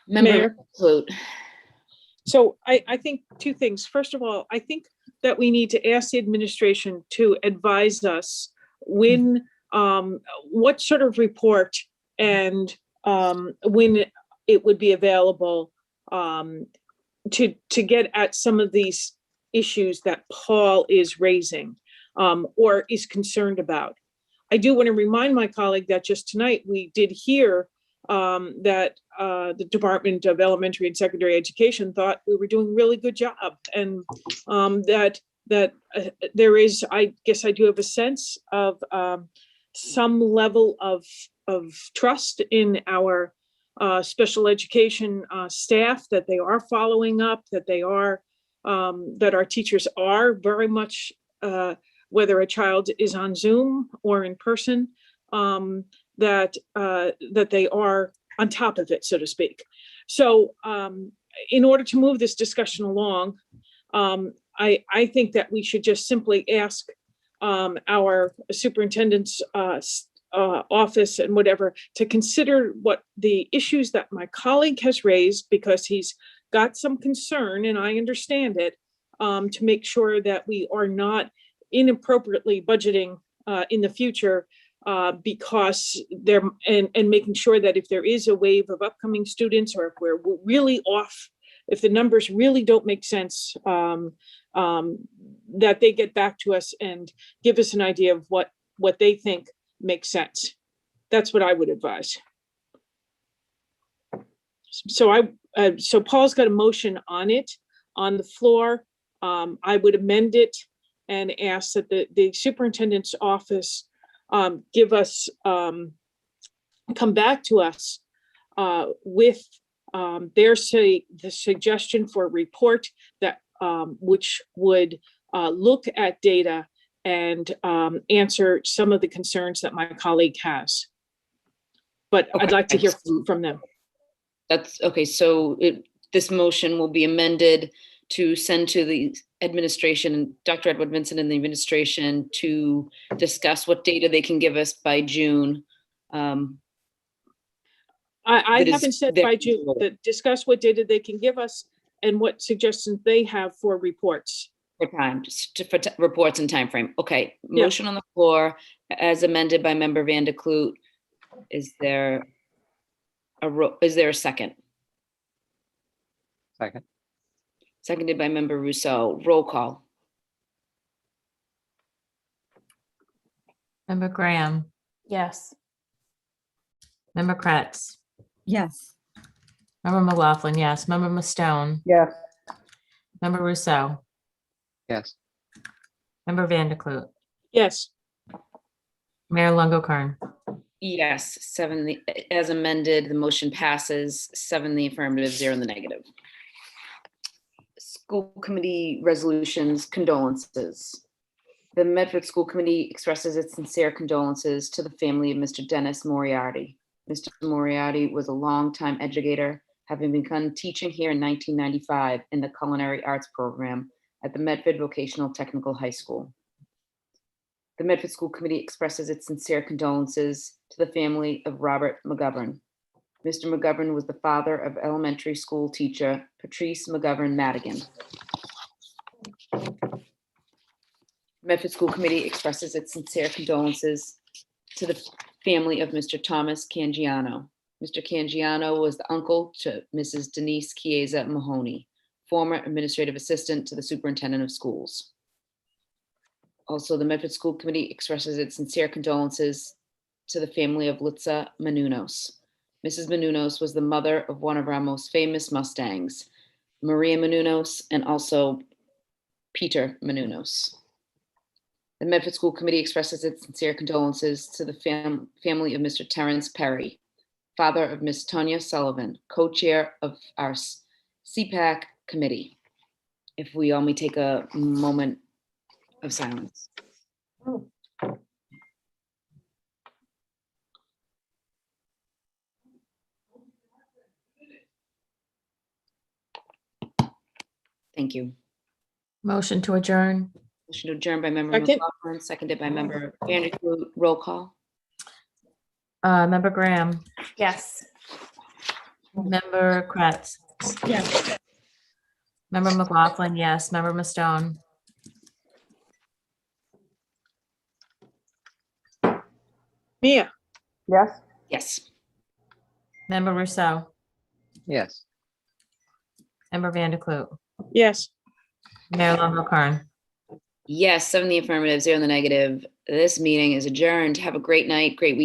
Mayor. Vote. So I think two things. First of all, I think that we need to ask the administration to advise us when, what sort of report and when it would be available to get at some of these issues that Paul is raising or is concerned about. I do want to remind my colleague that just tonight we did hear that the Department of Elementary and Secondary Education thought we were doing a really good job, and that there is, I guess I do have a sense of some level of trust in our special education staff, that they are following up, that they are, that our teachers are very much, whether a child is on Zoom or in person, that they are on top of it, so to speak. So in order to move this discussion along, I think that we should just simply ask our superintendent's office and whatever to consider what the issues that my colleague has raised, because he's got some concern, and I understand it, to make sure that we are not inappropriately budgeting in the future, because there, and making sure that if there is a wave of upcoming students, or if we're really off, if the numbers really don't make sense, that they get back to us and give us an idea of what they think makes sense. That's what I would advise. So so Paul's got a motion on it on the floor. I would amend it and ask that the superintendent's office give us, come back to us with the suggestion for a report that which would look at data and answer some of the concerns that my colleague has. But Okay. I'd like to hear from them. That's okay. So this motion will be amended to send to the administration, Dr. Edward Vincent and the administration, to discuss what data they can give us by June. I haven't said by June, but discuss what data they can give us and what suggestions they have for reports. For time, for reports and time frame. Okay, Yeah. motion on the floor as amended by Member Van de Kloot. Is there a second? Second. Seconded by Member Rousseau. Roll call. Member Graham, Yes. Member Kretz, Yes. Member McLaughlin, yes. Member Mustone, Yes. Member Rousseau, Yes. Member Vanderklut, Yes. Mayor Longo Kern. Yes, 7, as amended, the motion passes, 7 in the affirmative, 0 in the negative. School committee resolutions, condolences. The Medford School Committee expresses its sincere condolences to the family of Mr. Dennis Moriarty. Mr. Moriarty was a longtime educator, having begun teaching here in 1995 in the Culinary Arts program at the Medford Vocational Technical High School. The Medford School Committee expresses its sincere condolences to the family of Robert McGovern. Mr. McGovern was the father of elementary school teacher Patrice McGovern Madigan. Medford School Committee expresses its sincere condolences to the family of Mr. Thomas Cangiano. Mr. Cangiano was the uncle to Mrs. Denise Chiesa Mahoney, former administrative assistant to the superintendent of schools. Also, the Medford School Committee expresses its sincere condolences to the family of Litza Manunos. Mrs. Manunos was the mother of one of our most famous Mustangs, Maria Manunos, and also Peter Manunos. The Medford School Committee expresses its sincere condolences to the family of Mr. Terrence Perry, father of Miss Tonya Sullivan, co-chair of our CPAC committee. If we all may take a moment of silence. Thank you. Motion to adjourn. Motion to adjourn by Member Second. McLaughlin, seconded by Member Vanderklut. Roll call. Member Graham, Yes. Member Kretz, Yes. Member McLaughlin, yes. Member Mustone, Mia. Yes. Yes. Member Rousseau, Yes. Member Vanderklut, Yes. Mayor Longo Kern. Yes, 7 in the affirmative, 0 in the negative. This meeting is adjourned. Have a great night, great week.